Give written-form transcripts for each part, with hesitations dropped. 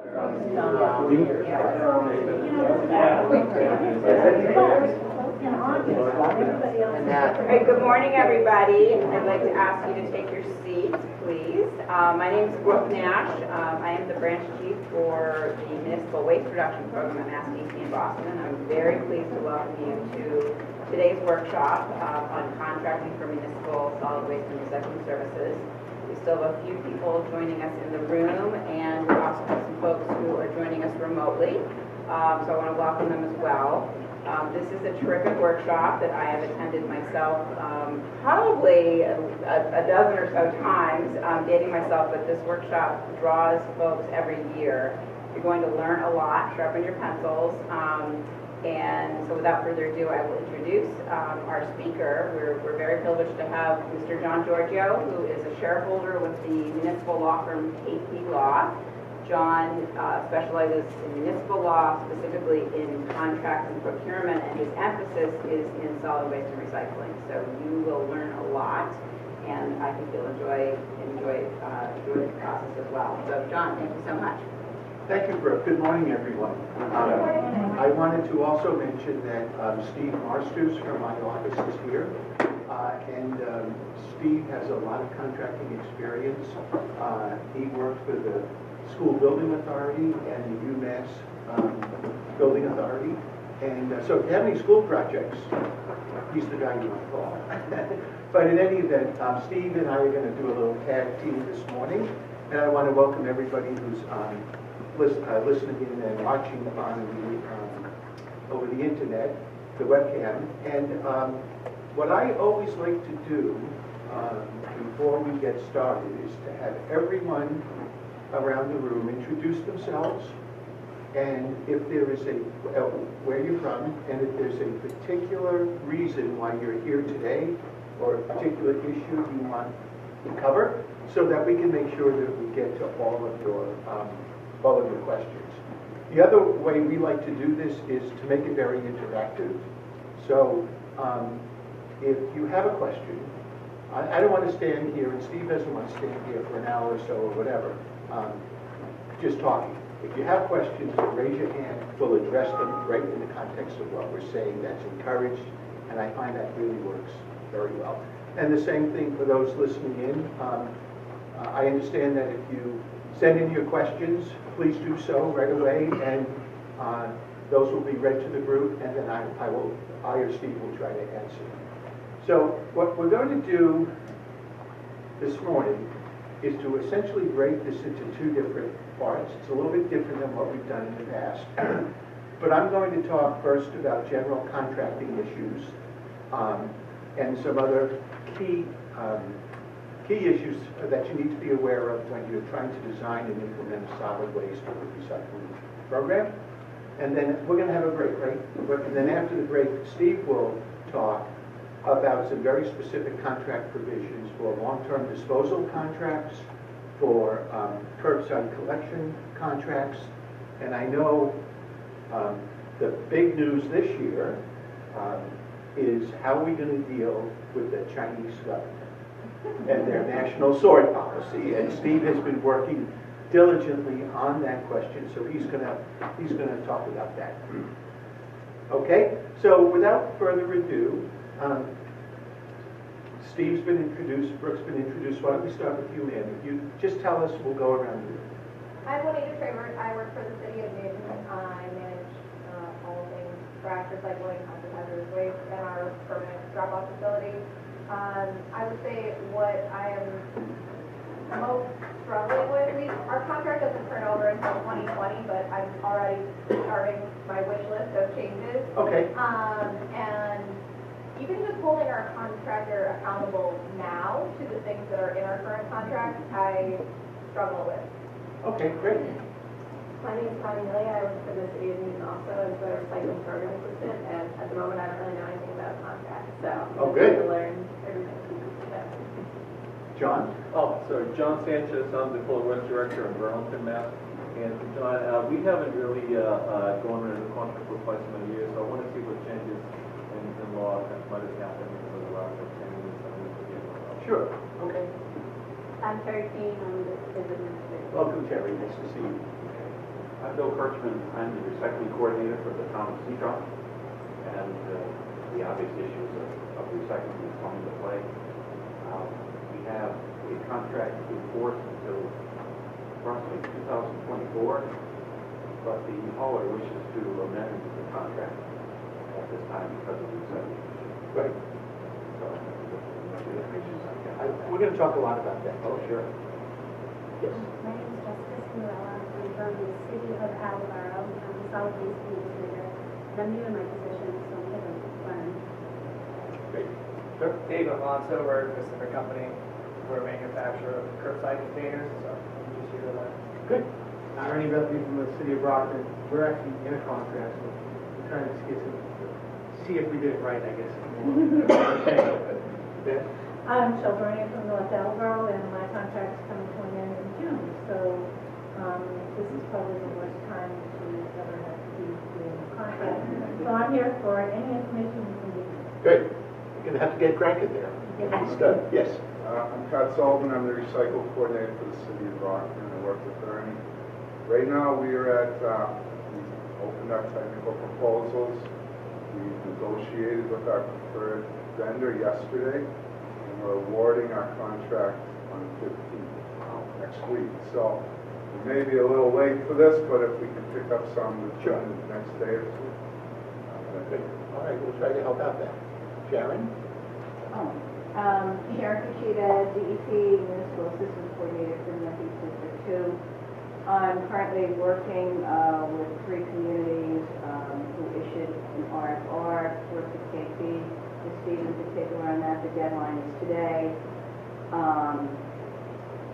Right, good morning, everybody. I'd like to ask you to take your seats, please. My name is Brooke Nash. I am the branch chief for the Municipal Waste Reduction Program at Mass DC in Boston, and I'm very pleased to welcome you to today's workshop on contracting for municipal solid waste and recycling services. We still have a few people joining us in the room, and we also have some folks who are joining us remotely. So I want to welcome them as well. This is a terrific workshop that I have attended myself probably a dozen or so times, dating myself, but this workshop draws folks every year. You're going to learn a lot, sharpen your pencils, and so without further ado, I will introduce our speaker. We're very privileged to have Mr. W Giorgio, who is a shareholder with the municipal law firm KP Law. John specializes in municipal law, specifically in contracts and procurement, and his emphasis is in solid waste and recycling. So you will learn a lot, and I think you'll enjoy the process as well. So John, thank you so much. Thank you, Brooke. Good morning, everyone. I wanted to also mention that Steve Marsters from my office is here. And Steve has a lot of contracting experience. He worked for the School Building Authority and the UMass Building Authority. And so if you have any school projects, he's the guy you want to call. But in any event, Steve and I are going to do a little tag team this morning. And I want to welcome everybody who's listening in and watching over the internet, the webcam. And what I always like to do before we get started is to have everyone around the room introduce themselves, and if there is where you're from, and if there's a particular reason why you're here today, or a particular issue you want to cover, so that we can make sure that we get to all of your questions. The other way we like to do this is to make it very interactive. So if you have a question, I don't want to stand here, and Steve doesn't want to stand here for an hour or so or whatever, just talking. If you have questions, raise your hand. We'll address them right in the context of what we're saying. That's encouraged, and I find that really works very well. And the same thing for those listening in. I understand that if you send in your questions, please do so right away, and those will be read to the group, and then I or Steve will try to answer. So what we're going to do this morning is to essentially break this into two different parts. It's a little bit different than what we've done in the past. But I'm going to talk first about general contracting issues and some other key issues that you need to be aware of when you're trying to design and implement a solid waste or recycling program. And then we're going to have a break, right? And then after the break, Steve will talk about some very specific contract provisions for long-term disposal contracts, for curbside collection contracts, and I know the big news this year is how are we going to deal with the Chinese government and their national sword policy, and Steve has been working diligently on that question, so he's going to talk about that. Okay, so without further ado, Steve's been introduced, Brooke's been introduced. Why don't we start with you, ma'am? If you just tell us, we'll go around you. I'm Juanita Travert. I work for the city of Newton. I manage all things trash, recycling, hazardous waste, and our permanent drop-off facility. I would say what I am most struggling with, our contract doesn't turn over until 2020, but I'm already starting my wish list of changes. Okay. And even just holding our contractor accountable now to the things that are in our current contract, I struggle with. Okay, great. My name is Connie Milley. I work for the city of Newton also as the recycling program assistant, and at the moment I don't really know anything about contracts, so I'm good to learn everything. John? So John Sanchez, I'm the Full West Director in Burlington, Mass. And John, we haven't really gone into the contract for quite so many years, so I want to see what changes in law that might have happened over the last 10 years. Sure. Okay. I'm Terry Keene. I'm the administrator. Welcome, Terry. Nice to see you. Okay. I'm Bill Kirchman. I'm the recycling coordinator for the town of Seaton, and the obvious issues of recycling will come into play. We have a contract in force until approximately 2024, but the hauler wishes to amend the contract at this time because of the recycling issue. Right. So, that's the information I got. We're going to talk a lot about that. Oh, sure. Yes. My name is Jessica Smuella. I'm from the city of Attleboro. I'm the solid waste administrator. And I'm new in my position, so I'm going to learn. Great. Sir? Dave Alonso, we're a Pacific company. We're a manufacturer of curbside containers, so I'm just here to learn. Good. Ernie Bethany from the city of Brockton. We're actually in a contract, so we're trying to see if we did it right, I guess. Ben? I'm Shelburne from North Attleboro, and my contract's coming to an end in June, so this is probably the worst time to ever have to be doing a contract. So I'm here for any information you can give me. Good. You're going to have to get cracking there. Yes. I'm Pat Sullivan. I'm the recycle coordinator for the city of Brockton. I work with Ernie. Right now, we are at, we opened up technical proposals. We negotiated with our preferred vendor yesterday, and we're awarding our contract on the 15th, next week. So we may be a little late for this, but if we can pick up some Sure. in the next day or two. Good. All right, we'll try to help out that. Sharon? Sharon Kachida, DEP Municipal Assistance Coordinator for Northeast District 2. I'm currently working with 3 communities who issued an RFR, worked with KP, with Steve in particular on that. The deadline is today.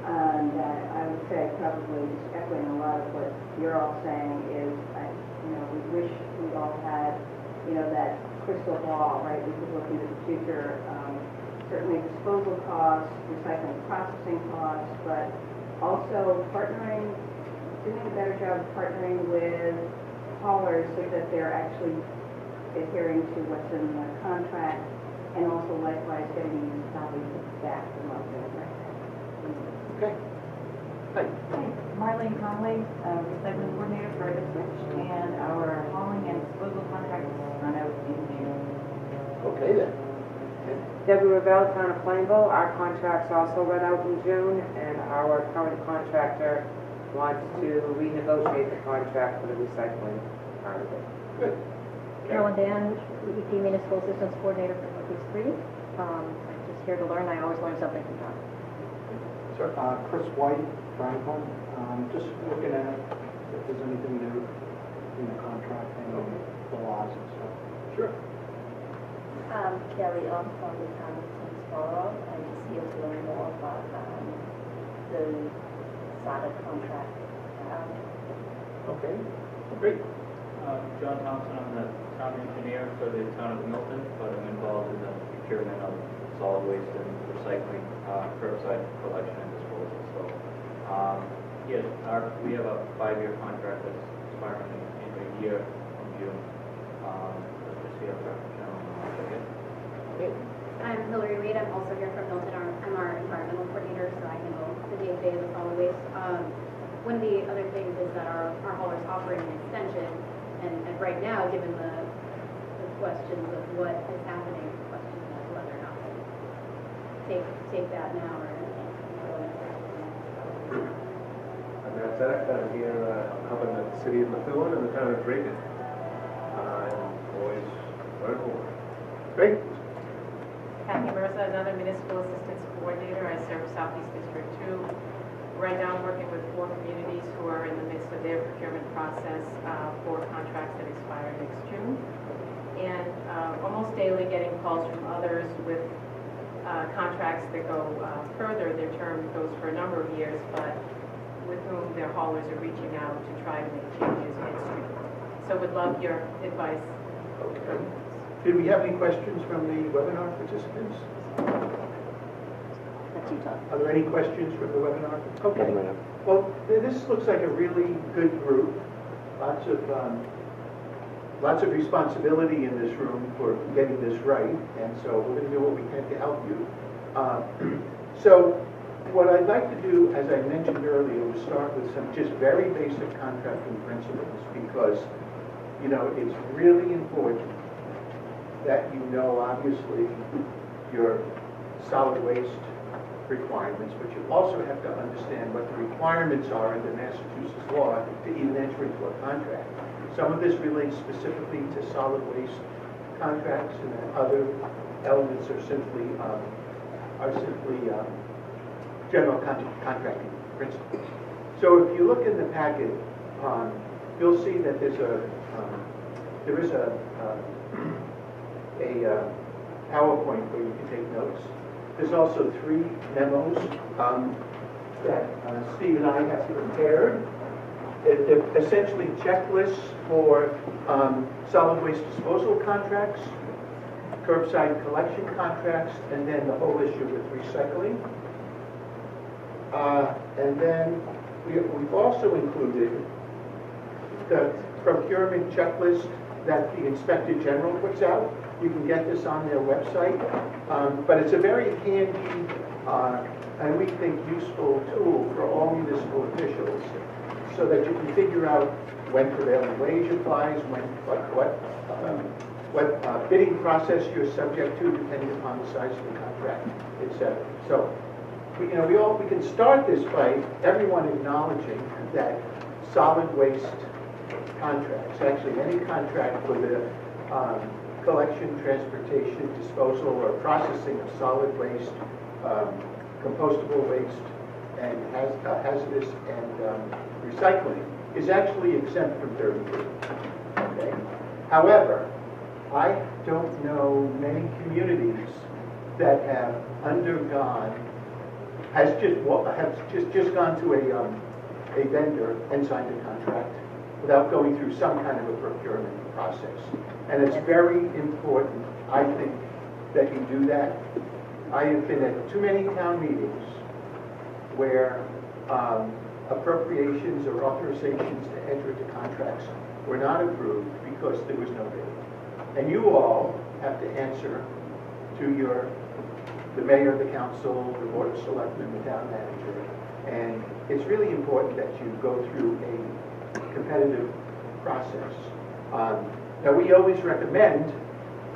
And I would say, probably just echoing a lot of what you're all saying, is, we wish we all had, that crystal ball, right? We could look into the future. Certainly disposal costs, recycling processing costs, but also partnering, doing a better job of partnering with haulers so that they're actually adhering to what's in the contract, and also likewise getting the municipalities to back them up. Okay. Hi. Marlene Conley, recycling coordinator for our district, and our hauling and disposal contract run out in June. Okay then. Debbie Ravel, Town of Plainville. Our contracts also run out in June, and our current contractor wants to renegotiate the contract for the recycling part of it. Good. Carolyn Dan, DEP Municipal Assistance Coordinator for Northeast 3. Just here to learn. I always learn something from John. Sir? Chris White, Franklin. Just looking at if there's anything new in the contract and the laws and stuff. Sure. Carrie on from the town of Tingsboro. I'm just here to learn more about the SADA contract. Okay. Great. John Thompson, I'm the town engineer for the town of Milton, but I'm involved in the procurement of solid waste and recycling, curbside collection and disposal. So, yes, we have a 5-year contract that's expiring in a year from June. Let's just see how the general knowledge, I guess. Okay. I'm Hillary Reed. I'm also here from Milton. I'm our environmental coordinator, so I handle the day-to-day of the solid waste. One of the other things is that our haulers operate an extension, and right now, given the questions of what is happening, the question is whether or not they take that now or I'm Matt Zedek. I'm here helping the city of Methuen and the town of Drayton. I'm always learning more. Great. Kathy Mirza, another municipal assistance coordinator. I serve Southeast District 2. Right now, I'm working with 4 communities who are in the midst of their procurement process for contracts that expire next June. And almost daily getting calls from others with contracts that go further. Their term goes for a number of years, but with whom their haulers are reaching out to try to make changes midstream. So would love your advice. Okay. Did we have any questions from the webinar participants? that's Utah. Are there any questions from the webinar? Okay. Well, this looks like a really good group. Lots of responsibility in this room for getting this right, and so we're going to do what we can to help you. So what I'd like to do, as I mentioned earlier, was start with some just very basic contracting principles, because, you know, it's really important that you know, obviously, your solid waste requirements, but you also have to understand what the requirements are under Massachusetts law to even enter into a contract. Some of this relates specifically to solid waste contracts, and then other elements are simply general contracting principles. So if you look in the packet, you'll see that there is a PowerPoint where you can take notes. There's also 3 memos that Steve and I have prepared. They're essentially checklists for solid waste disposal contracts, curbside collection contracts, and then the whole issue with recycling. And then we've also included the procurement checklist that the Inspector General puts out. You can get this on their website, but it's a very handy and we think useful tool for all municipal officials, so that you can figure out when prevailing wage applies, what bidding process you're subject to, depending upon the size of the contract, etc. So, we can start this by everyone acknowledging that solid waste contracts, actually any contract for the collection, transportation, disposal, or processing of solid waste, compostable waste, and hazardous and recycling, is actually exempt from 30B. Okay? However, I don't know many communities that have undergone, have just gone to a vendor and signed a contract without going through some kind of a procurement process. And it's very important, I think, that you do that. I have been at too many town meetings where appropriations or authorizations to enter into contracts were not approved because there was no bid. And you all have to answer to the mayor, the council, the board of selectmen, the town manager. And it's really important that you go through a competitive process. Now, we always recommend,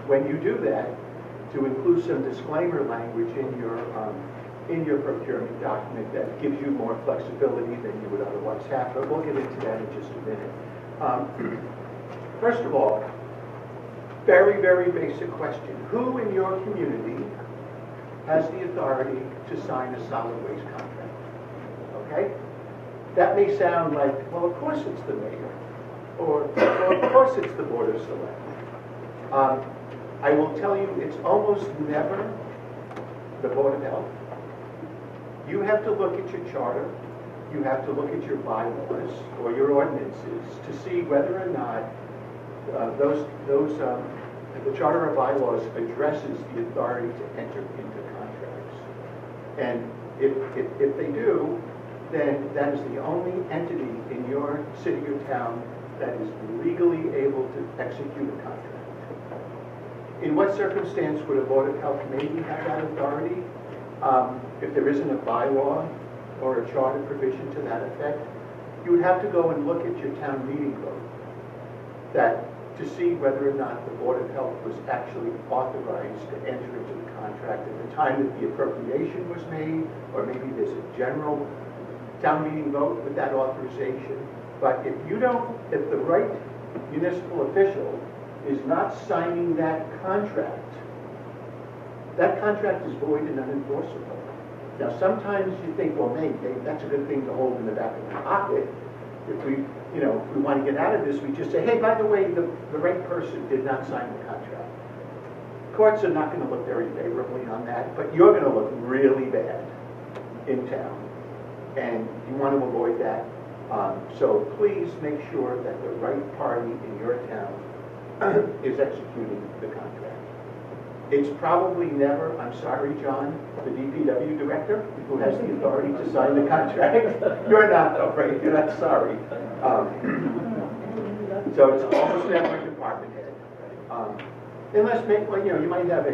when you do that, to include some disclaimer language in your procurement document that gives you more flexibility than you would otherwise have, but we'll get into that in just a minute. First of all, very, very basic question. Who in your community has the authority to sign a solid waste contract? Okay? That may sound like, well, of course it's the mayor, or well, of course it's the board of selectmen. I will tell you, it's almost never the Board of Health. You have to look at your charter, you have to look at your bylaws or your ordinances to see whether or not the charter or bylaws addresses the authority to enter into contracts. And if they do, then that is the only entity in your city or town that is legally able to execute a contract. In what circumstance would a Board of Health maybe have that authority? If there isn't a bylaw or a charter provision to that effect, you would have to go and look at your town meeting vote to see whether or not the Board of Health was actually authorized to enter into the contract at the time that the appropriation was made, or maybe there's a general town meeting vote with that authorization. But if the right municipal official is not signing that contract is void and unenforceable. Now, sometimes you think, well, maybe that's a good thing to hold in the back of the pocket. If we want to get out of this, we just say, hey, by the way, the right person did not sign the contract. Courts are not going to look very favorably on that, but you're going to look really bad in town. And you want to avoid that. So please make sure that the right party in your town is executing the contract. It's probably never, I'm sorry, John, the DPW director who has the authority to sign the contract. You're not, though, right? You're not sorry. So it's almost never a department head. Unless, you might have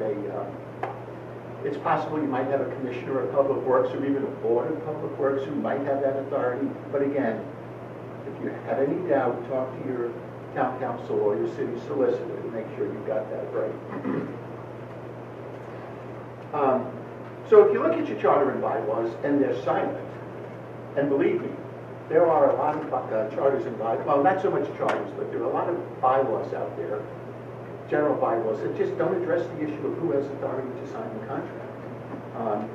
a It's possible you might have a commissioner of public works or even a board of public works who might have that authority. But again, if you have any doubt, talk to your town council or your city solicitor to make sure you got that right. So if you look at your charter and bylaws and they're silent, and believe me, there are a lot of charters and bylaws, well, not so much charters, but there are a lot of bylaws out there, general bylaws, that just don't address the issue of who has authority to sign the contract.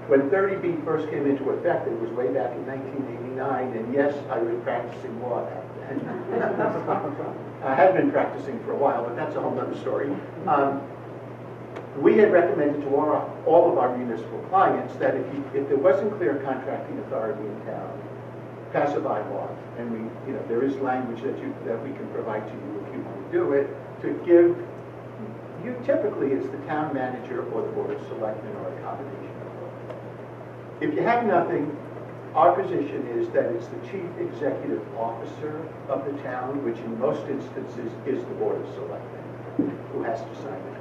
When 30B first came into effect, it was way back in 1989, and yes, I was practicing law back then. I had been practicing for a while, but that's a whole other story. We had recommended to all of our municipal clients that if there wasn't clear contracting authority in town, pass a bylaw, and there is language that we can provide to you if you want to do it, to give you, typically it's the town manager or the board of selectmen or a combination of both. If you have nothing, our position is that it's the chief executive officer of the town, which in most instances is the board of selectmen, who has to sign the contract.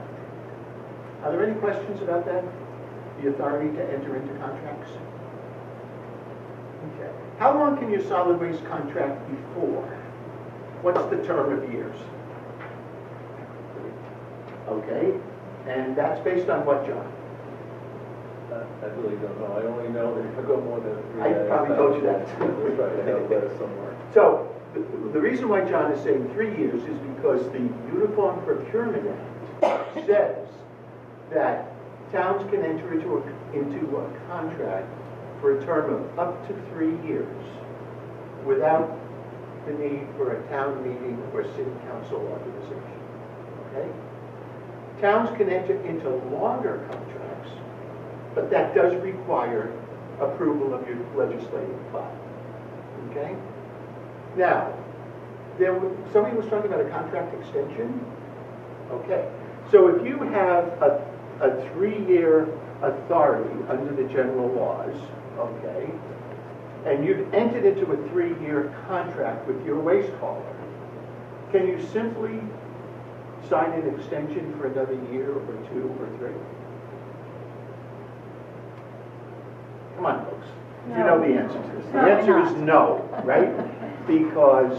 Are there any questions about that? The authority to enter into contracts? Okay. How long can your solid waste contract be for? What's the term of years? Okay. And that's based on what, John? I really don't know. I only know that if I go more than 3 I days. probably told you that. That's right, I have a letter somewhere. So, the reason why John is saying 3 years is because the Uniform Procurement Act says that towns can enter into a contract for a term of up to 3 years without the need for a town meeting or city council authorization. Okay? Towns can enter into longer contracts, but that does require approval of your legislative body. Okay? Now, somebody was talking about a contract extension. Okay. So if you have a 3-year authority under the general laws, okay, and you've entered into a 3-year contract with your waste hauler, can you simply sign an extension for another year or 2 or 3? Come on, folks. You know the answer to this. The answer is no, right? Because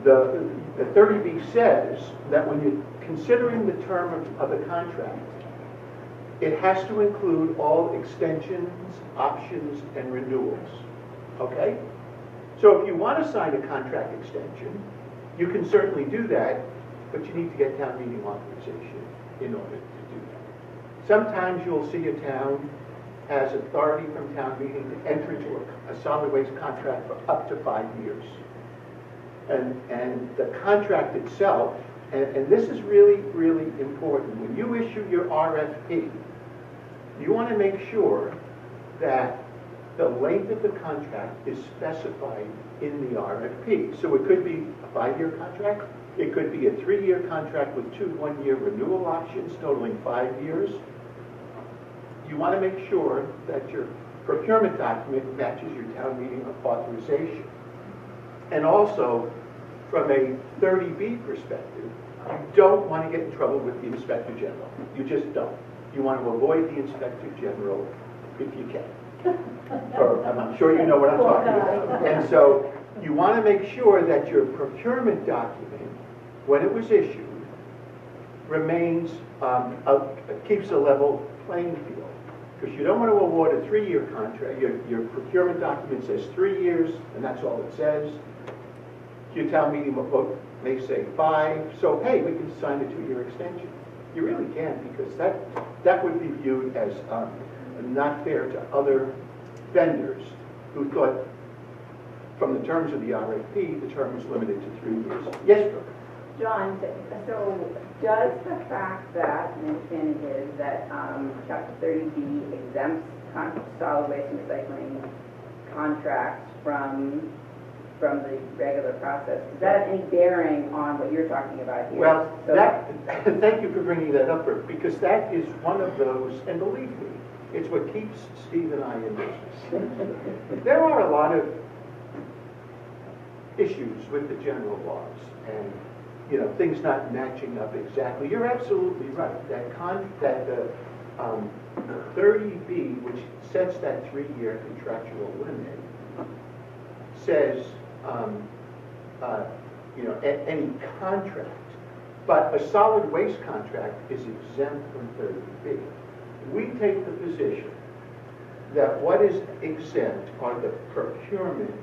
the 30B says that when you're considering the term of a contract, it has to include all extensions, options, and renewals. Okay? So if you want to sign a contract extension, you can certainly do that, but you need to get town meeting authorization in order to do that. Sometimes you'll see a town has authority from town meeting to enter into a solid waste contract for up to 5 years. And the contract itself, and this is really, really important, when you issue your RFP, you want to make sure that the length of the contract is specified in the RFP. So it could be a 5-year contract, it could be a 3-year contract with 2 one-year renewal options totaling 5 years. You want to make sure that your procurement document matches your town meeting authorization. And also, from a 30B perspective, you don't want to get in trouble with the Inspector General. You just don't. You want to avoid the Inspector General if you can. I'm sure you know what I'm talking about. And so you want to make sure that your procurement document, when it was issued, remains, keeps a level playing field. Because you don't want to award a 3-year contract. Your procurement document says 3 years, and that's all it says. Your town meeting vote may say 5, so hey, we can sign a 2-year extension. You really can't, because that would be viewed as not fair to other vendors who thought, from the terms of the RFP, the term was limited to 3 years. Yes, Brooke? John, so does the fact that, my understanding is that Chapter 30B exempts solid waste and recycling contracts from the regular process, does that have any bearing on what you're talking about here? Well, thank you for bringing that up, Brooke, because that is one of those, and believe me, it's what keeps Steve and I in business. There are a lot of issues with the general laws, and things not matching up exactly. You're absolutely right. That 30B, which sets that 3-year contractual limit, says, any contract, but a solid waste contract is exempt from 30B. We take the position that what is exempt are the procurement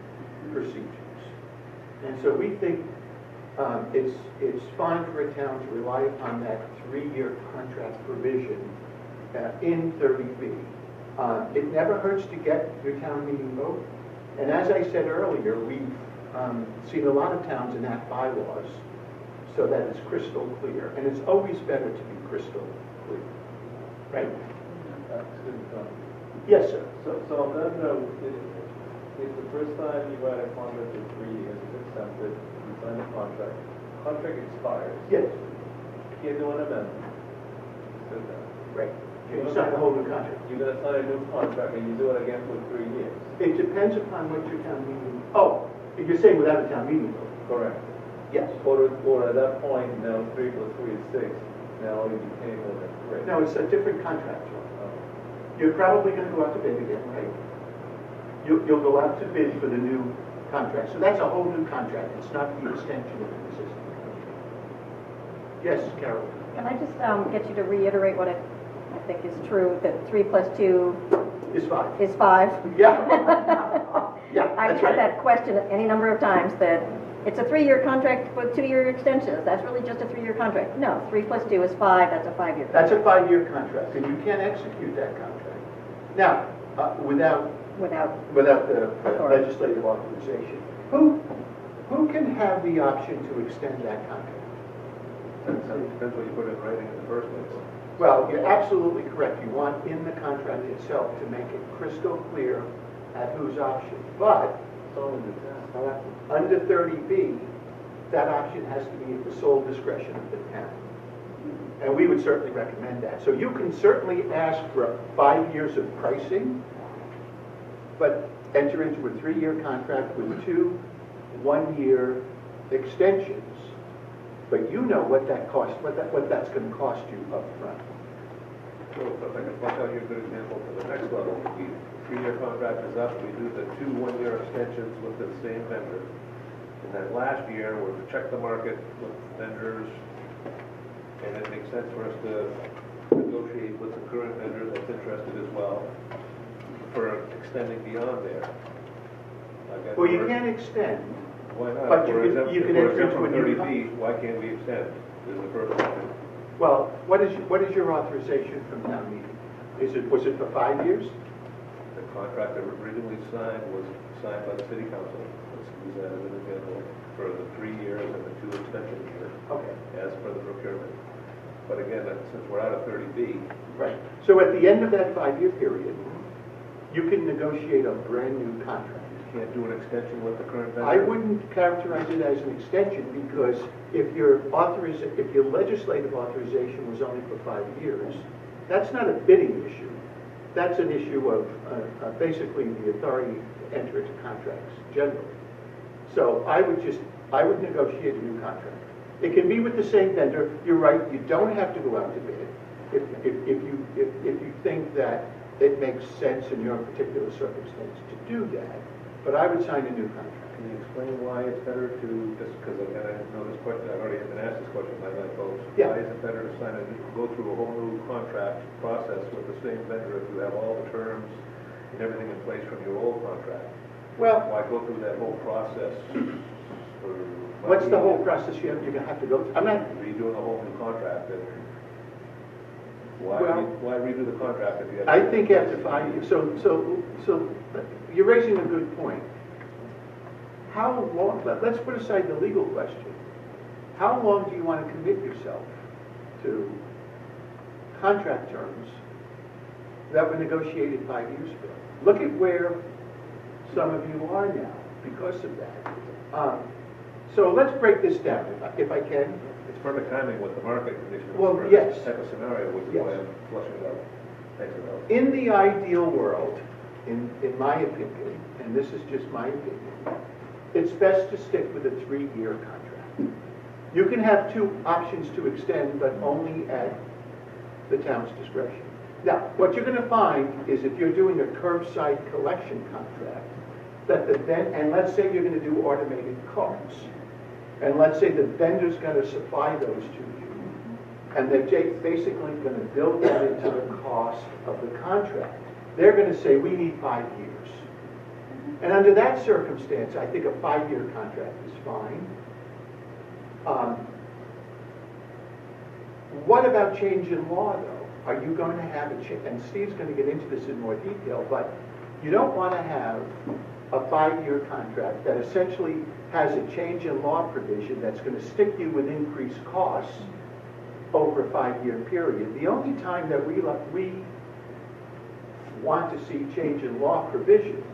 procedures. And so we think it's fine for a town to rely upon that 3-year contract provision in 30B. It never hurts to get your town meeting vote. And as I said earlier, we've seen a lot of towns enact bylaws so that it's crystal clear. And it's always better to be crystal clear. Right? Yes, sir. So on that note, if the first time you write a contract for 3 years, it's accepted, you sign the contract expires. Yes. You can't do an amendment. Said that. Right. You sign a whole new contract. You're gonna sign a new contract and you do it again for 3 years. It depends upon what your town meeting. Oh, you're saying without a town meeting vote? Correct. Yes. Or at that point, now 3 plus 3 is 6. Now you became more than 3. No, it's a different contract. You're probably going to go out to bid again, right? You'll go out to bid for the new contract. So that's a whole new contract. It's not the extension of the existing contract. Yes, Carol. Can I just get you to reiterate what I think is true, that 3 plus 2 Is 5. is 5? Yeah. Yeah, I've that's had right. that question any number of times, that it's a 3-year contract with 2-year extensions. That's really just a 3-year contract. No, 3 plus 2 is 5. That's a 5-year contract. That's a 5-year contract, and you can't execute that contract. Now, without the legislative authorization, who can have the option to extend that contract? Depends what you put in writing in the first place. Well, you're absolutely correct. You want in the contract itself to make it crystal clear at whose option. But under 30B, that option has to be at the sole discretion of the town. And we would certainly recommend that. So you can certainly ask for 5 years of pricing, but enter into a 3-year contract with 2 1-year extensions. But you know what that costs, what that's going to cost you up front. So I'll tell you a good example for the next level. The 3-year contract is up, we do the 2 1-year extensions with the same vendor. And then last year, we're to check the market with vendors, and it makes sense for us to negotiate with the current vendor that's interested as well for extending beyond there. Well, you can't extend. Why not? But If we're you can exempt enter into from a new 30B, why can't we extend? Is the first question. Well, what is your authorization from town meeting? Was it for 5 years? The contract that originally signed was signed by the city council. Let's use that as an example for the 3 years and the 2 extension years. Okay. As per the procurement. But again, since we're out of 30B, Right. So at the end of that 5-year period, you can negotiate a brand new contract. you can't do an extension with the current vendor? I wouldn't characterize it as an extension because if your legislative authorization was only for 5 years, that's not a bidding issue. That's an issue of basically the authority to enter into contracts generally. So I would negotiate a new contract. It can be with the same vendor. You're right. You don't have to go out to bid if you think that it makes sense in your particular circumstance to do that. But I would sign a new contract. Can you explain why it's better to, just because again, I know this question, I've already been asked this question by my folks. Yeah. Why is it better to go through a whole new contract process with the same vendor if you have all the terms and everything in place from your old contract? Well, Why go through that whole process? what's the whole process you're going to have to go through? I'm not. Redoing a whole new contract. And Well, why redo the contract if you have? I think after 5 years, so you're raising a good point. How long, let's put aside the legal question. How long do you want to commit yourself to contract terms that were negotiated 5 years ago? Look at where some of you are now because of that. So let's break this down, if I can. It's perfect timing with the market conditions Well, for yes. this type of scenario, which is Yes. why I'm flushing it out. Thanks for that. In the ideal world, in my opinion, and this is just my opinion, it's best to stick with a 3-year contract. You can have 2 options to extend, but only at the town's discretion. Now, what you're gonna find is if you're doing a curbside collection contract, that and let's say you're gonna do automated carts, and let's say the vendor's gonna supply those to you, and they're basically gonna build that into the cost of the contract. They're gonna say, we need 5 years. And under that circumstance, I think a 5-year contract is fine. What about change in law, though? Are you going to have a change? And Steve's going to get into this in more detail, but you don't want to have a 5-year contract that essentially has a change in law provision that's going to stick you with increased costs over a 5-year period. The only time that we want to see change in law provisions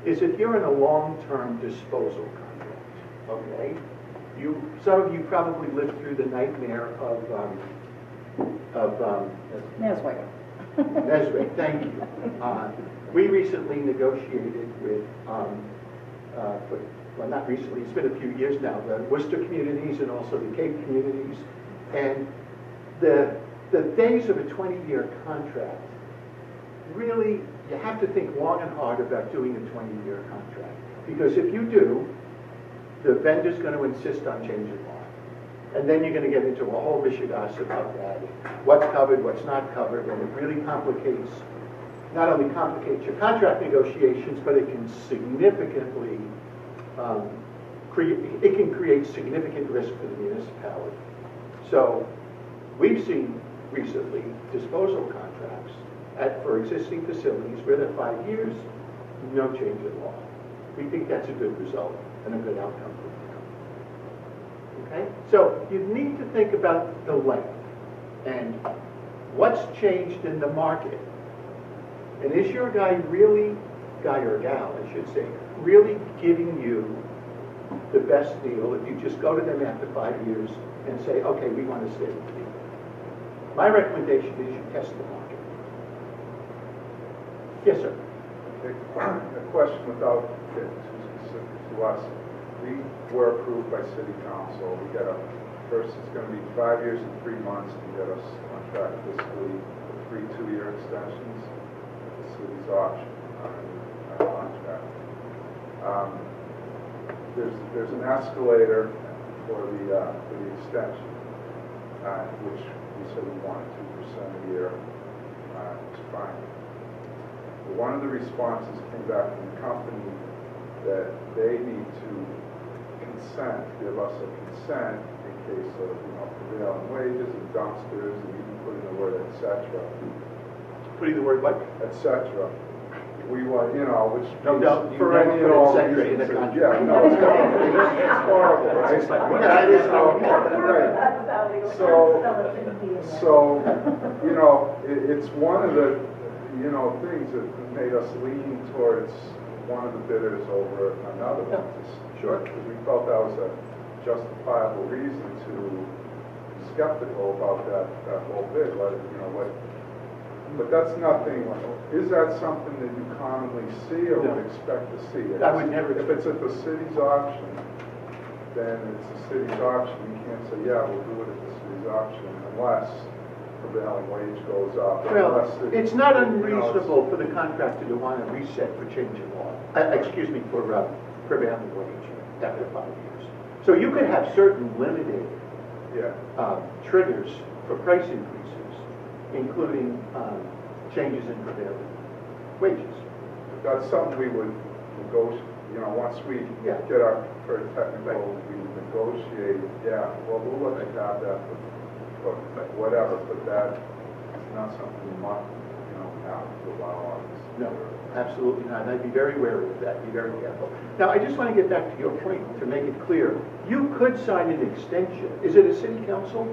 is if you're in a long-term disposal contract, okay? Some of you probably lived through the nightmare of Neswick. Neswick, thank you. We recently negotiated with, well, not recently, it's been a few years now, the Worcester communities and also the Cape communities. And the days of a 20-year contract, really, you have to think long and hard about doing a 20-year contract. Because if you do, the vendor's going to insist on changing law. And then you're going to get into a whole mishigas about that. What's covered, what's not covered, and it really complicates, not only complicates your contract negotiations, but it can significantly, create significant risk for the municipality. So we've seen recently disposal contracts for existing facilities where they're 5 years, no change in law. We think that's a good result and a good outcome for the town. Okay? So you need to think about the length and what's changed in the market. And is your guy or gal, I should say, really giving you the best deal if you just go to them after 5 years and say, okay, we want to stay with you? My recommendation is you test the market. Yes, sir. A question without getting too specific to us. We were approved by City Council. We got first it's going to be 5 years and 3 months to get us on track fiscally for 3 2-year extensions. The city's option on our contract. There's an escalator for the extension, which we said we wanted 2% a year. It's fine. One of the responses came back from the company that they need to give us a consent in case of, prevailing wages and dumpsters, and even putting the word et cetera. Putting the word what? Et cetera. We want, which No, means for any and all reasons. Yeah, no, it's horrible, right? Yeah, it is horrible. Right. So, it's one of the, things that made us lean towards one of the bidders over another one. Sure. Because we felt that was a justifiable reason to be skeptical about that whole bid. But that's nothing. Is that something that you commonly see or would expect to see? I would never. If it's at the city's option, then it's the city's option. You can't say, yeah, we'll do it at the city's option unless prevailing wage goes up. Well, it's not unreasonable for the contractor to want to reset for change in law. For prevailing wage after 5 years. So you could have certain limited triggers for price increases, including changes in prevailing wages. That's something we would negotiate. Once we get our first technical, we would negotiate. Yeah, well, we'll let you have that, but whatever. But that is not something we want, have to allow us. No, absolutely not. I'd be very wary of that. Be very careful. Now, I just want to get back to your point to make it clear. You could sign an extension. Is it a city council?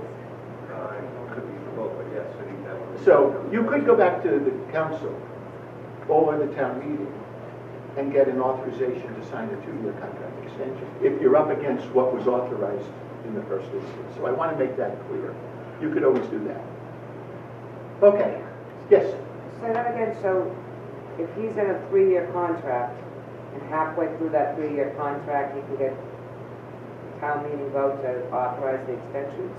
It could be for both, but yes, city council. So you could go back to the council or the town meeting and get an authorization to sign a 2-year contract extension if you're up against what was authorized in the first instance. So I want to make that clear. You could always do that. Okay. Yes? Say that again. So if he's in a 3-year contract and halfway through that 3-year contract, he can get town meeting vote to authorize the extensions?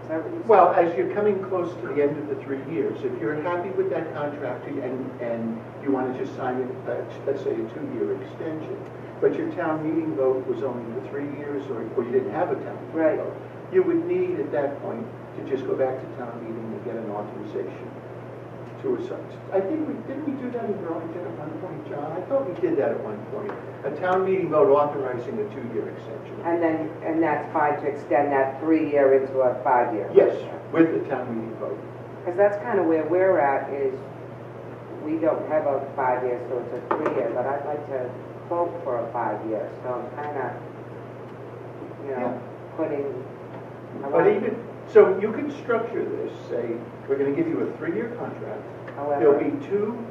Is that what you said? Well, as you're coming close to the end of the 3 years, if you're happy with that contract and you want to just sign it, let's say a 2-year extension, but your town meeting vote was only for 3 years, or you didn't have a town meeting Right. vote, you would need at that point to just go back to town meeting and get an authorization to assign. I think didn't we do that in Burlington at one point, John? I thought we did that at one point. A town meeting vote authorizing a 2-year extension. And that's fine to extend that 3-year into a 5-year? Yes, with the town meeting vote. Because that's kind of where we're at, is we don't have a 5 year, so it's a 3-year, but I'd like to vote for a 5 year, so I'm kind of, putting. But even, so you can structure this, say, we're going to give you a 3-year contract. There'll be 2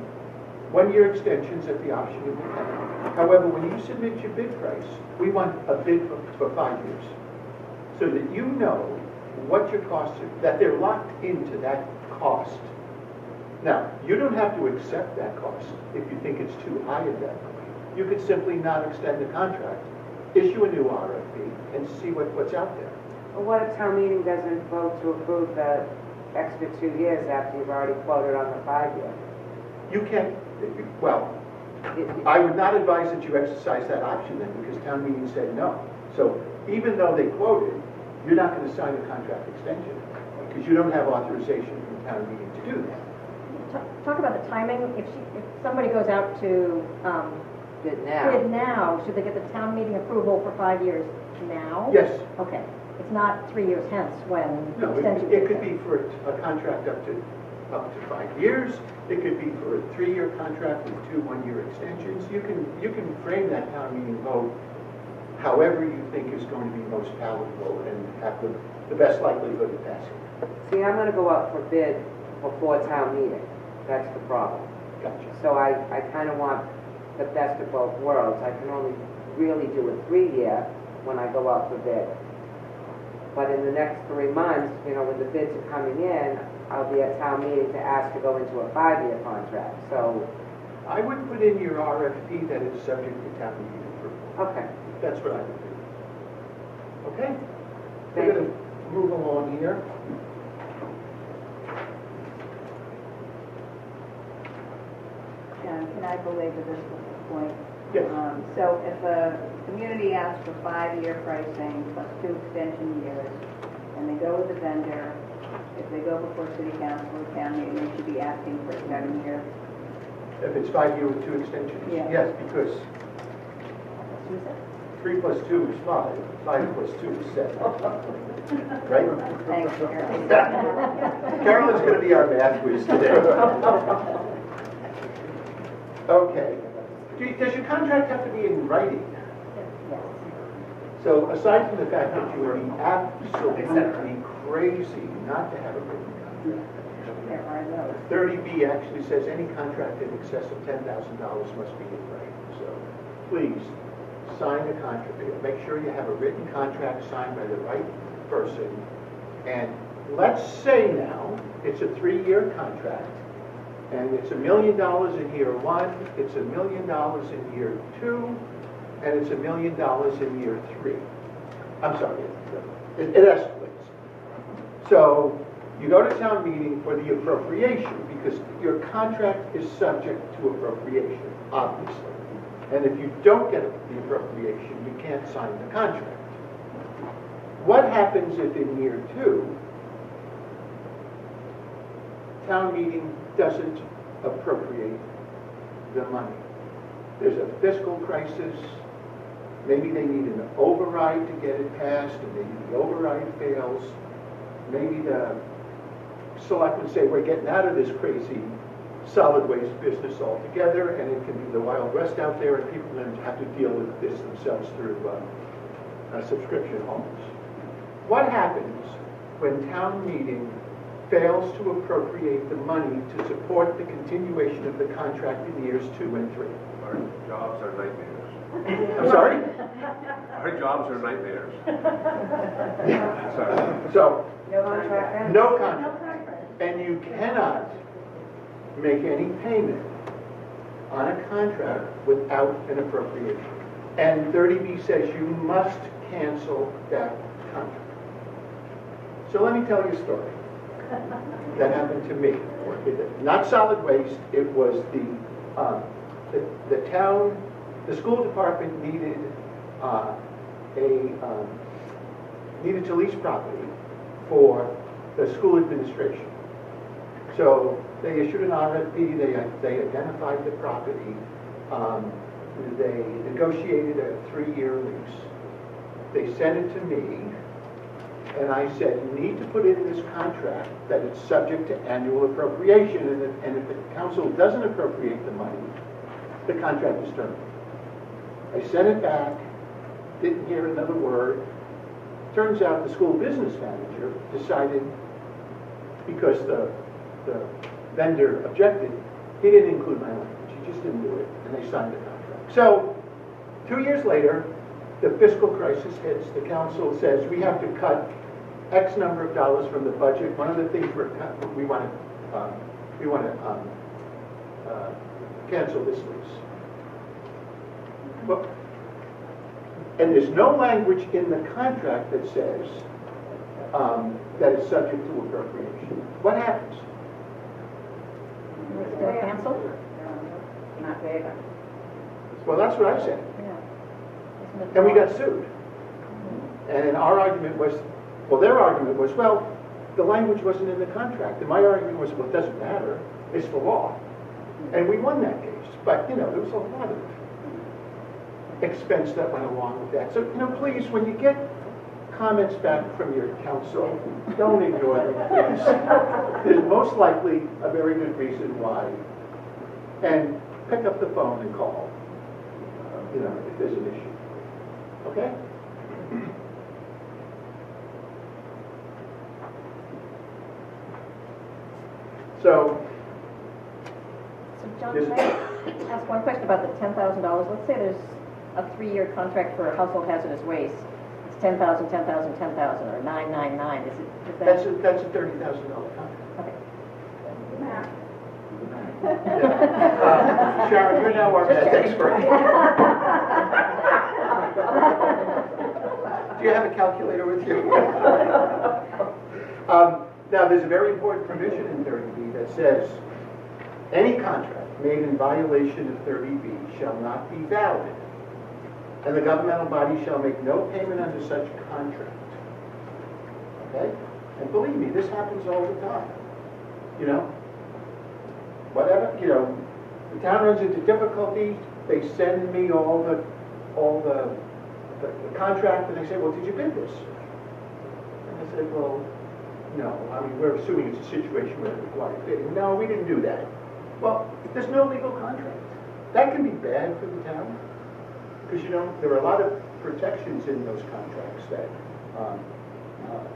1-year extensions at the option of the town. However, when you submit your bid price, we want a bid for 5 years, so that you know what your costs are, that they're locked into that cost. Now, you don't have to accept that cost if you think it's too high at that point. You could simply not extend the contract, issue a new RFP, and see what's out there. Well, what if town meeting doesn't vote to approve the extra 2 years after you've already quoted on the 5 year? You can't, well, I would not advise that you exercise that option then, because town meeting said no. So even though they quoted, you're not going to sign a contract extension, because you don't have authorization from town meeting to do that. Talk about the timing. If somebody goes out to Bid now. bid now, should they get the town meeting approval for 5 years now? Yes. Okay. It's not 3 years hence when the No, extension. it could be for a contract up to 5 years. It could be for a 3-year contract with 2 1-year extensions. You can frame that town meeting vote however you think is going to be most palatable and have the best likelihood of passing. See, I'm going to go out for bid before town meeting. That's the problem. Gotcha. So I kind of want the best of both worlds. I can only really do a 3-year when I go out for bid. But in the next 3 months, when the bids are coming in, I'll be at town meeting to ask to go into a 5-year contract. So, I would put in your RFP that it's subject to town meeting approval. okay. That's what I would do. Okay? Thank We're going to move along here. And can I belabor this point? Yes. So if a community asks for 5-year pricing plus 2 extension years, and they go with the vendor, if they go before city council or town meeting, they should be asking for a 7-year. If it's 5 year with 2 extensions? Yeah. Yes, because 3 plus 2 is 5. 5 plus 2 is 7. Right? Thanks, Carol. Carolyn's going to be our math quiz today. Okay. Does your contract have to be in writing? Yes. So aside from the fact that you would be absolutely crazy not to have a written contract, There are those. 30B actually says any contract in excess of $10,000 must be in writing. So please, sign a contract. Make sure you have a written contract signed by the right person. And let's say now it's a 3-year contract, and it's $1 million in year 1, it's $1 million in year 2, and it's $1 million in year 3. I'm sorry, it escalates. So you go to town meeting for the appropriation, because your contract is subject to appropriation, obviously. And if you don't get the appropriation, you can't sign the contract. What happens if in year 2, town meeting doesn't appropriate the money? There's a fiscal crisis. Maybe they need an override to get it passed, and maybe the override fails. Maybe the selectmen say, we're getting out of this crazy solid waste business altogether, and it can be the Wild West out there, and people then have to deal with this themselves through subscription homes. What happens when town meeting fails to appropriate the money to support the continuation of the contract in years 2 and 3? Our jobs are nightmares. I'm sorry? Our jobs are nightmares. Yeah. Sorry. So, No contract? no contract. And you cannot make any payment on a contract without an appropriation. And 30B says you must cancel that contract. So let me tell you a story that happened to me. Not solid waste, it was the town, the school department needed needed to lease property for the school administration. So they issued an RFP, they identified the property, they negotiated a 3-year lease. They sent it to me, and I said, you need to put in this contract that it's subject to annual appropriation, and if the council doesn't appropriate the money, the contract is terminated. I sent it back, didn't hear another word. Turns out the school business manager decided, because the vendor objected, he didn't include my language. He just didn't do it, and they signed the contract. So 2 years later, the fiscal crisis hits. The council says we have to cut X number of dollars from the budget. One of the things we want to cancel this lease. Well, and there's no language in the contract that says that it's subject to appropriation. What happens? Still canceled? Not big. Well, that's what I said. Yeah. And we got sued. And our argument was, well, their argument was, well, the language wasn't in the contract. And my argument was, well, it doesn't matter. It's the law. And we won that case. But, you know, there was a lot of expense that went along with that. So, you know, please, when you get comments back from your counsel, don't ignore them, please. There's most likely a very good reason why. And pick up the phone and call, you know, if there's an issue. Okay? So John, can I ask one question about the $10,000? Let's say there's a 3-year contract for household hazardous waste. It's 10,000, 10,000, 10,000, or 999. Is that's a $30,000 contract. Okay. Sharon, you're now our math expert. Do you have a calculator with you? Now, there's a very important provision in 30B that says any contract made in violation of 30B shall not be valid, and the governmental body shall make no payment under such contract. Okay? And believe me, this happens all the time. You know? Whatever, you know, the town runs into difficulty, they send me all the contract, and they say, well, did you bid this? And I said, well, no. I mean, we're assuming it's a situation where it requires bidding. No, we didn't do that. Well, there's no legal contract. That can be bad for the town, because, you know, there are a lot of protections in those contracts that,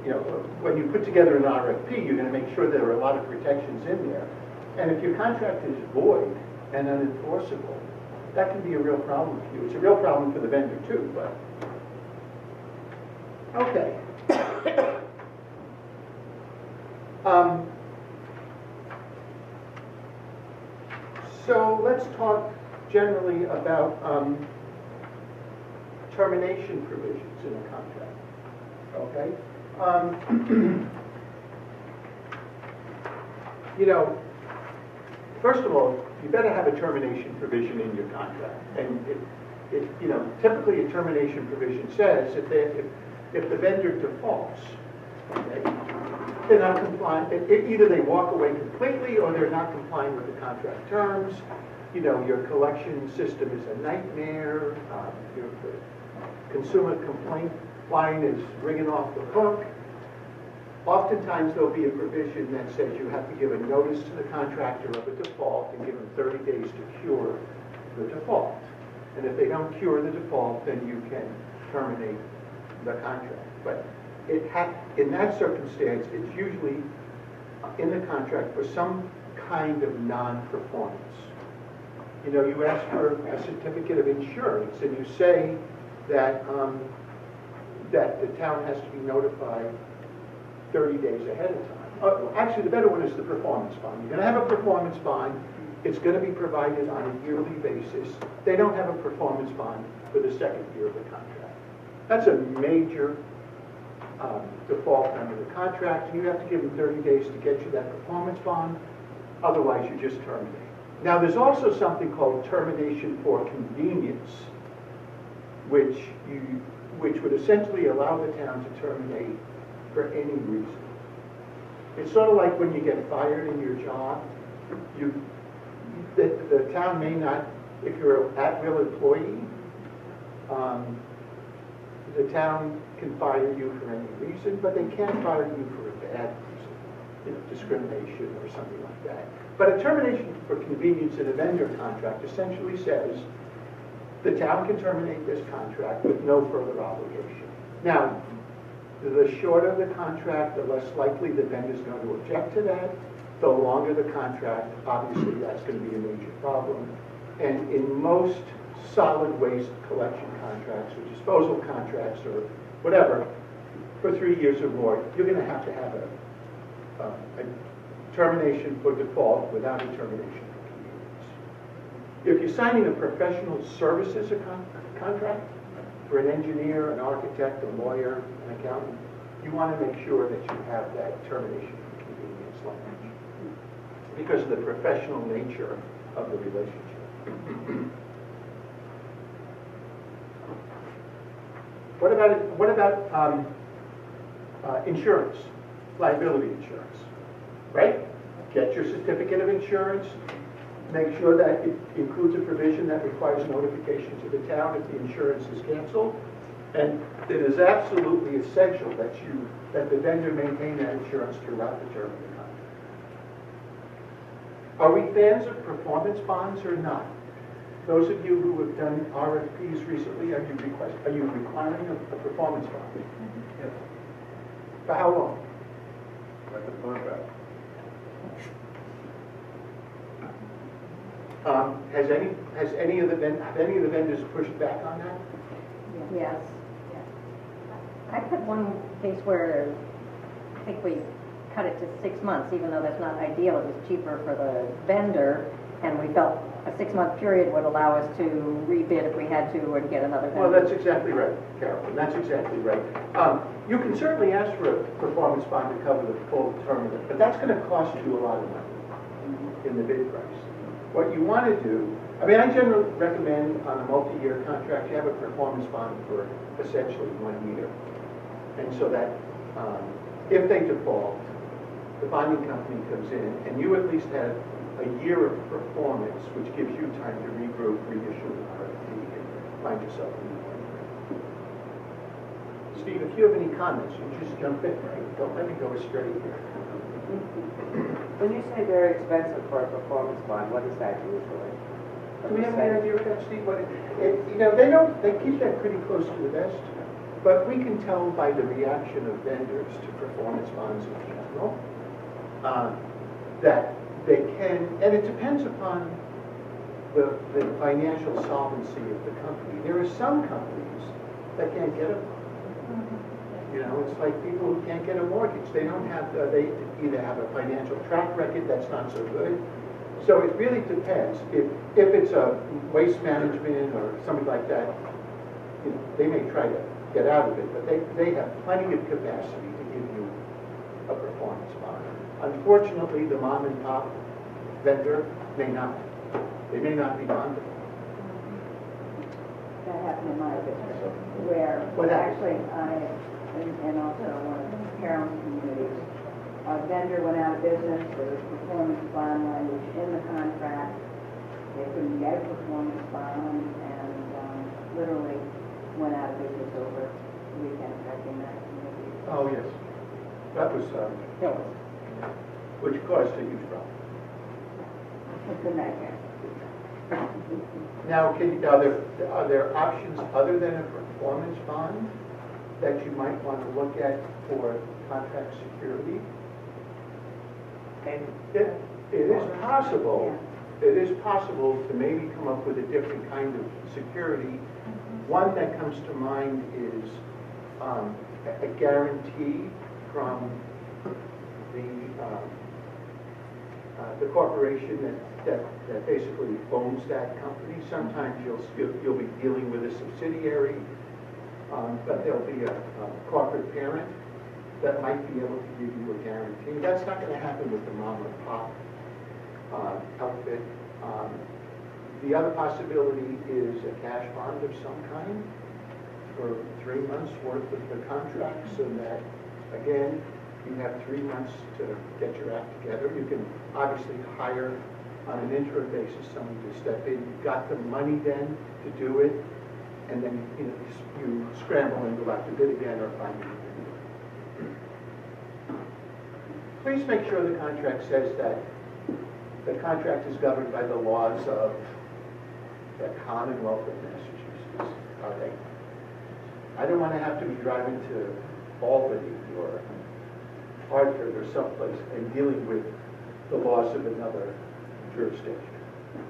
you know, when you put together an RFP, you're going to make sure there are a lot of protections in there. And if your contract is void and unenforceable, that can be a real problem for you. It's a real problem for the vendor too, but... Okay. So let's talk generally about termination provisions in a contract. Okay? You know, first of all, you better have a termination provision in your contract. And you know, typically a termination provision says if the vendor defaults, okay, they're not complying. Either they walk away completely, or they're not complying with the contract terms. You know, your collection system is a nightmare. Your consumer complaint line is ringing off the hook. Oftentimes there'll be a provision that says you have to give a notice to the contractor of a default and give them 30 days to cure the default. And if they don't cure the default, then you can terminate the contract. But in that circumstance, it's usually in the contract for some kind of non-performance. You know, you ask for a certificate of insurance, and you say that that the town has to be notified 30 days ahead of time. Actually, the better one is the performance bond. You're going to have a performance bond. It's going to be provided on a yearly basis. They don't have a performance bond for the second year of the contract. That's a major default under the contract, and you have to give them 30 days to get you that performance bond, otherwise you just terminate. Now, there's also something called termination for convenience, which would essentially allow the town to terminate for any reason. It's sort of like when you get fired in your job, the town may not, if you're an at-will employee, the town can fire you for any reason, but they can't fire you for a bad reason, discrimination or something like that. But a termination for convenience in a vendor contract essentially says the town can terminate this contract with no further obligation. Now, the shorter the contract, the less likely the vendor's going to object to that. The longer the contract, obviously that's going to be a major problem. And in most solid waste collection contracts or disposal contracts or whatever, for 3 years or more, you're going to have a termination for default without a termination for convenience. If you're signing a professional services contract for an engineer, an architect, a lawyer, an accountant, you want to make sure that you have that termination for convenience language because of the professional nature of the relationship. What about insurance, liability insurance, right? Get your certificate of insurance. Make sure that it includes a provision that requires notification to the town if the insurance is canceled. And it is absolutely essential that the vendor maintain that insurance throughout the term of the contract. Are we fans of performance bonds or not? Those of you who have done RFPs recently, are you requiring a performance bond? Yes. For how long? Like the contract. Have any of the vendors pushed back on that? Yes. I had one case where I think we cut it to 6 months, even though that's not ideal. It was cheaper for the vendor, and we felt a 6-month period would allow us to rebid if we had to and get another vendor. Well, that's exactly right, Carolyn. That's exactly right. You can certainly ask for a performance bond to cover the full term of it, but that's going to cost you a lot of money in the bid price. What you want to do, I generally recommend on a multi-year contract, you have a performance bond for essentially 1 year. And so that if they default, the bonding company comes in, and you at least have a year of performance, which gives you time to regroup, reissue an RFP, and find yourself a new one. Steve, if you have any comments, you just jump in. Don't let me go astray here. When you say very expensive for a performance bond, what is that usually? Do we have any idea what that, Steve? They keep that pretty close to the vest, but we can tell by the reaction of vendors to performance bonds in general that they can, and it depends upon the financial solvency of the company. There are some companies that can't get a bond. It's like people who can't get a mortgage. They don't have, they either have a financial track record that's not so good. So it really depends. If it's a waste management or something like that, they may try to get out of it, but they have plenty of capacity to give you a performance bond. Unfortunately, the mom and pop vendor may not. They may not be bondable. That happened in my business, where actually and also one of the Carolyn communities, a vendor went out of business, there was performance bond language in the contract, they couldn't get a performance bond, and literally went out of business over the weekend affecting that community. Oh, yes. That was, which caused a huge problem. It's a nightmare. Now, are there options other than a performance bond that you might want to look at for contract security? And it is possible. It is possible to maybe come up with a different kind of security. One that comes to mind is a guarantee from the corporation that basically owns that company. Sometimes you'll be dealing with a subsidiary, but there'll be a corporate parent, that might be able to give you a guarantee. That's not going to happen with the mom and pop outfit. The other possibility is a cash bond of some kind for 3 months worth of the contract, so that, again, you have 3 months to get your act together. You can obviously hire on an interim basis someone to step in. You've got the money then to do it, and then you scramble and go out to bid again or find a vendor. Please make sure the contract says that the contract is governed by the laws of the Commonwealth of Massachusetts. Okay. I don't want to have to be driving to Albany or Hartford or someplace and dealing with the laws of another jurisdiction.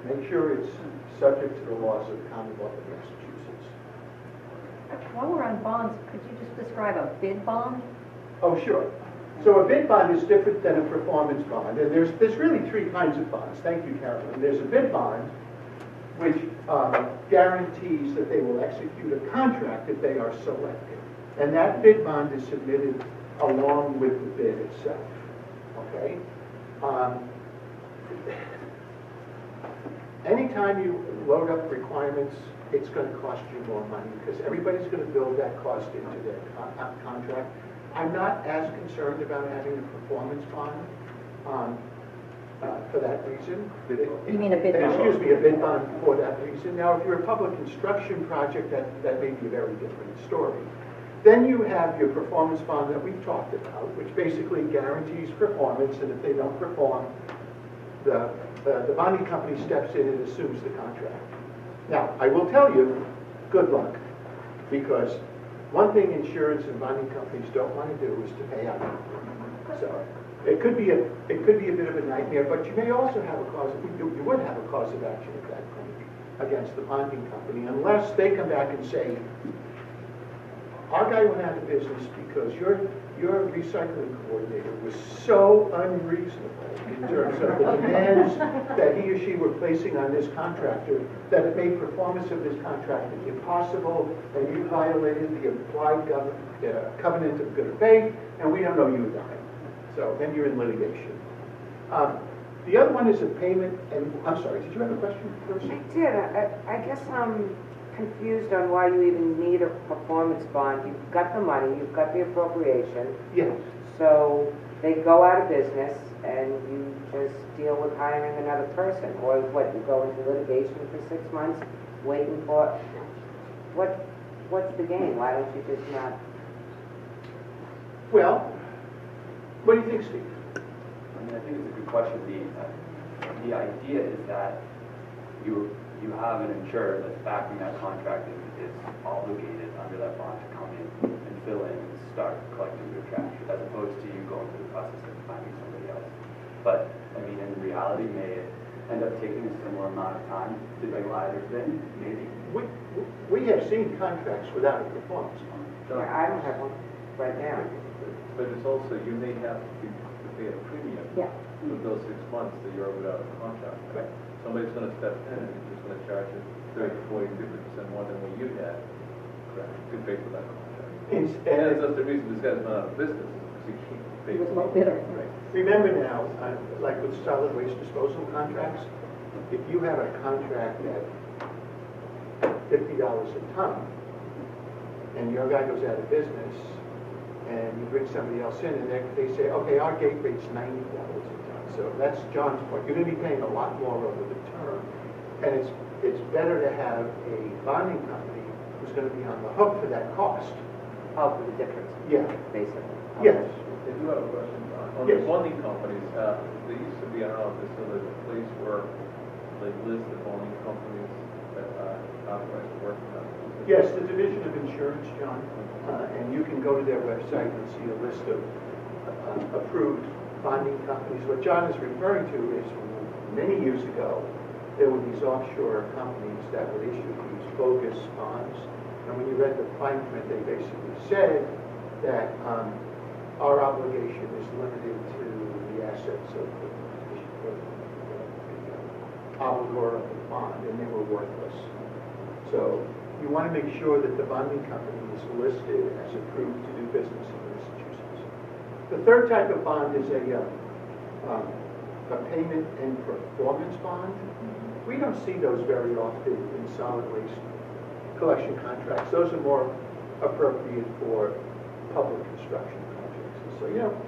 Make sure it's subject to the laws of the Commonwealth of Massachusetts. While we're on bonds, could you just describe a bid bond? Oh, sure. So a bid bond is different than a performance bond, and there's really 3 kinds of bonds. Thank you, Carolyn. There's a bid bond, which guarantees that they will execute a contract if they are selected. And that bid bond is submitted along with the bid itself. Okay? Anytime you load up requirements, it's going to cost you more money because everybody's going to build that cost into their contract. I'm not as concerned about having a performance bond for that reason. You mean a bid bond? Excuse me, a bid bond for that reason. Now, if you're a public construction project, that may be a very different story. Then you have your performance bond that we've talked about, which basically guarantees performance, and if they don't perform, the bonding company steps in and assumes the contract. Now, I will tell you, good luck, because one thing insurance and bonding companies don't want to do is to pay out. So it could be a bit of a nightmare, but you may also have a cause. You would have a cause of action at that point against the bonding company, unless they come back and say, our guy went out of business because your recycling coordinator was so unreasonable in terms of the demands that he or she were placing on this contractor that it made performance of this contract impossible, and you violated the implied covenant of good faith, and we don't know you died. So then you're in litigation. The other one is a payment, and I'm sorry, did you have a question first? I did. I guess I'm confused on why you even need a performance bond. You've got the money, you've got the appropriation. Yes. So they go out of business and you just deal with hiring another person. Or what, you go into litigation for 6 months waiting for, what's the game? Why don't you just not? Well, what do you think, Steve? I mean, I think it's a good question. The idea is that you have an insurer that's backing that contract is obligated under that bond to come in and fill in and start collecting your trash, as opposed to you going through the process of finding somebody else. But, I mean, in reality, may it end up taking a similar amount of time to do either thing? Maybe. We have seen contracts without a performance bond. Yeah, I don't have one right now. But it's also, you may have to pay a premium for those 6 months that you're without a contract. Right. Somebody's going to step in and just going to charge you 30, 40, 50% more than what you had to pay for that contract. And that's the reason this guy's not out of business, because he can't pay. He was low bidder. Right. Remember now, like with solid waste disposal contracts, if you have a contract at $50 a ton, and your guy goes out of business, and you bring somebody else in, and they say, okay, our gate rate's $90 a ton. So that's John's point. You're going to be paying a lot more over the term, and it's better to have a bonding company who's going to be on the hook for that cost. Oh, for the difference. Yeah. Basically. Yes. I do have a question. On Yes. the bonding companies, there used to be, I don't know if there's still a place where they list the bonding companies that are authorized to work with them. Yes, the Division of Insurance, John, and you can go to their website and see a list of approved bonding companies. What John is referring to is many years ago, there were these offshore companies that would issue these bogus bonds. And when you read the fine print, they basically said that our obligation is limited to the assets of the obligor of the bond, and they were worthless. So you want to make sure that the bonding company is listed as approved to do business in Massachusetts. The third type of bond is a payment and performance bond. We don't see those very often in solid waste collection contracts. Those are more appropriate for public construction projects. And so, you know,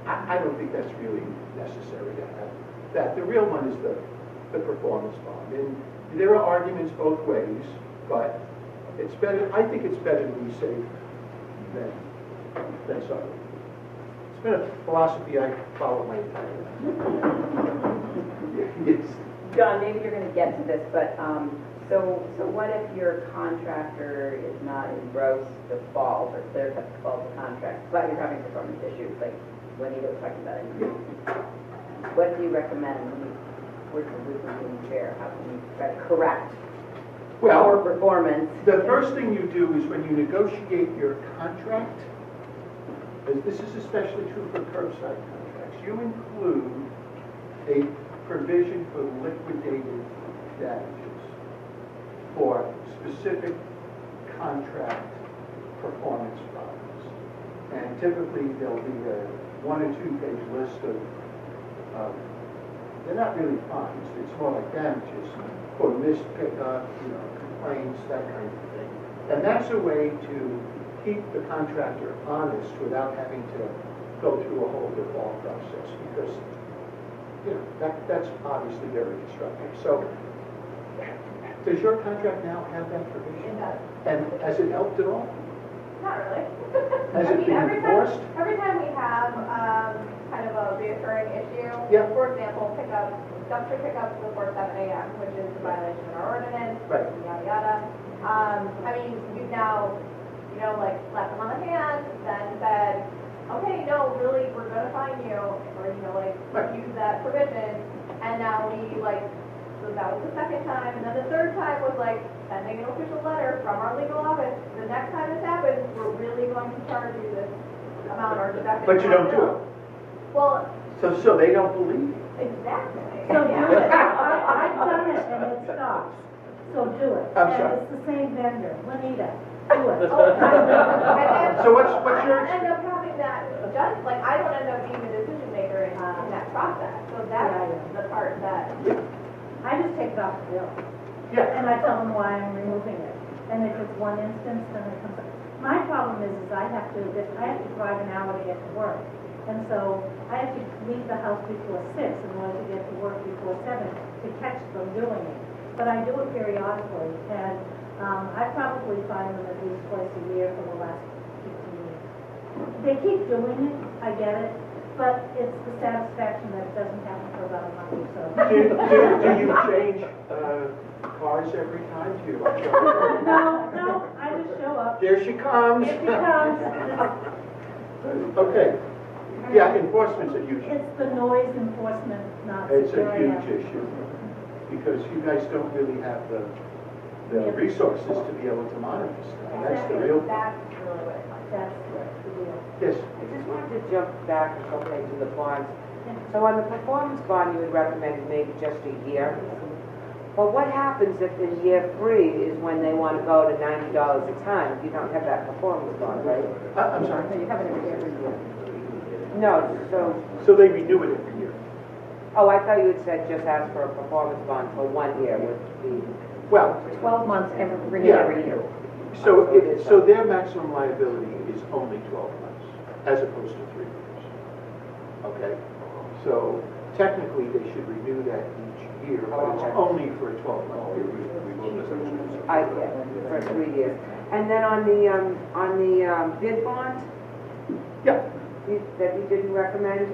I don't think that's really necessary to have that. The real one is the performance bond. And there are arguments both ways, but it's better, I think it's better to be safe than sorry. It's been a philosophy I follow my entire life. Yes. John, maybe you're going to get to this, but so what if your contractor is not in gross default or clear cut default of contract, but you're having performance issues, like Juanita was talking about it? What do you recommend when you work with the chair? How can you try to correct poor performance? The first thing you do is when you negotiate your contract, as this is especially true for curbside contracts, you include a provision for liquidated damages for specific contract performance problems. And typically there'll be a 1 or 2 page list of, they're not really fines, it's more like damages for missed pickup, complaints, that kind of thing. And that's a way to keep the contractor honest without having to go through a whole default process, because that's obviously very disruptive. So, does your contract now have that provision? It does. And has it helped at all? Not really. Has it been enforced? Every time we have kind of a reoccurring issue, Yeah. for example, dumpster pickups before 7 a.m., which is a violation of our ordinance, Right. yada yada. I mean, you've now, like slapped them on the hand, then said, okay, no, really, we're gonna fine you, or Right. use that provision, and now so that was the second time, and then the third time was sending an official letter from our legal office. The next time this happens, we're really going to charge you this amount or deduct. But you don't do it. Well, So they don't believe you. exactly. So do it. I've done it and it stops. So do it. I'm sorry. And it's the same vendor, Juanita, do it. So what's your I don't end up having that done, I don't end up being the decision maker in that process. So that's the part that. I just take it off the bill. Yeah. And I tell them why I'm removing it. And if it's one instance, then it comes up. My problem is I have to drive an hour to get to work. And so I have to leave the house before 6 in order to get to work before 7 to catch them doing it. But I do it periodically, and I probably find them at least twice a year for the last 15 years. They keep doing it, I get it, but it's the satisfaction that it doesn't happen for about a month or so. Do you change cars every time? Do you No, I just show up. There she comes. Here she comes. Okay. Yeah, enforcement's a huge. It's the noise enforcement, not It's a security. huge issue, because you guys don't really have the resources to be able to monitor stuff. That's the real. That's really what it's like. That's the deal. Yes. I just wanted to jump back a couple to the bonds. So on the performance bond, you would recommend maybe just a year. But what happens if in year 3 is when they want to go to $90 a ton? If you don't have that performance bond, right? I'm sorry. So you have it every year. No, So they renew it every year. oh, I thought you had said just ask for a performance bond for 1 year with the, Well, 12 months every Yeah. year. so their maximum liability is only 12 months, as opposed to 3 years. Okay? So technically, they should renew that each year, but it's only for a 12-month period. for 3 years. And then on the bid bond, Yeah. that you didn't recommend,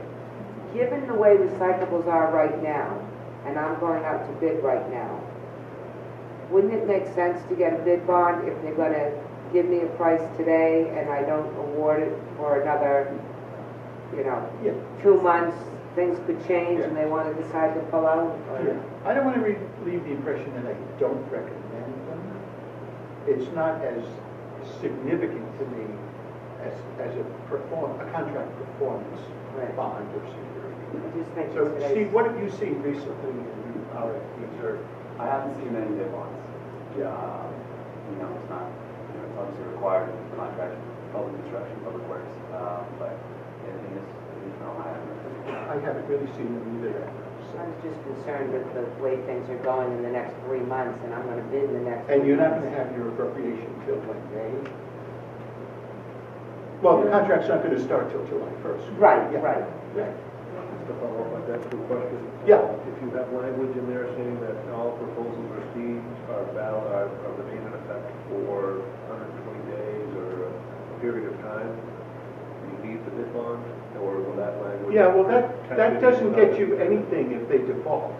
given the way recyclables are right now, and I'm going out to bid right now, wouldn't it make sense to get a bid bond if they're gonna give me a price today and I don't award it for another, Yeah. 2 months, things could change and they wanna decide to pull out? Yeah. I don't want to leave the impression that I don't recommend them. It's not as significant to me as a contract performance bond or security. I just think So, today. Steve, what have you seen recently in RFPs or? I haven't seen many bid bonds. Yeah. It's not, it's obviously required in contract, public construction, public works, but in this realm. I haven't really seen them either. I was just concerned with the way things are going in the next 3 months, and I'm gonna bid in the next. And 3 you're not months. gonna have your appropriation till when, May? Well, the contract's not gonna start till July 1st. Right, Yeah. right. Yeah. Just to follow up on that quick question. Yeah. If you have language in there saying that all proposals received are valid, are remain in effect for 120 days or a period of time, do you need the bid bond, or will that language? Yeah, well, that doesn't get you anything if they default.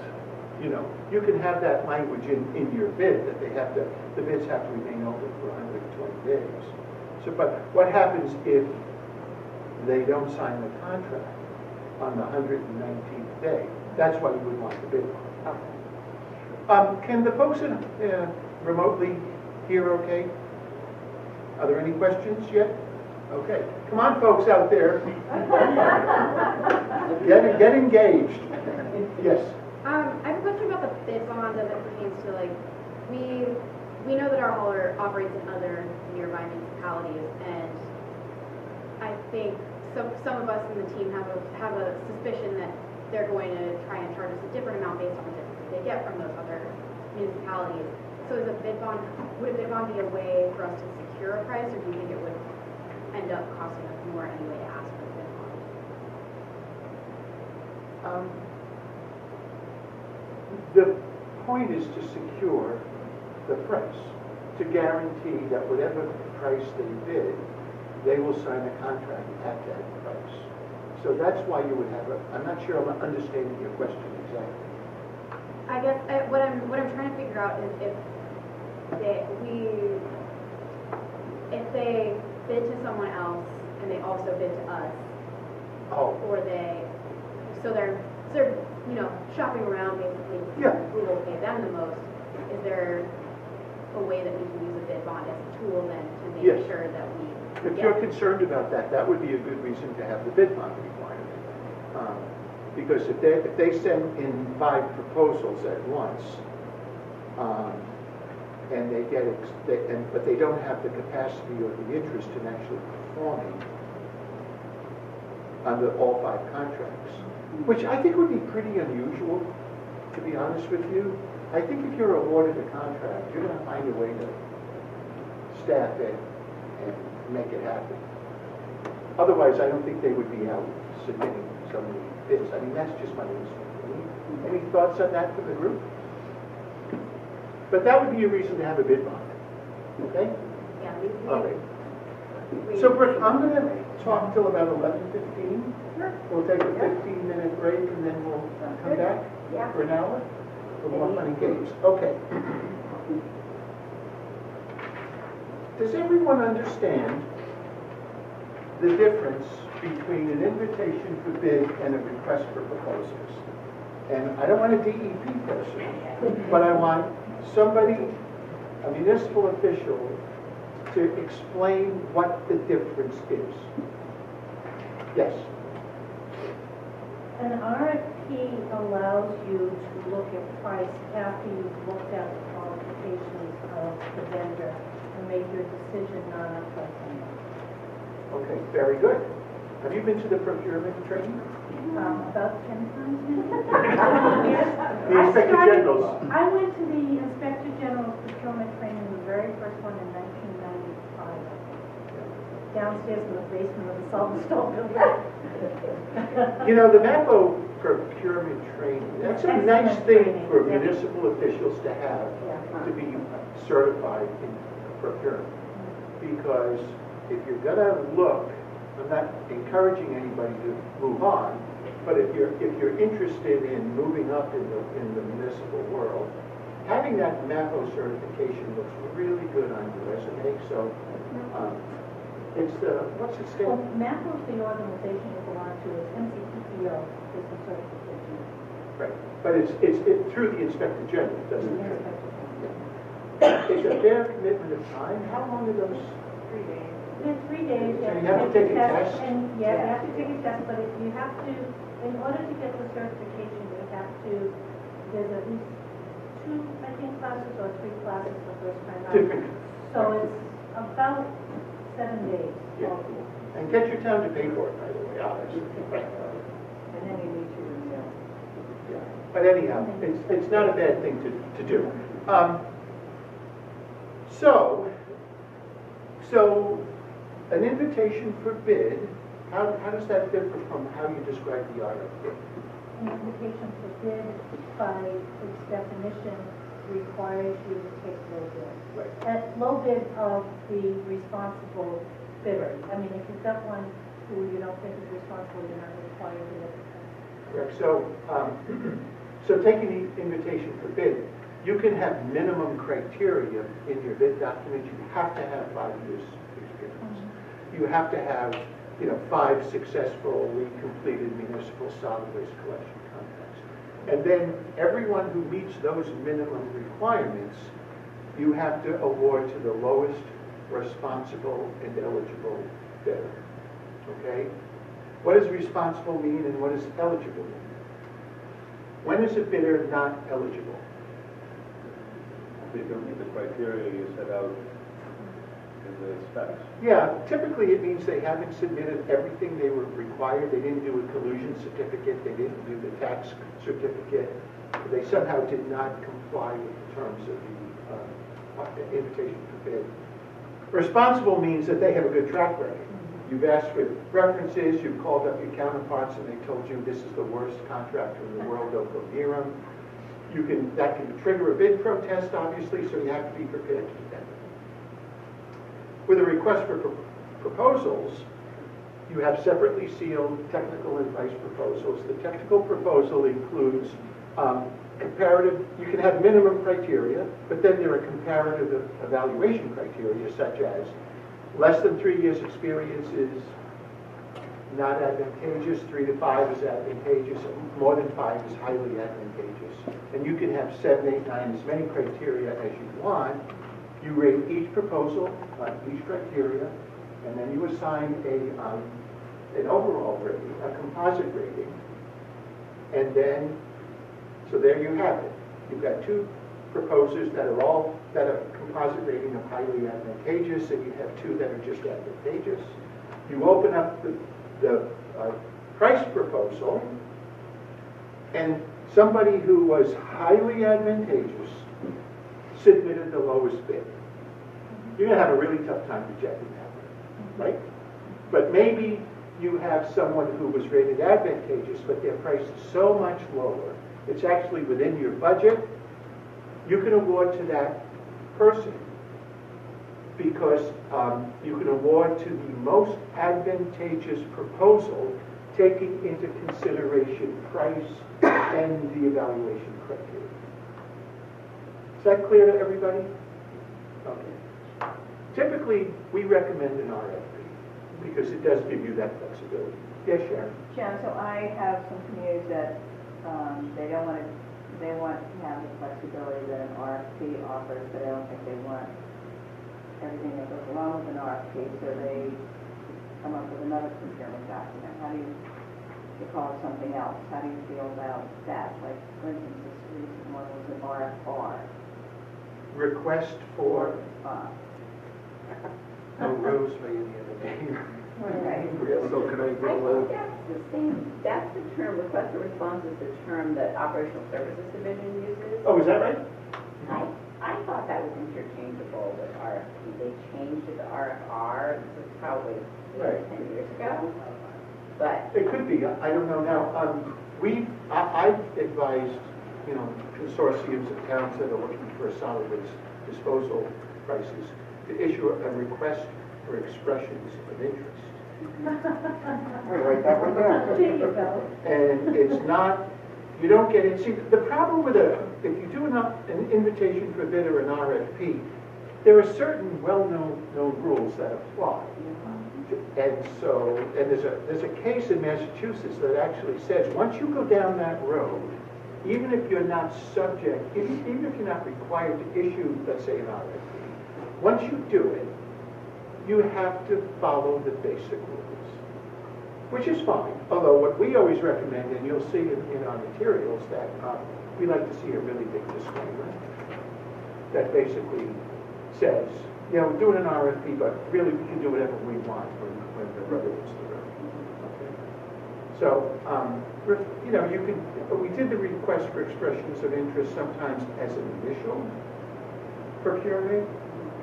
You know, you can have that language in your bid, that the bids have to remain open for 120 days. So, but what happens if they don't sign the contract on the 119th day? That's why you would want the bid bond. Can the folks remotely hear okay? Are there any questions yet? Okay. Come on, folks out there. Get engaged. Yes. I have a question about the bid bond as it pertains to, like, we know that our hauler operates in other nearby municipalities, and I think some of us in the team have a suspicion that they're going to try and charge us a different amount based on the difference they get from those other municipalities. So would a bid bond be a way for us to secure a price, or do you think it would end up costing us more anyway to ask for the bid bond? The point is to secure the price, to guarantee that whatever price they bid, they will sign a contract at that price. So that's why you would have I'm not sure I'm understanding your question exactly. I guess what I'm trying to figure out is if they bid to someone else and they also bid to us, or they're shopping around basically to see who will pay them the most. Is there a way that we can use a bid bond as a tool then to make sure that we If you're concerned about that, that would be a good reason to have the bid bond requirement. Because if they send in 5 proposals at once, and they get but they don't have the capacity or the interest in actually performing under all 5 contracts, which I think would be pretty unusual, to be honest with you. I think if you're awarded a contract, you're going to find a way to staff it and make it happen. Otherwise, I don't think they would be out submitting so many bids. I mean, that's just my instinct. Any thoughts on that for the group? But that would be a reason to have a bid bond. Okay? Yeah. All right. So, Brooke, I'm going to talk till about 11:15. We'll take a 15-minute break and then we'll come back for an hour for more fun and games. Okay. Does everyone understand the difference between an invitation for bid and a request for proposals? And I don't want a DEP person, but I want somebody, a municipal official, to explain what the difference is. Yes? An RFP allows you to look at price after you've looked at the qualifications of the vendor and make your decision on a pricing. Okay, very good. Have you been to the procurement training? About 10 times. The Inspector General's. I went to the Inspector General's procurement training, the very first one in 1995. Downstairs in the basement of the Salt and Stone Building. You know, the MAPO procurement training, that's a nice thing for municipal officials to have, to be certified in procurement. Because if you're gonna look, I'm not encouraging anybody to move on, but if you're interested in moving up in the municipal world, having that MAPO certification looks really good on your resume. So it's what's it stand? Well, MAPO is the organization you belong to. It's MCPPO is the certification. Right, but it's through the Inspector General, doesn't it? It's a fair commitment of time. How long are those? 3 days. In 3 days, So you have to take a test? And you have to take a test, but if you have to, in order to get the certification, you have to, there's at least 2, I think, classes or 3 classes the first time out. Different. So it's about 7 days. Yeah. And get your town to pay for it, by the way, honestly. Right. And then you need to renew. Yeah. But anyhow, it's not a bad thing to do. So an invitation for bid, how does that differ from how you describe the RFP? An invitation for bid, by its definition, requires you to take low bid. Right. At low bid of the responsible bidder. I mean, if you've got one who you don't think is responsible, you're not required to let it go. Correct. So taking the invitation for bid, you can have minimum criteria in your bid document. You have to have 5 years experience. You have to have, 5 successfully completed municipal solid waste collection contracts. And then everyone who meets those minimum requirements, you have to award to the lowest responsible and eligible bidder. Okay? What does responsible mean and what does eligible mean? When is a bidder not eligible? They don't meet the criteria you set out in the specs. Yeah, typically it means they haven't submitted everything they were required. They didn't do a collusion certificate. They didn't do the tax certificate. They somehow did not comply with the terms of the invitation for bid. Responsible means that they have a good track record. You've asked for references, you've called up your counterparts and they told you this is the worst contractor in the world, don't go near them. That can trigger a bid protest, obviously, so you have to be prepared to defend it. With a request for proposals, you have separately sealed technical advice proposals. The technical proposal includes comparative, you can have minimum criteria, but then there are comparative evaluation criteria such as less than 3 years experience is not advantageous, 3 to 5 is advantageous, more than 5 is highly advantageous. And you can have 7, 8, 9, as many criteria as you want. You rate each proposal on each criteria, and then you assign an overall rating, a composite rating, and then, so there you have it. You've got 2 proposers that are composite rating of highly advantageous, and you have 2 that are just advantageous. You open up the price proposal, and somebody who was highly advantageous submitted the lowest bid. You're going to have a really tough time rejecting that, right? But maybe you have someone who was rated advantageous, but their price is so much lower, it's actually within your budget. You can award to that person because you can award to the most advantageous proposal, taking into consideration price and the evaluation criteria. Is that clear to everybody? Okay. Typically, we recommend an RFP because it does give you that flexibility. Yes, Sharon? Sharon, so I have some communities that they want to have the flexibility that an RFP offers, but I don't think they want everything that goes along with an RFP, so they come up with another procurement document. How do you call it something else? How do you feel about that? Like, for instance, this recent one was an RFR. Request for no rose by any other name. Right. So can I get a I little? think that's the term, request for response is the term that Operational Services Division uses. Oh, is that right? I thought that was interchangeable with RFP. They changed it to RFR. This was probably 10 years ago. But It could be. I don't know now. I've advised, consortiums of towns that are looking for solid waste disposal prices to issue a request for expressions of interest. Right, that one there. There you go. And it's not, you don't get it. See, the problem with if you do an invitation for bid or an RFP, there are certain well-known rules that apply. And there's a case in Massachusetts that actually says once you go down that road, even if you're not subject, even if you're not required to issue, let's say, an RFP, once you do it, you have to follow the basic rules, which is fine. Although what we always recommend, and you'll see in our materials, that we like to see a really big disclaimer that basically says, you know, we're doing an RFP, but really we can do whatever we want when the rubber hits the road. Okay? So, you know, you can, we did the request for expressions of interest sometimes as an initial procurement,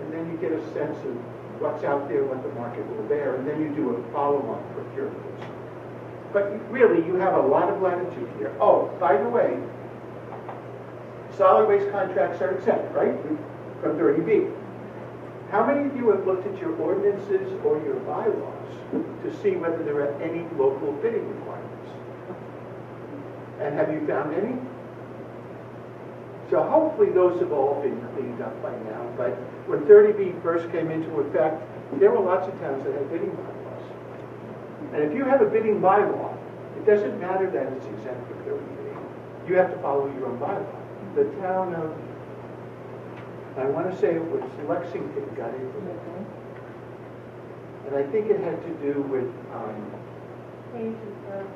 and then you get a sense of what's out there, what the market will bear, and then you do a follow-on procurement. But really, you have a lot of latitude here. Oh, by the way, solid waste contracts are exempt, right, from 30B. How many of you have looked at your ordinances or your bylaws to see whether there are any local bidding requirements? And have you found any? So hopefully those have all been cleaned up by now. But when 30B first came into effect, there were lots of towns that had bidding bylaws. And if you have a bidding bylaw, it doesn't matter that it's exempt from 30B. You have to follow your own bylaw. The town of, I want to say it was Lexington got into it. And I think it had to do with,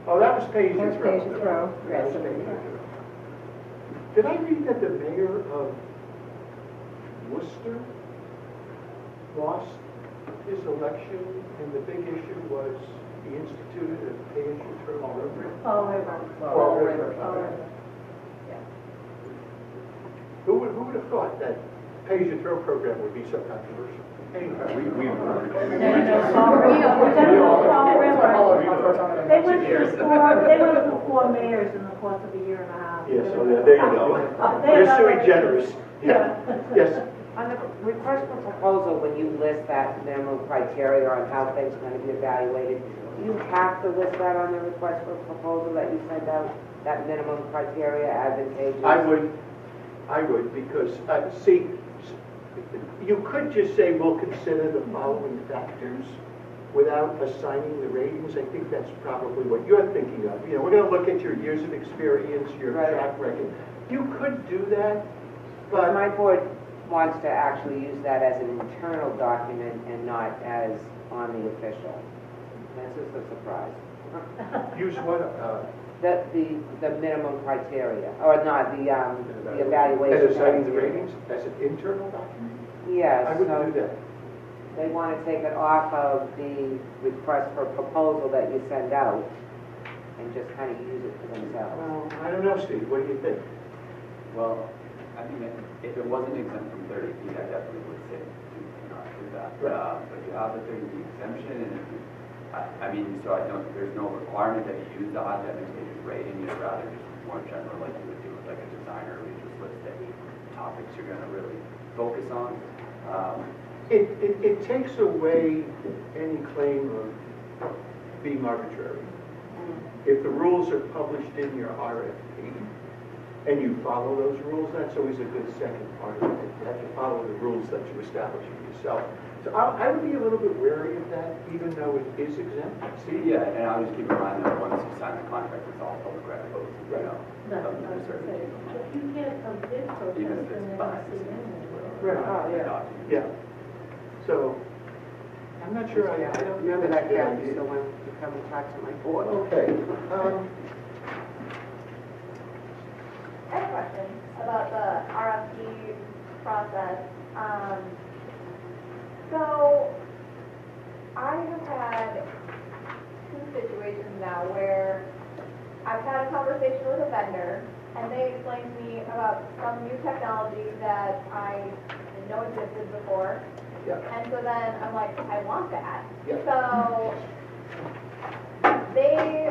oh, that was pay as you throw. Pay as you throw. That was pay as you throw. Did I read that the mayor of Worcester lost his election and the big issue was he instituted a pay as you throw program? Fall River. Who would have thought that pay as you throw program would be so controversial? Anyway, Fall River. They went through four mayors in the course of a year and a half. yes, so there you go. You're sui generis. Yeah. Yes. On the request for proposal, when you list that minimum criteria on how things are going to be evaluated, do you have to list that on the request for proposal that you send out, that minimum criteria advantageous? I would, because, see, you could just say, we'll consider the following factors without assigning the ratings. I think that's probably what you're thinking of. You know, we're going to look at your years of experience, your track record. You could do that, but my board wants to actually use that as an internal document and not as on the official. That's just a surprise. use what? The minimum criteria, or not, the evaluation. And assigning the ratings as an internal document? Yes. I wouldn't do that. They want to take it off of the request for proposal that you send out and just kind of use it for themselves. Well, I don't know, Steve, what do you think? Well, I mean, if it wasn't exempt from 30B, I definitely would say to not do that. Right. But you have the 30B exemption, and if you, I mean, so I don't, there's no requirement that you use the high advantageous rating. You'd rather just more general, like you would do with like a designer, where you just list the 8 topics you're going to really focus on. It takes away any claim of being arbitrary. If the rules are published in your RFP and you follow those rules, that's always a good second part of it. You have to follow the rules that you establish for yourself. So I would be a little bit wary of that, even though it is exempt. See, yeah, and I would just keep in mind that once you sign the contract, it's all public record, you know. If you get a bid protest, Even if then it's they fine. don't see it anyway. Right. Oh, yeah. Yeah. So, I'm not sure, I don't Remember think that, that's a Kat, good you idea. still want to come and talk to my board. Okay. I have a question about the RFP process. So, I have had 2 situations now where I've had a conversation with a vendor, and they explained to me about some new technology that I didn't know existed before. Yeah. And so then I'm like, I want that. Yeah. So they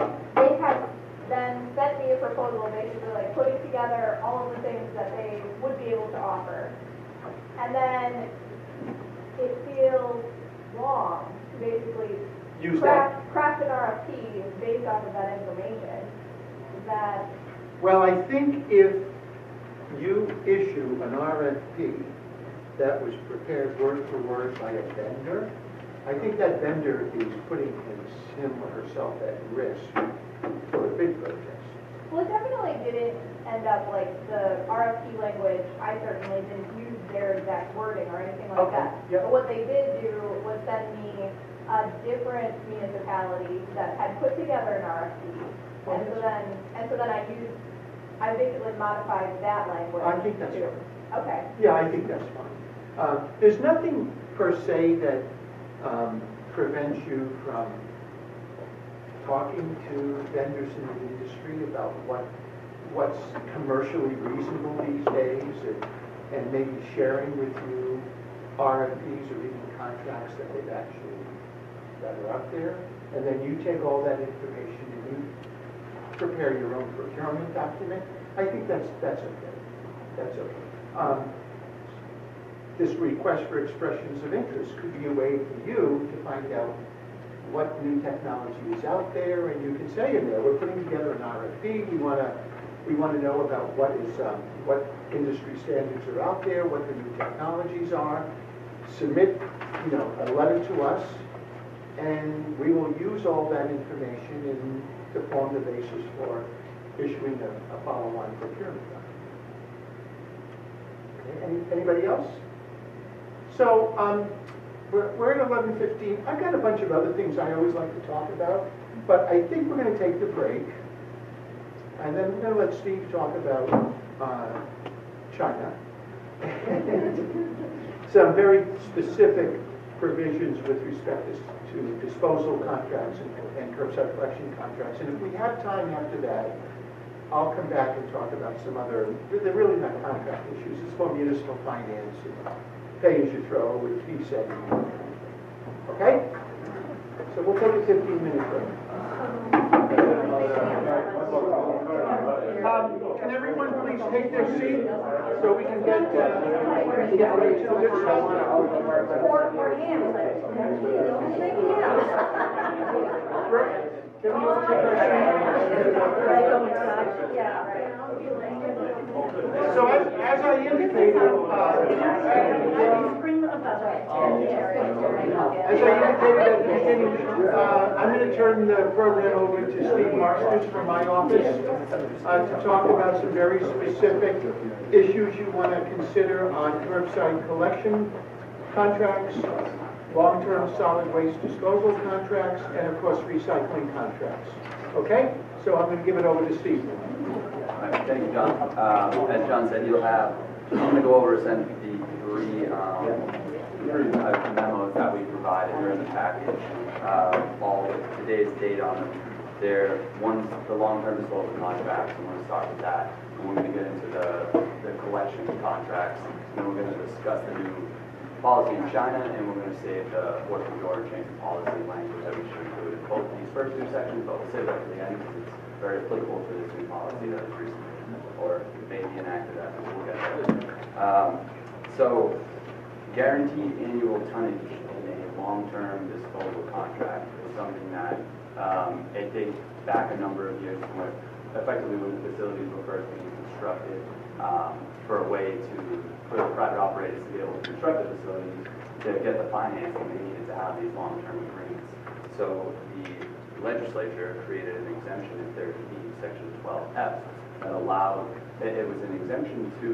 have then sent me a proposal, basically like putting together all of the things that they would be able to offer. And then it feels wrong to basically Use craft an RFP based off of that information. That Well, I think if you issue an RFP that was prepared word for word by a vendor, I think that vendor is putting him or herself at risk for a bid protest. well, it definitely didn't end up like the RFP language. I certainly didn't use their exact wording or anything like Okay, that. yeah. But what they did do was send me a different municipality that had put together an RFP. And so then I basically modified that language. I think that's too. fine. Okay. Yeah, I think that's fine. There's nothing per se that prevents you from talking to vendors in the industry about what's commercially reasonable these days, and maybe sharing with you RFPs or even contracts that are out there, and then you take all that information and you prepare your own procurement document. I think that's okay. That's okay. This request for expressions of interest could be a way for you to find out what new technology is out there, and you can say in there, we're putting together an RFP. We want to know about what industry standards are out there, what the new technologies are. Submit, a letter to us, and we will use all that information to form the basis for issuing a follow-on procurement document. Okay. Anybody else? So we're at 11:15. I've got a bunch of other things I always like to talk about, but I think we're going to take the break, and then we're going to let Steve talk about China. Some very specific provisions with respect to disposal contracts and curbside collection contracts. And if we have time after that, I'll come back and talk about some other, they're really not contract issues, it's more municipal finance, and pay as you throw with fee setting. Okay? So we'll take a 15-minute break. Can everyone please take their seat so we can get ready to get started? Can we all take our seats? So as I indicated, at the beginning, I'm going to turn the program over to Steve Marsters from my office to talk about some very specific issues you want to consider on curbside collection contracts, long-term solid waste disposal contracts, and of course recycling contracts. Okay? So I'm going to give it over to Steve. Thank you, John. As John said, I'm going to go over the three memos that we provided during the package, all with today's date on them. One's the long-term disposal contracts, and we're going to start with that. And we're going to get into the collection contracts, and then we're going to discuss the new policy in China, and we're going to save the W Giorgio change of policy language that we should include in both these first two sections, but we'll save that for the end because it's very applicable to this new policy that is recently, or may be enacted after we'll get there. So, guaranteed annual tonnage in a long-term disposal contract is something that it dates back a number of years from effectively when the facilities were first being constructed, for a way for the private operators to be able to construct the facilities to get the financing they needed to have these long-term agreements. So the legislature created an exemption in 30B, Section 12F, that allowed, it was an exemption to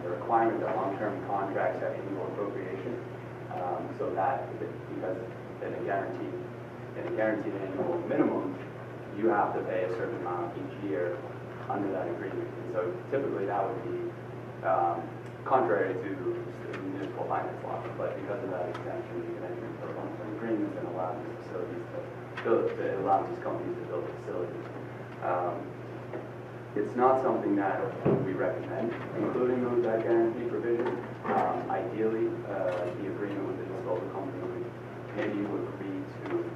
the requirement that long-term contracts have annual appropriation, so that because in a guaranteed annual minimum, you have to pay a certain amount each year under that agreement. And so typically that would be contrary to municipal finance law, but because of that exemption, you can enter into long-term agreements and allow these facilities it allows these companies to build facilities. It's not something that we recommend, including that guarantee provision. Ideally, the agreement with the disposal company would maybe would agree to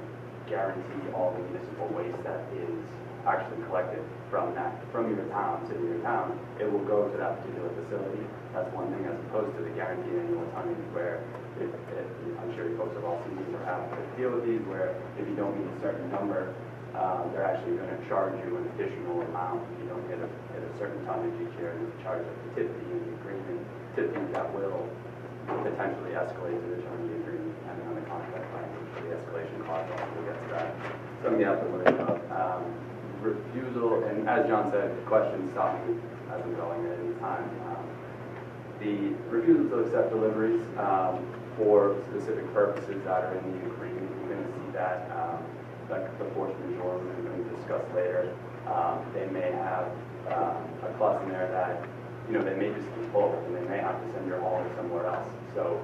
guarantee all the municipal waste that is actually collected from your town, city or town. It will go to that particular facility. That's one thing, as opposed to the guaranteed annual tonnage, where I'm sure you folks have all seen these or have to deal with these, where if you don't meet a certain number, they're actually going to charge you an additional amount if you don't hit a certain tonnage each year, and charge a tip fee in the agreement. Tip fees that will potentially escalate to the term of the agreement, depending on the contract language. The escalation clause also gets that. Something you have to worry about. Refusal, and as John said, questions stop me as I'm going at any time. The refusal to accept deliveries for specific purposes that are in the agreement, you're going to see that, like the force majeure we're going to discuss later. They may have a clause in there that, they may just be full, and they may have to send your hauler somewhere else. So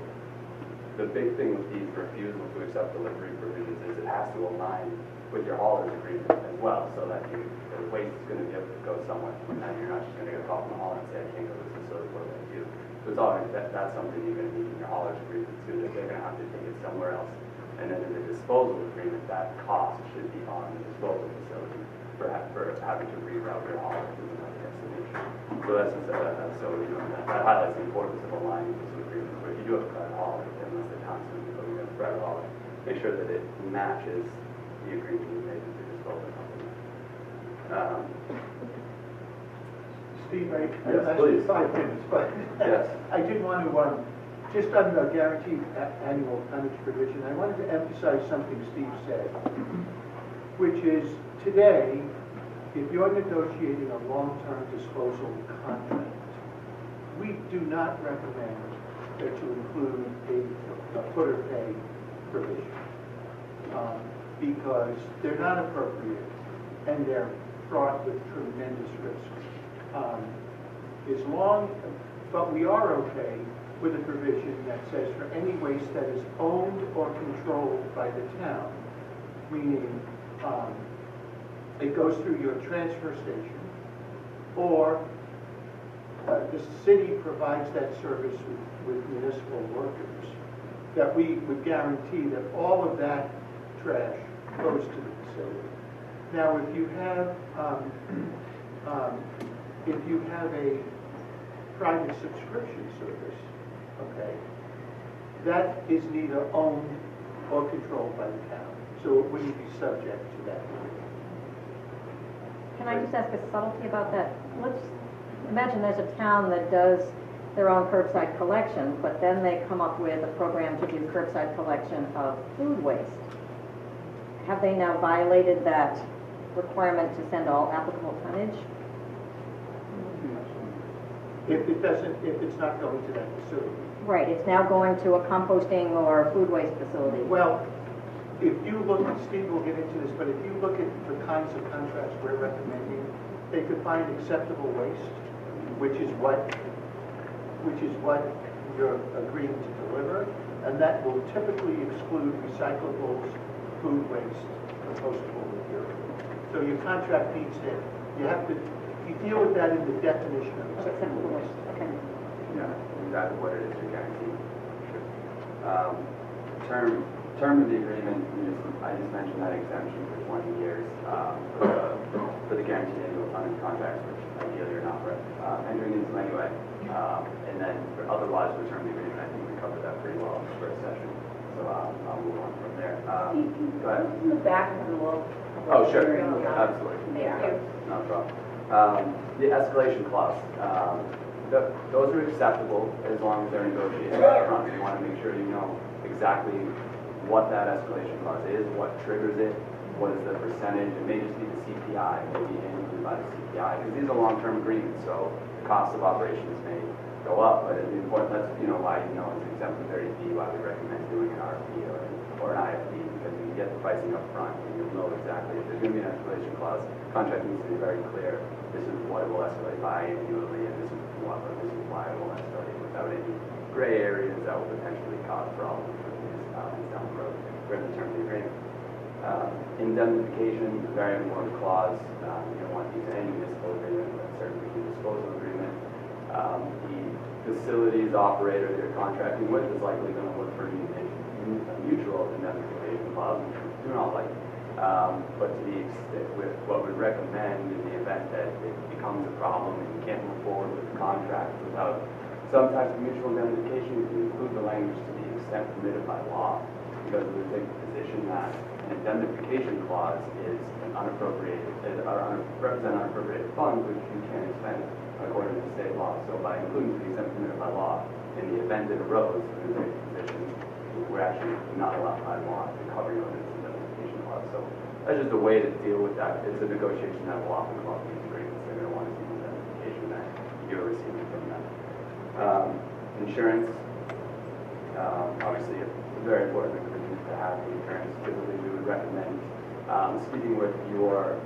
the big thing with these refusal to accept delivery provisions is it has to align with your hauler's agreement as well, so that the waste is gonna be able to go somewhere, and you're not just gonna get a call from the hauler and say, I can't go to this facility, what do I do? So it's all, that's something you're gonna need in your hauler's agreement too, that they're gonna have to take it somewhere else. And then in the disposal agreement, that cost should be on the disposal facility for having to reroute your hauler to another destination. So that's just, so, you know, that highlights the importance of aligning those agreements. But if you do have a private hauler, unless the town's going to be looking at a private hauler, make sure that it matches the agreement you made with the disposal company. Steve, I Yes, have please. 5 minutes, but Yes. I did want to, just on the guaranteed annual tonnage provision, I wanted to emphasize something Steve said, which is today, if you're negotiating a long-term disposal contract, we do not recommend that you include a put or pay provision, because they're not appropriate and they're fraught with tremendous risk. But we are okay with a provision that says for any waste that is owned or controlled by the town, meaning it goes through your transfer station, or the city provides that service with municipal workers, that we would guarantee that all of that trash goes to the facility. Now, if you have a private subscription service, okay, that is neither owned or controlled by the town, so it wouldn't be subject to that. Can I just ask a subtlety about that? Let's imagine there's a town that does their own curbside collection, but then they come up with a program to do curbside collection of food waste. Have they now violated that requirement to send all applicable tonnage? If it's not going to that facility. Right, it's now going to a composting or food waste facility. Well, if you look, Steve will get into this, but if you look at the kinds of contracts we're recommending, they could find acceptable waste, which is what you're agreeing to deliver, and that will typically exclude recyclables, food waste, compostable material. So your contract needs to, you deal with that in the definition of acceptable waste. Okay. Yeah, exactly what it is you're guaranteeing. Term of the agreement, I just mentioned that exemption for 20 years for the guaranteed annual tonnage contracts, which ideally are not entering into anyway. And then for otherwise for term of the agreement, I think we covered that pretty well in the first session. So I'll move on from there. Go ahead. Move back a little. Oh, sure. Absolutely. Thank you. No problem. The escalation clause. Those are acceptable as long as they're negotiated up front. You want to make sure you know exactly what that escalation clause is, what triggers it, what is the percentage. It may just be the CPI, maybe annually by the CPI, because these are long-term agreements, so the cost of operations may go up, but it's important. That's why it's exempt from 30B, why we recommend doing an RFP or an IFP, because you get the pricing up front and you'll know exactly if there's going to be an escalation clause. Contract needs to be very clear. This is what it will escalate by annually, and this is why it will escalate without any gray areas that will potentially cause problems for the municipalities down the road during the term of the agreement. Indemnification, a very important clause. You don't want to use any municipal agreement, but certainly the disposal agreement. The facilities operator they're contracting with is likely going to look for a mutual indemnification clause, which we do not like. But to the extent, with what we recommend in the event that it becomes a problem and you can't move forward with the contract without some type of mutual indemnification, you can include the language to the extent permitted by law, because we take the position that an indemnification clause is an represent unappropriated funds which you can't expend according to state law. So by including to the extent permitted by law, in the event it arose, we take the position we're actually not allowed by law to cover you under this indemnification clause. So that's just a way to deal with that. It's a negotiation that will often come up in these agreements. They're going to want to see the indemnification that you're receiving from them. Insurance, obviously, it's a very important agreement to have the insurance. Typically, we would recommend speaking with your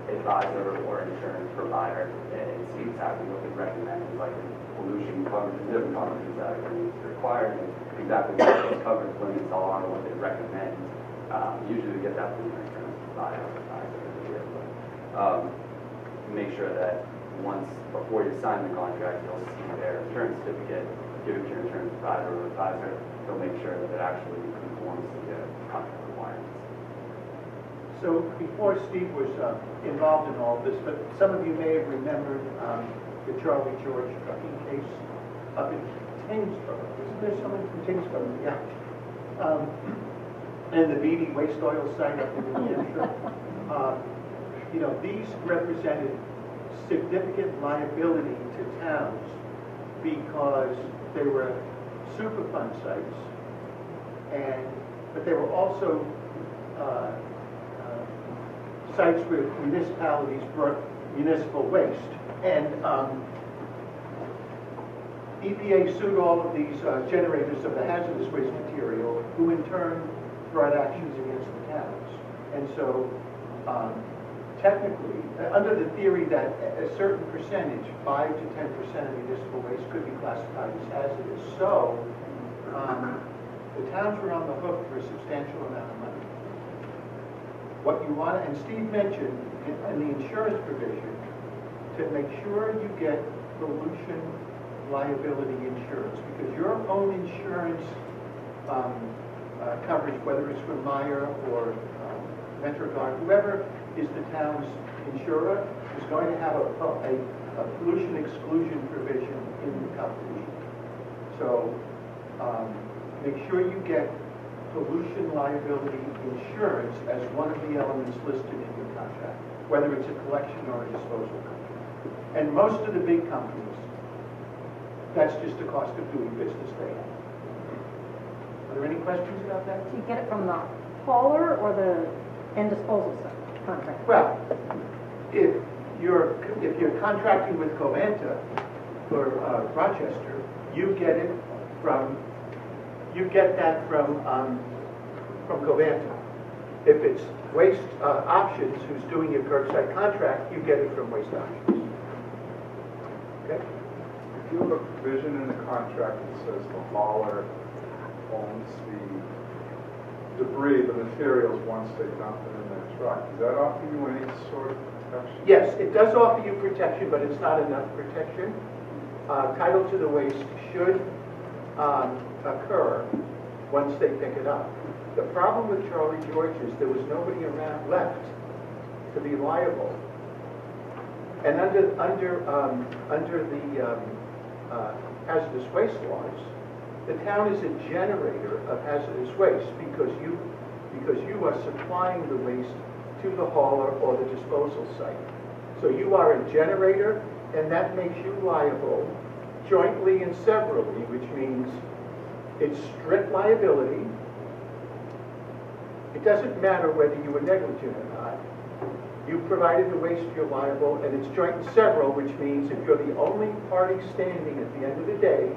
advisor or insurance provider and see exactly what they recommend, like pollution coverage, different coverages that are going to be required, and exactly what those coverage limits are and what they recommend. Usually we get that from your insurance provider or advisor every year, but make sure that once, before you sign the contract, you'll see their insurance certificate, give it to your insurance provider or advisor, they'll make sure that it actually conforms to the contract requirements. So before Steve was involved in all this, but some of you may have remembered the W Giorgio trucking case up in Tingsboro. Isn't there someone from Tingsboro? Yeah. And the BD waste oil site up in New Hampshire. You know, these represented significant liability to towns because they were Superfund sites, but they were also sites where municipalities brought municipal waste. And EPA sued all of these generators of the hazardous waste material, who in turn brought actions against the towns. And so technically, under the theory that a certain percentage, 5 to 10% of municipal waste could be classified as hazardous, so the towns were on the hook for a substantial amount of money. What you want, and Steve mentioned in the insurance provision, to make sure you get pollution liability insurance, because your own insurance coverage, whether it's from Meyer or Metrogard, whoever is the town's insurer, is going to have a pollution exclusion provision in the coverage. So make sure you get pollution liability insurance as one of the elements listed in your contract, whether it's a collection or a disposal contract. And most of the big companies, that's just the cost of doing business they have. Are there any questions about that? Do you get it from the hauler or the end disposal contract? Well, if you're contracting with Covanta for Rochester, you get that from Covanta. If it's Waste Options who's doing your curbside contract, you get it from Waste Options. Okay? If you have a provision in the contract that says the hauler owns the debris, the materials, once they dump it in their truck, does that offer you any sort of protection? Yes, it does offer you protection, but it's not enough protection. Title to the waste should occur once they pick it up. The problem with W Giorgio is there was nobody around left to be liable. And under the hazardous waste laws, the town is a generator of hazardous waste because you are supplying the waste to the hauler or the disposal site. So you are a generator, and that makes you liable jointly and severally, which means it's strict liability. It doesn't matter whether you were negligent or not. You provided the waste, you're liable, and it's joint and several, which means if you're the only party standing at the end of the day,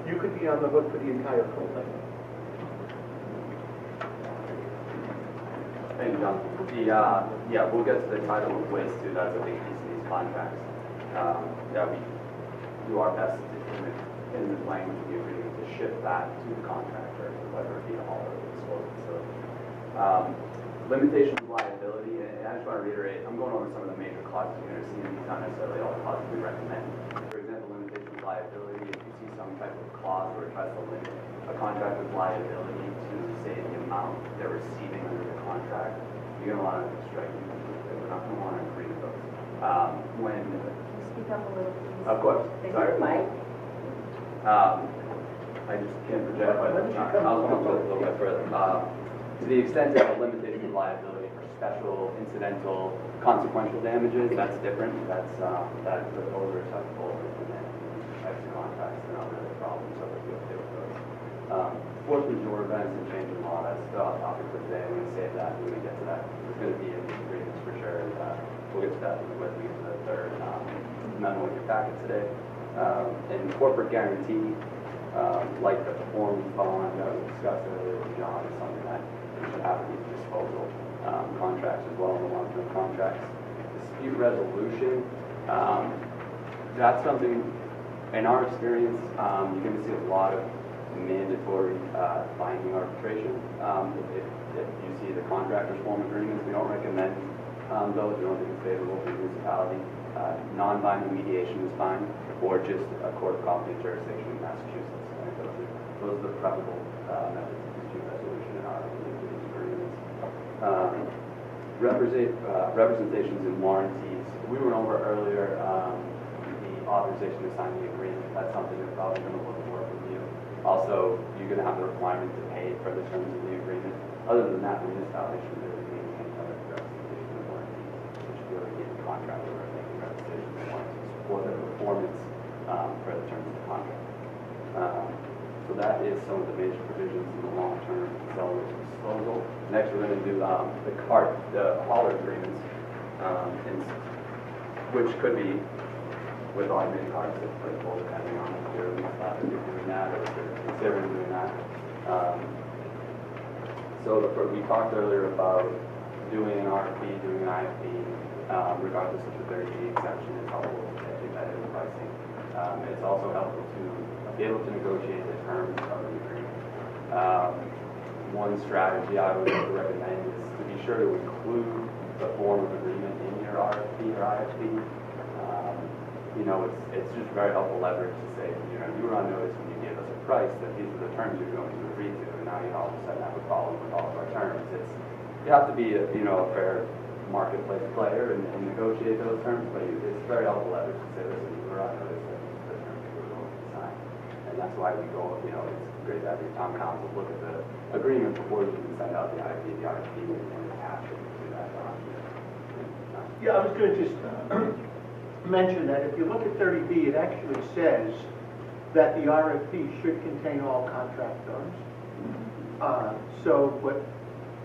you could be on the hook for the entire complaint. Thank you, John. Yeah, we'll get to the title of waste too. That's a big piece of these contracts. Yeah, we do our best in the language of the agreement to shift that to the contractor, whether it be a hauler or a disposal facility. Limitation of liability, and I just want to reiterate, I'm going over some of the major clauses you're going to see, and these not necessarily all the clauses we recommend. For example, limitation of liability, if you see some type of clause where it tries to limit a contractor's liability to, say, the amount they're receiving under the contract, you're going to want to strike them. We're not going to want to agree with those. When... Can you speak up a little, please? Of course. Sorry. Mike? I just can't project, but I'll come up with it a little bit further. To the extent of a limitation of liability for special, incidental, consequential damages, that's different. That's those are acceptable in types of contracts. They're not really a problem, so we'll deal with those. Force majeure events and change in law, that's the topic for today. I'm going to save that when we get to that. There's going to be in the agreements for sure. And, we'll get to that when we get to the third memo in your packet today. And corporate guarantee, like the performance bond that we discussed earlier with John, is something that should have to be disposal contracts as well in the long-term contracts. The dispute resolution, that's something, in our experience, you're going to see a lot of mandatory binding arbitration. If you see the contractors form agreements, we don't recommend those. We don't think it's favorable for the municipality. Non-binding mediation is fine, or just a court of competent jurisdiction in Massachusetts. I think those are the preferable methods of dispute resolution in our agreements. Representations and warranties. We went over earlier the authorization to sign the agreement. That's something they're probably going to look for from you. Also, you're going to have the requirement to pay for the terms of the agreement. Other than that, the municipality should really maintain other representation and warranties, which really give the contractor or making representation and warranties for the performance for the terms of the contract. So that is some of the major provisions in the long-term accelerated disposal. Next, we're going to do the hauler agreements, which could be with automated cards if applicable, depending on if you're doing that or if you're considering doing that. We talked earlier about doing an RFP, doing an IFP, regardless of the 30D exemption. It's helpful to get competitive pricing. It's also helpful to be able to negotiate the terms of the agreement. One strategy I would recommend is to be sure to include the form of agreement in your RFP or IFP. It's just very helpful leverage to say, you were on notice when you gave us a price that these are the terms you're going to agree to, and now you all of a sudden have a problem with all of our terms. You have to be a fair marketplace player and negotiate those terms, but it's very helpful leverage to say, listen, you were on notice that these are the terms you were going to sign. And that's why we go, it's great to have your town council look at the agreement before you can send out the IFP, and attach it to that document. Yeah, I was going to just mention that if you look at 30B, it actually says that the RFP should contain all contract terms. So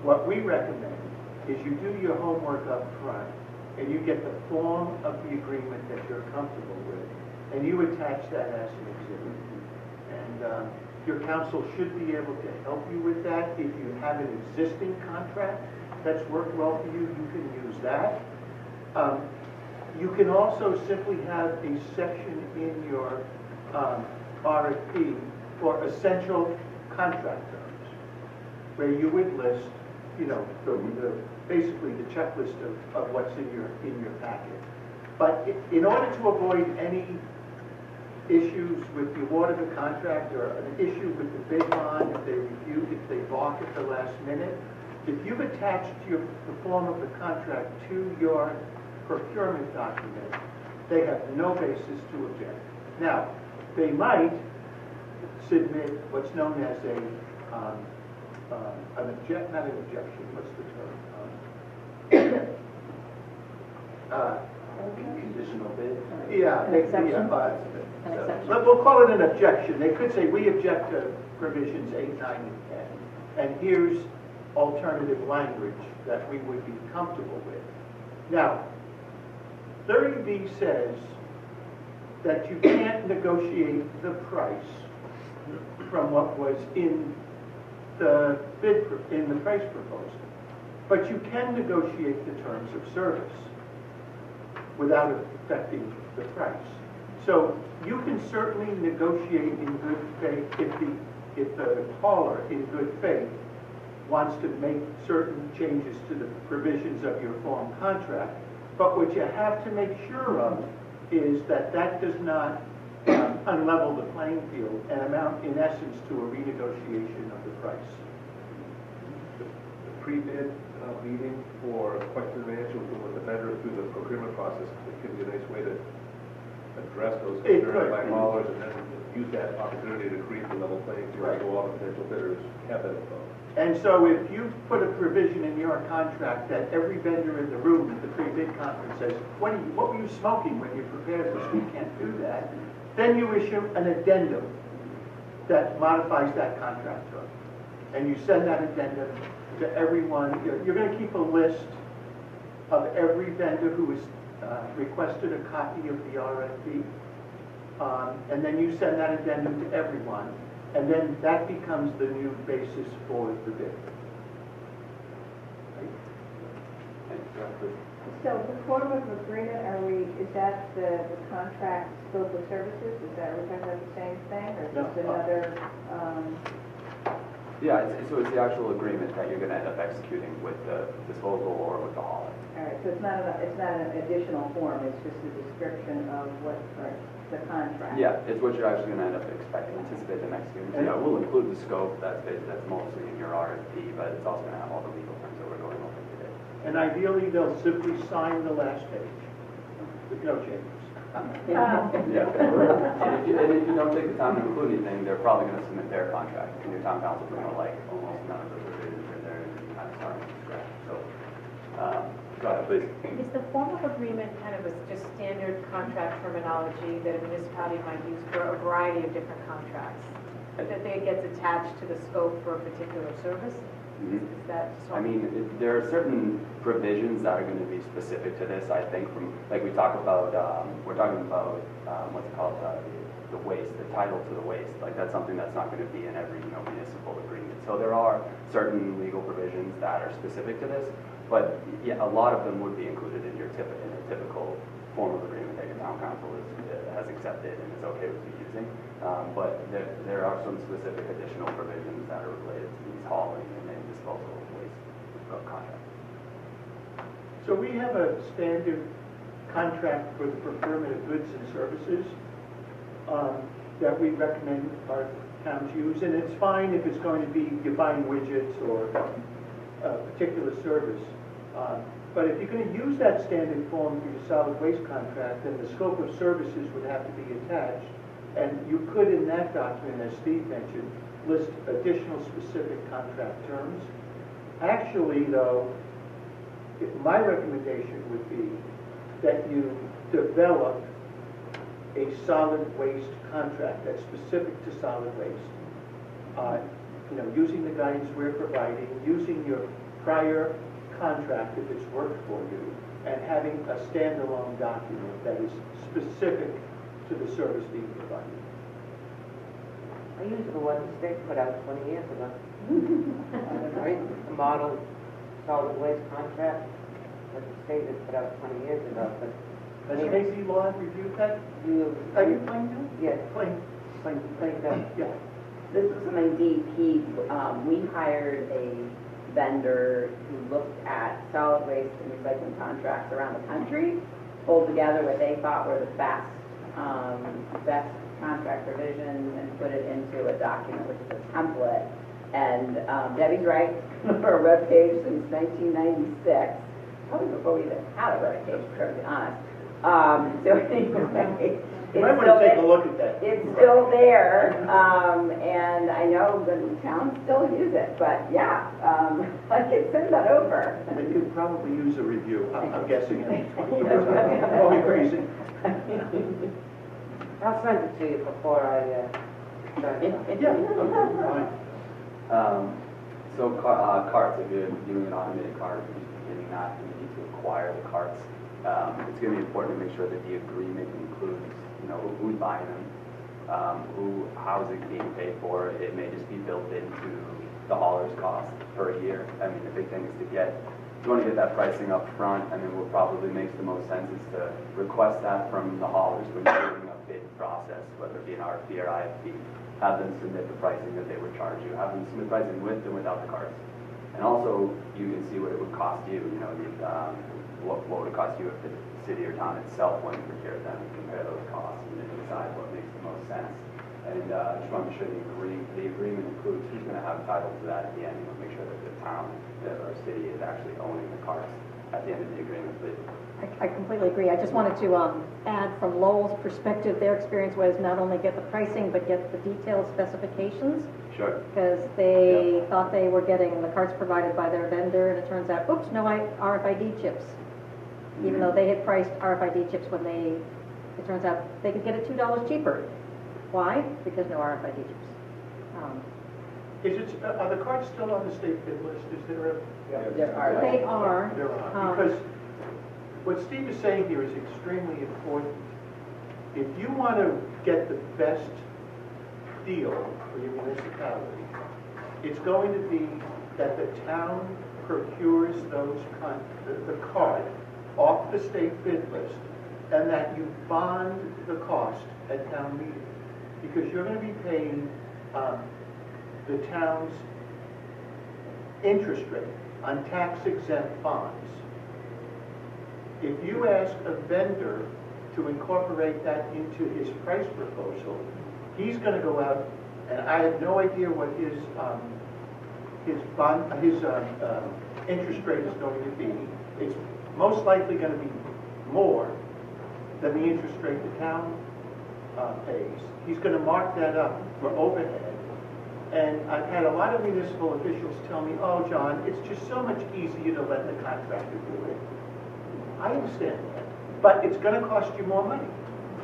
what we recommend is you do your homework up front and you get the form of the agreement that you're comfortable with, and you attach that as an exhibit. And your counsel should be able to help you with that. If you have an existing contract that's worked well for you, you can use that. You can also simply have a section in your RFP for essential contract terms, where you would list, basically the checklist of what's in your packet. But in order to avoid any issues with the award of the contract or an issue with the bid bond, if they balk at the last minute, if you've attached the form of the contract to your procurement document, they have no basis to object. Now, they might submit what's known as not an objection, what's the term? Conditional bid? Yeah. An exception? We'll call it an objection. They could say, we object to provisions 8, 9, and 10, and here's alternative language that we would be comfortable with. Now, 30B says that you can't negotiate the price from what was in the price proposal, but you can negotiate the terms of service without affecting the price. So you can certainly negotiate in good faith if the hauler in good faith wants to make certain changes to the provisions of your form contract. But what you have to make sure of is that does not unlevel the playing field and amount, in essence, to a renegotiation of the price. The pre-bid meeting for question and answer with the vendor through the procurement process, it could be a nice way to address those concerns by haulers and then use that opportunity to create the level playing field so all the potential bidders have that info. And so if you put a provision in your contract that every vendor in the room at the pre-bid conference says, what were you smoking when you prepared this? We can't do that. Then you issue an addendum that modifies that contract term. And you send that addendum to everyone. You're going to keep a list of every vendor who has requested a copy of the RFP. And then you send that addendum to everyone. And then that becomes the new basis for the bid. Right? So the form of agreement, is that the contract scope of services? Is that, are we talking about the same thing, or is this another, Yeah, so it's the actual agreement that you're gonna end up executing with the disposal or with the hauler. all right, so it's not an additional form, it's just a description of what, or the contract? Yeah, it's what you're actually gonna end up anticipate them executing. So, yeah, we'll include the scope, that's mostly in your RFP, but it's also gonna have all the legal terms that we're going over today. And ideally, they'll simply sign the last page with no changes. Yeah. And if you don't take the time to include anything, they're probably gonna submit their contract, and your town council's gonna like almost none of those provisions in there, and you kind of start from scratch, so, go ahead, please. Is the form of agreement kind of a just standard contract terminology that a municipality might use for a variety of different contracts? That it gets attached to the scope for a particular service? Is that so? I mean, there are certain provisions that are going to be specific to this, I think, from, like we talk about, we're talking about, what's it called, the waste, the title to the waste. Like, that's something that's not going to be in every, municipal agreement. So there are certain legal provisions that are specific to this, but yeah, a lot of them would be included in your typical form of agreement that your town council has accepted and is okay with you using. But there are some specific additional provisions that are related to these hauling and disposal of waste contracts. So we have a standard contract for the procurement of goods and services that we recommend our towns use, and it's fine if it's going to be you're buying widgets or a particular service. But if you're going to use that standard form for your solid waste contract, then the scope of services would have to be attached. And you could, in that document, as Steve mentioned, list additional specific contract terms. Actually, though, my recommendation would be that you develop a solid waste contract that's specific to solid waste. Using the guidance we're providing, using your prior contract if it's worked for you, and having a standalone document that is specific to the service being provided. I use the one the state put out 20 years ago. Right? The model solid waste contract that the state has put out 20 years ago. But has Casey Law reviewed that? Are you playing now? Yes. Playing that? Yeah. This is something DEP, we hired a vendor who looked at solid waste and recycling contracts around the country, pulled together what they thought were the best contract provisions and put it into a document, which is a template. And Debbie's right, for a webpage since 1996, probably before we even had a webpage, to be perfectly honest. So anyway, you might want to take a look at that. It's still there, and I know the towns still use it, but yeah, I can send that over. And you probably use a review, I'm guessing, in 20 years. I'm probably crazy. I'll send it to you before I start. Yeah, okay, fine. So carts, if you're doing an automated cart, if you're getting that, you need to acquire the carts. It's going to be important to make sure that the agreement includes, who's buying them, how is it being paid for. It may just be built into the hauler's cost per year. I mean, the big thing is you want to get that pricing up front, and then what probably makes the most sense is to request that from the haulers when you're doing a bid process, whether it be an RFP or IFP. Have them submit the pricing that they would charge you. Have them submit pricing with and without the carts. And also, you can see what it would cost you, what would it cost you if the city or town itself went and procured them, and compare those costs and then decide what makes the most sense. And just want to make sure the agreement includes who's going to have title to that at the end. Make sure that the town or city is actually owning the carts at the end of the agreement. But I completely agree. I just wanted to add from Lowell's perspective, their experience was not only get the pricing, but get the detailed specifications. Sure. Because they thought they were getting the carts provided by their vendor, and it turns out, oops, no RFID chips. Even though they had priced RFID chips when it turns out they could get it $2 cheaper. Why? Because no RFID chips. Are the cards still on the state bid list? Is there a? Yeah, there are. They are. There are. Because what Steve is saying here is extremely important. If you want to get the best deal for your municipality, it's going to be that the town procures the card off the state bid list, and that you bond the cost at town meeting. Because you're gonna be paying the town's interest rate on tax-exempt bonds. If you ask a vendor to incorporate that into his price proposal, he's gonna go out, and I have no idea what his interest rate is going to be. It's most likely gonna be more than the interest rate the town pays. He's gonna mark that up for overhead. And I've had a lot of municipal officials tell me, oh, John, it's just so much easier to let the contractor do it. I understand that, but it's gonna cost you more money.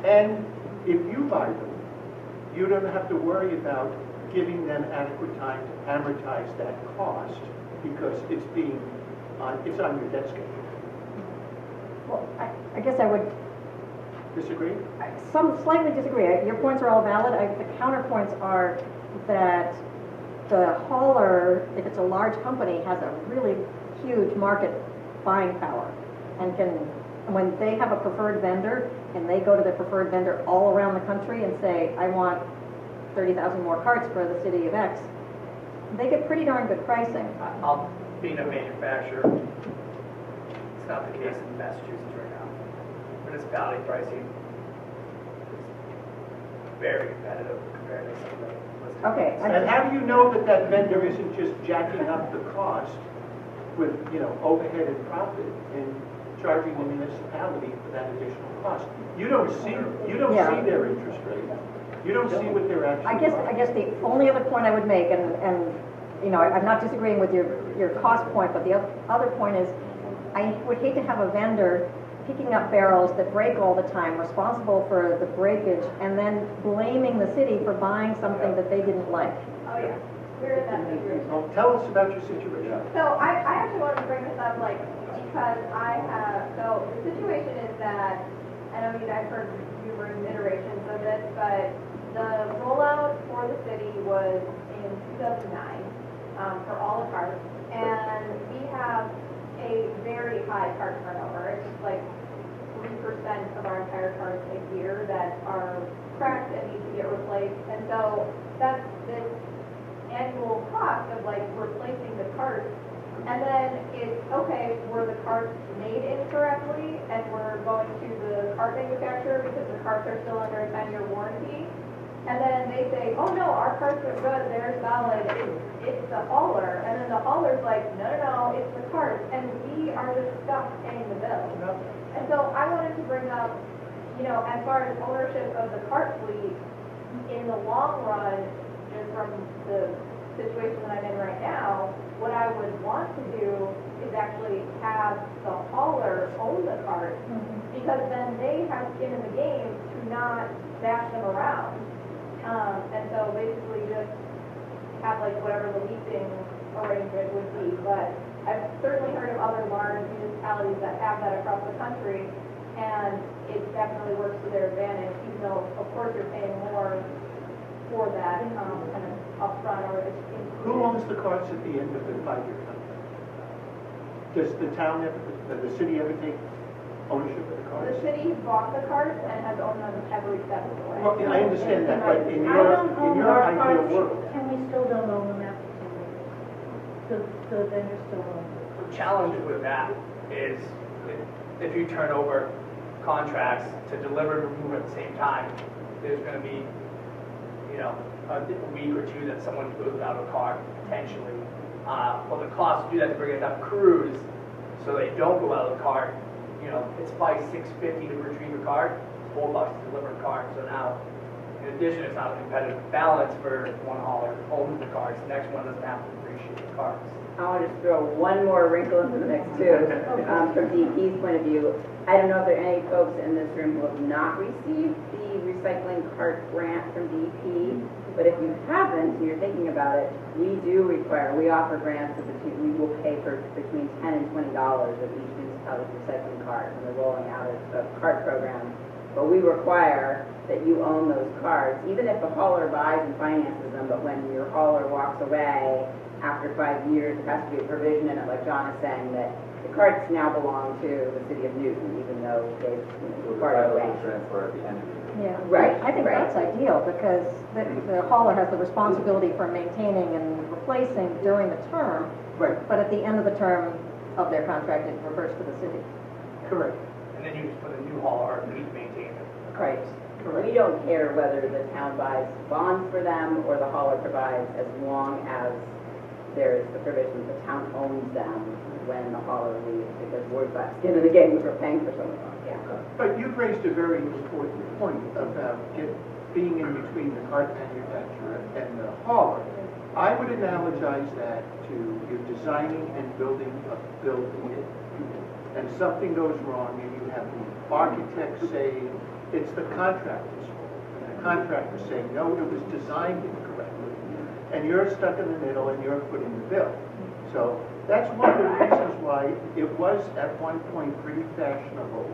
And if you buy them, you don't have to worry about giving them adequate time to amortize that cost because it's on your debt schedule. Well, I guess I would Disagree? slightly disagree. Your points are all valid. The counterpoints are that the hauler, if it's a large company, has a really huge market buying power and when they have a preferred vendor and they go to their preferred vendor all around the country and say, I want 30,000 more carts for the city of X, they get pretty darn good pricing. Being a manufacturer, it's not the case in Massachusetts right now. Municipality pricing is very competitive compared to some of the listed. Okay. And how do you know that that vendor isn't just jacking up the cost with, overhead and profit and charging the municipality for that additional cost? You don't see their interest rate. You don't see what they're actually. I guess the only other point I would make, and I'm not disagreeing with your cost point, but the other point is, I would hate to have a vendor picking up barrels that break all the time, responsible for the breakage, and then blaming the city for buying something that they didn't like. Oh, yeah, we're in that situation. Well, tell us about your situation. So I actually wanted to bring this up, because so the situation is that, I know you guys heard numerous iterations of this, but the rollout for the city was in 2009 for all the carts, and we have a very high cart turnover. It's like 3% of our entire carts a year that are cracked and need to get replaced, and so that's this annual cost of replacing the carts. And then it's, okay, were the carts made incorrectly and we're going to the cart manufacturer because the carts are still under a 10-year warranty? And then they say, oh no, our carts are good, they're solid, it's the hauler. And then the hauler's like, no, it's the carts. And we are just stuck paying the bill. And so I wanted to bring up, as far as ownership of the cart fleet, in the long run, just from the situation that I'm in right now, what I would want to do is actually have the hauler own the cart, because then they have skin in the game to not bash them around. And so basically just have whatever the leasing arrangement would be. But I've certainly heard of other large municipalities that have that across the country, and it definitely works to their advantage, even though of course you're paying more for that kind of upfront or it's included. Who owns the carts at the end of the 5-year contract? Does the town the city ever take ownership of the carts? The city bought the carts and has owned them every step of the way. Well, I understand that, but in I don't own your our ideal carts, world. and we still don't own them after 10 years. The vendor still owns them. The challenge with that is if you turn over contracts to deliver and remove at the same time, there's going to be, a week or two that someone goes without a car, potentially. Well, the cost to do that to bring enough crews so they don't go out of the cart, it's probably $6.50 to retrieve a cart, $4 to deliver a cart. So now, in addition, it's not a competitive balance for one hauler who owns the carts. The next one doesn't have to appreciate the carts. I want to just throw one more wrinkle into the mix too, from DEP's point of view. I don't know if there are any folks in this room who have not received the recycling cart grant from DEP, but if you haven't and you're thinking about it, we offer grants of we will pay for between $10 and $20 of each municipality's recycling cart when they're rolling out a cart program. But we require that you own those carts, even if the hauler buys and finances them, but when your hauler walks away after 5 years, there has to be a provision in it, like John is saying, that if the carts now belong to the city of Newton, even though they've, So the parted title away. will transfer at the end of the year. Yeah. Right, I think right. that's ideal, because the hauler has the responsibility for maintaining and replacing during the term, Right, but at the end of the term of their contract, it reverts to the city. correct. And then you just put a new hauler, we maintain it. Right. We don't care whether the town buys bonds for them or the hauler provides, as long as there is the provision the town owns them when the hauler leaves, because we're got skin in the game if we're paying for some of them, yeah. But you've raised a very important point about being in between the cart manufacturer and the hauler. I would analogize that to you're designing and building a building, and something goes wrong, and you have the architect say it's the contractor's fault, and the contractor saying, no, it was designed incorrectly, and you're stuck in the middle and you're footing the bill. So that's one of the reasons why it was at one point pretty fashionable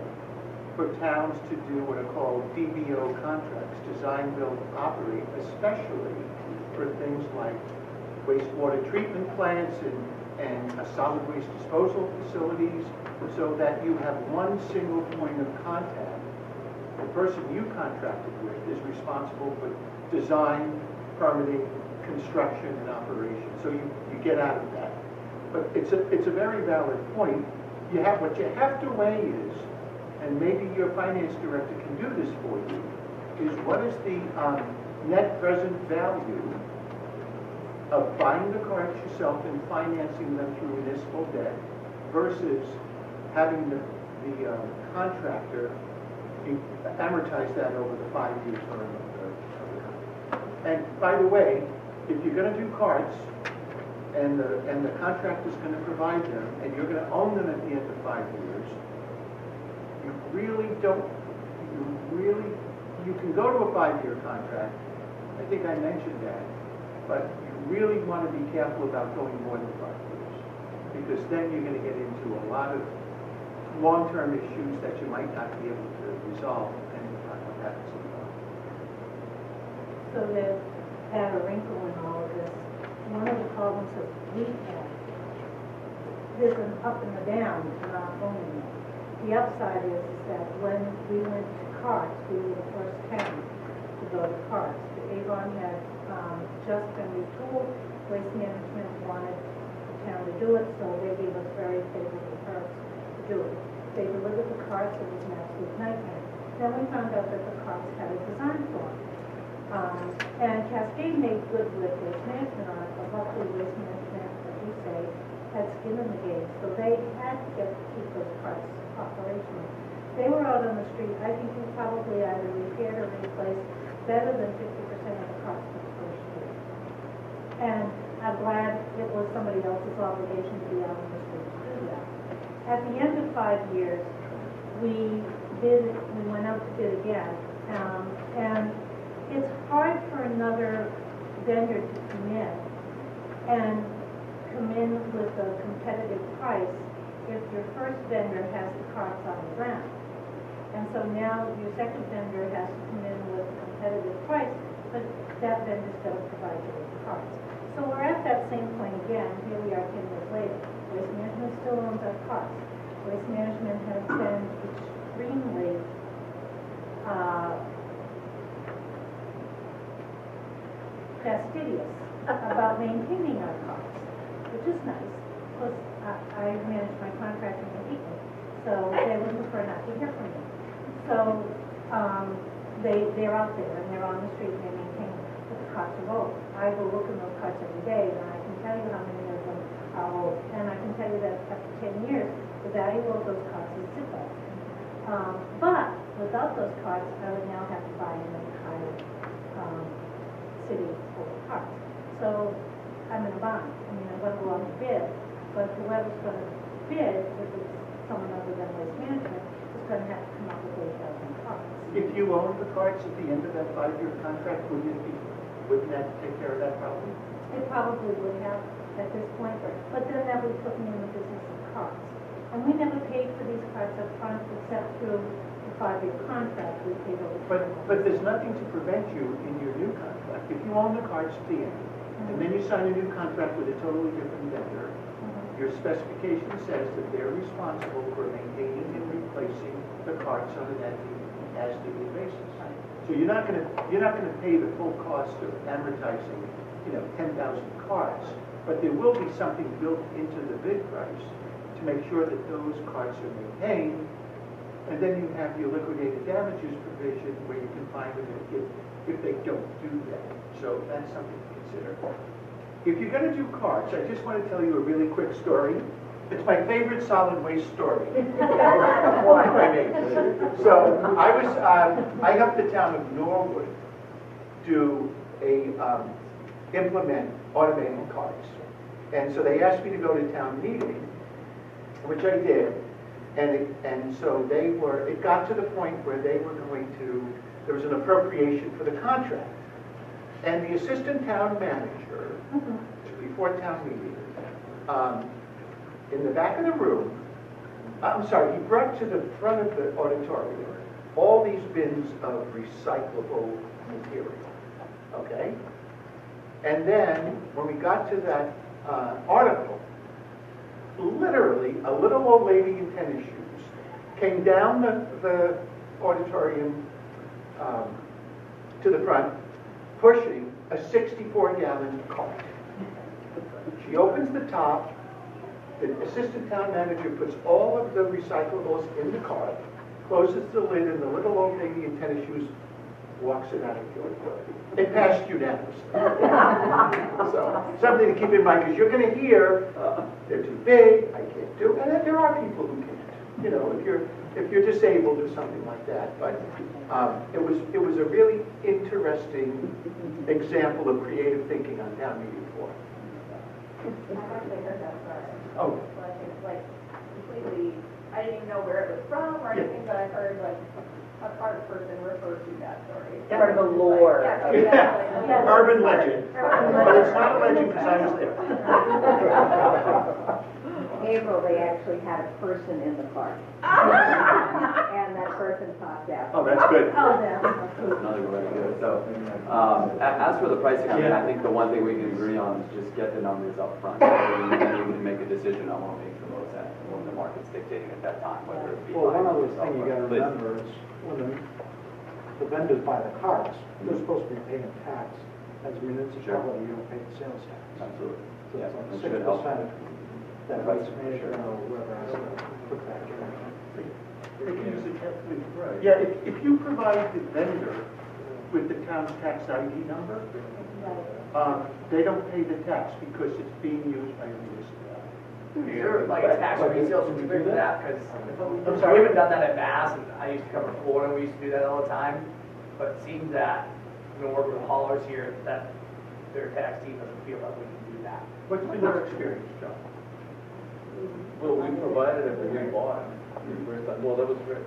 for towns to do what are called DBO contracts, design, build, operate, especially for things like wastewater treatment plants and solid waste disposal facilities, so that you have one single point of contact. The person you contracted with is responsible for design, permitting, construction, and operation. So you get out of that. But it's a very valid point. What you have to weigh is, and maybe your finance director can do this for you, is what is the net present value of buying the carts yourself and financing them through municipal debt versus having the contractor amortize that over the 5 years term of the contract. And by the way, if you're going to do carts and the contractor's going to provide them and you're going to own them at the end of 5 years, you can go to a 5-year contract. I think I mentioned that. But you really want to be careful about going more than 5 years, because then you're going to get into a lot of long-term issues that you might not be able to resolve depending upon what happens in the market. So to add a wrinkle in all of this, one of the problems that we have, there's an up and a down in our owning it. The upside is that when we went to carts, we were the first town to go to carts. The Avon had just been retooled. Waste Management wanted the town to do it, so they gave us very favorable terms to do it. They delivered the carts, it was an absolute nightmare. Then we found out that the carts had a design flaw. And Cascade made good with Waste Management on it, but luckily Waste Management, as you say, had skin in the game, so they had to keep those carts operational. They were out on the street. I think we probably either repaired or replaced better than 50% of the carts for the first year. And I'm glad it was somebody else's obligation to be out on the street to do that. At the end of 5 years, we went out to bid again, and it's hard for another vendor to come in with a competitive price if your first vendor has the carts on the ground. And so now your second vendor has to come in with a competitive price, but that vendor's going to provide you with the carts. So we're at that same point again. Here we are 10 years later. Waste Management still owns our carts. Waste Management has been extremely fastidious about maintaining our carts, which is nice, because I manage my contracting in Eaton, so they would prefer not to hear from me. So they're out there and they're on the street and they maintain them, but the carts are old. I go look in those carts every day and I can tell you how many of them are old. And I can tell you that after 10 years, the value of those carts is zero. But without those carts, I would now have to buy an entire city full of carts. So I'm in a bind. I mean, I'm going to go out and bid, but whoever's going to bid, if it's someone other than Waste Management, is going to have to come up with 8,000 carts. If you owned the carts at the end of that 5-year contract, wouldn't that take care of that problem? It probably would have at this point, but then that would put me in the business of carts. And we never paid for these carts up front except through the 5-year contract. We paid over. But there's nothing to prevent you in your new contract. If you own the carts at the end, and then you sign a new contract with a totally different vendor, your specification says that they're responsible for maintaining and replacing the carts on an as-needed basis. So you're not gonna pay the full cost of amortizing, 10,000 carts, but there will be something built into the bid price to make sure that those carts are maintained, and then you have your liquidated damages provision where you can find them if they don't do that. So that's something to consider. If you're gonna do carts, I just want to tell you a really quick story. It's my favorite solid waste story. So I helped the town of Norwood implement automated carts. And so they asked me to go to town meeting, which I did. And so it got to the point where there was an appropriation for the contract. And the assistant town manager, before town meeting, in the back of the room, he brought to the front of the auditorium all these bins of recyclable material, okay? And then, when we got to that article, literally, a little old lady in tennis shoes came down the auditorium to the front, pushing a 64-gallon cart. She opens the top, the assistant town manager puts all of the recyclables in the cart, closes the lid, and the little old lady in tennis shoes walks it out of the auditorium. It passed unanimously. So, something to keep in mind, because you're going to hear, they're too big, I can't do it, and there are people who can't. If you're disabled or something like that. But it was a really interesting example of creative thinking on town meeting floor. I've actually heard that story. Oh. But it's like completely, I didn't even know where it was from or anything, but I've heard like a art person refer to that story. Part of the lore. Yes, of- exactly. Yes. Urban legend. But it's not a legend because I was there. April, they actually had a person in the car. And that person popped out. Oh, that's good. Another way to do it. So, as for the pricing, I mean, I think the one thing we can agree on is just get the numbers up front. And then you can make a decision on what makes the most sense, what the market's dictating at that time, whether it be. Well, one other high thing you or gotta low. remember is when the vendors buy the carts, they're supposed to be paying tax. As a municipality, you don't pay the sales tax. Absolutely. So Yeah, it's that like should help. 6% that vice manager or whoever has to put back in. Yeah, if you provide the vendor with the town's tax ID number, they don't pay the tax because it's being used by a municipality. Is there like a tax resale certificate for that? Because I'm sorry? we haven't done that at Mass, and I used to cover Florida, we used to do that all the time. But it seems that, we've been working with haulers here, that their tax team doesn't feel like we can do that. What's been your experience, John? Well, we provided it when we bought it. The first time, well, that was the first,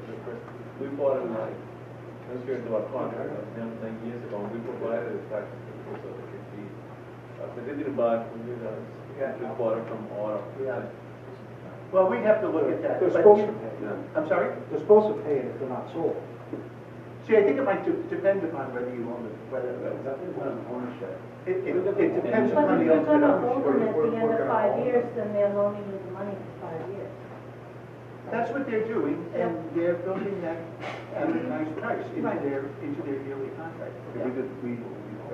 we bought it like, I was here into our contract, 9 years ago, and we provided it tax certificate so they could be, but they didn't buy it from you guys. Yeah. We bought it from Autumn. Yeah. Well, we'd have to look at that. They're but supposed you- to pay. Yeah. I'm sorry? They're supposed to pay it if they're not sold. See, I think it might depend upon whether you own it, whether, ownership. it depends But upon if the you're gonna ultimate hold them ownership. at the end of 5 years, then they're loaning you the money for 5 years. That's what they're doing, and they're building that advertised price Right. into their yearly contract.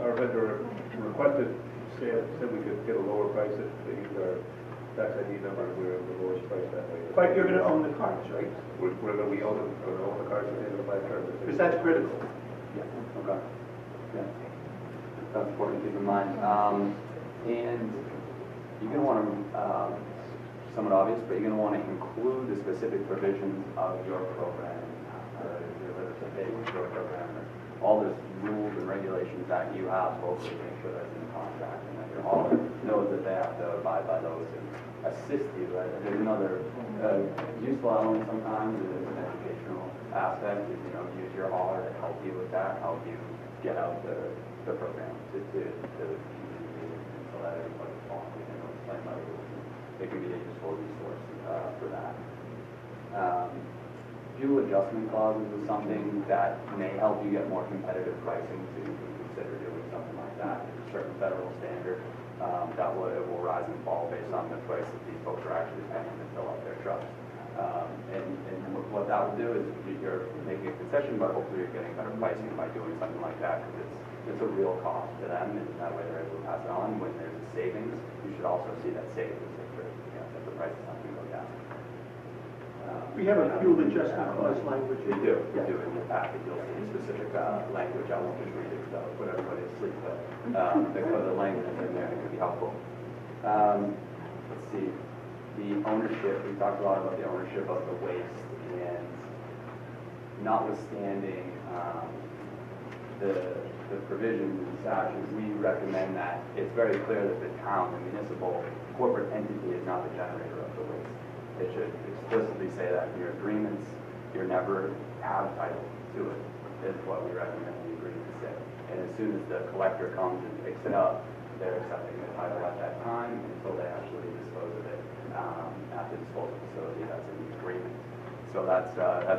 Our vendor requested, said we could get a lower price if they use our tax ID number, we were the lowest price that way. But you're gonna own the cards, right? We own them, we're gonna own the cars at the end of the term. Because that's critical. Okay. Yeah. That's important to keep in mind. And you're going to want to, somewhat obvious, but you're going to want to include the specific provisions of your program, whether it's a big your program, or all the rules and regulations that you have locally, make sure that's in the contract, and that your hauler knows that they have to abide by those and assist you. Right? There's another useful element sometimes, and there's an educational aspect, is, use your hauler to help you with that, help you get out the program to community, and so that everybody's following and explain my rules. It can be a useful resource for that. Fuel adjustment clauses is something that may help you get more competitive pricing, so you can consider doing something like that. There's a certain federal standard that it will rise and fall based on the price that these folks are actually paying to fill up their trucks. And what that will do is you're making a concession, but hopefully you're getting better pricing by doing something like that, because it's a real cost to them, and that way they're able to pass it on. When there's a savings, you should also see that savings if the price is not going to go down. We have a fuel adjustment clause language. We do in the package. You'll see specific language. I won't just read it because I'll put everybody to sleep, but the language is in there, it could be helpful. Let's see. The ownership, we talked a lot about the ownership of the waste, and notwithstanding the provisions in statute, we recommend that it's very clear that the town, the municipal corporate entity is not the generator of the waste. It should explicitly say that in your agreements. You're never have title to it, is what we recommend the agreement say. And as soon as the collector comes and picks it up, they're accepting the title at that time until they actually dispose of it at the disposal facility that's in the agreement. So that's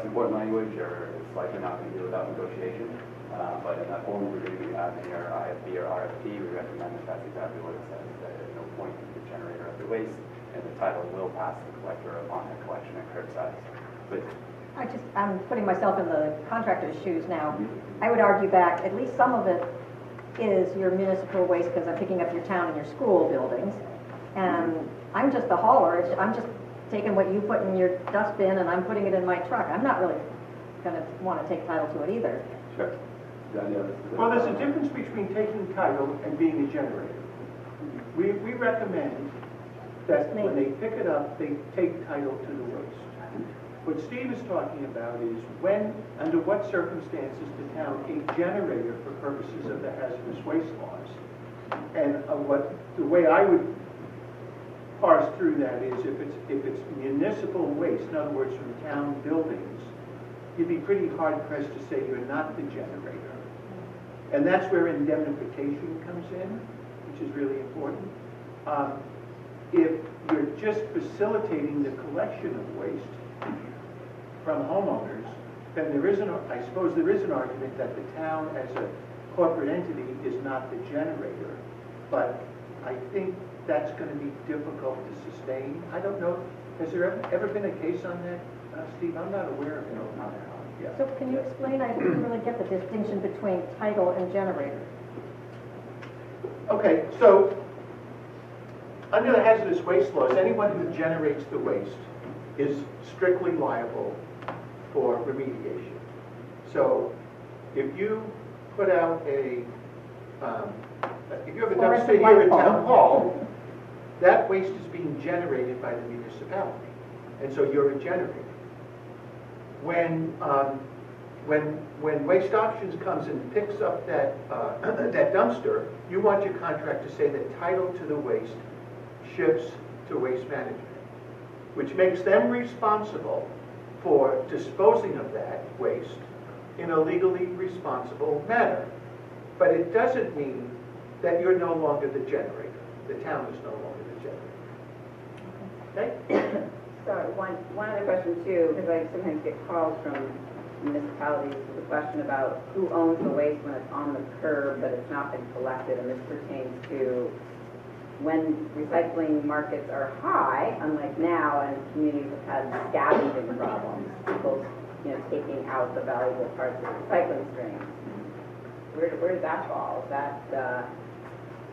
important language, or it's likely not going to be without negotiation. But in that form of agreement we have in your IFB or RFP, we recommend that that's exactly what it says, that at no point is the generator of the waste, and the title will pass the collector upon the collection and curbside. But I'm putting myself in the contractor's shoes now. I would argue back, at least some of it is your municipal waste, because I'm picking up your town and your school buildings. And I'm just the hauler. I'm just taking what you put in your dustbin and I'm putting it in my truck. I'm not really going to want to take title to it either. Sure. Well, there's a difference between taking title and being a generator. We recommend that when they pick it up, they take title to the waste. What Steve is talking about is when, under what circumstances the town a generator for purposes of the hazardous waste laws. And the way I would parse through that is if it's municipal waste, in other words, from town buildings, you'd be pretty hard pressed to say you're not the generator. And that's where indemnification comes in, which is really important. If you're just facilitating the collection of waste from homeowners, then I suppose there is an argument that the town as a corporate entity is not the generator. But I think that's going to be difficult to sustain. I don't know, has there ever been a case on that, Steve? I'm not aware of it. Yeah. So can you explain? I didn't really get the distinction between title and generator. Okay, so under the hazardous waste laws, anyone who generates the waste is strictly liable for remediation. So if you put out if you have a dumpster here at Town Hall, that waste is being generated by the municipality, and so you're a generator. When Waste Options comes and picks up that that dumpster, you want your contract to say that title to the waste shifts to Waste Management, which makes them responsible for disposing of that waste in a legally responsible manner. But it doesn't mean that you're no longer the generator. The town is no longer the generator. Okay? Sorry, one other question too, because I sometimes get calls from municipalities with a question about who owns the waste when it's on the curb but it's not been collected, and this pertains to when recycling markets are high, unlike now, and communities have had scavenging problems, people taking out the valuable parts of the recycling stream. Where does that fall? Is that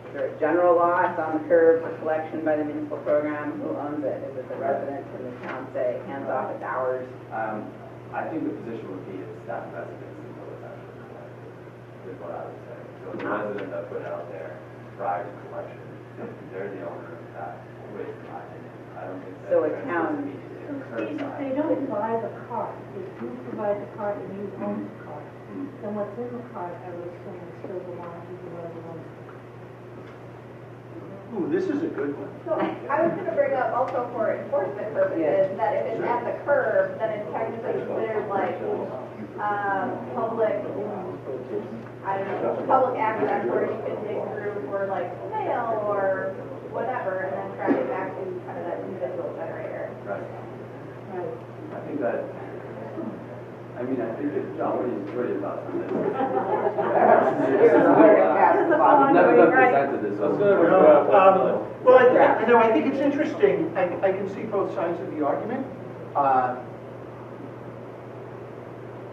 is there a general law? It's on the curb for collection by the municipal program. Who owns it? Is it the resident? Can the town say, hands off, it's ours? I think the position would be it's that residence until it's actually collected, is what I would say. So the resident that put it out there prior to collection, they're the owner of that waste, in my opinion. I don't think that. So a town. If they don't buy the cart, if you provide the cart and you own the cart, then what's in the cart, I would assume, still belongs to whoever owns it. Ooh, this is a good one. So I was going to bring up also for enforcement purposes that if it's at the curb, then it's technically considered like public, I don't know, public access where you can dig through for like mail or whatever, and then track it back to kind of that individual generator. Right. I think that, I think that John, what he's worried about on this. This is a I've never been Right. presented this. Let's so- go to No, well, Yeah. I think it's interesting, I can see both sides of the argument.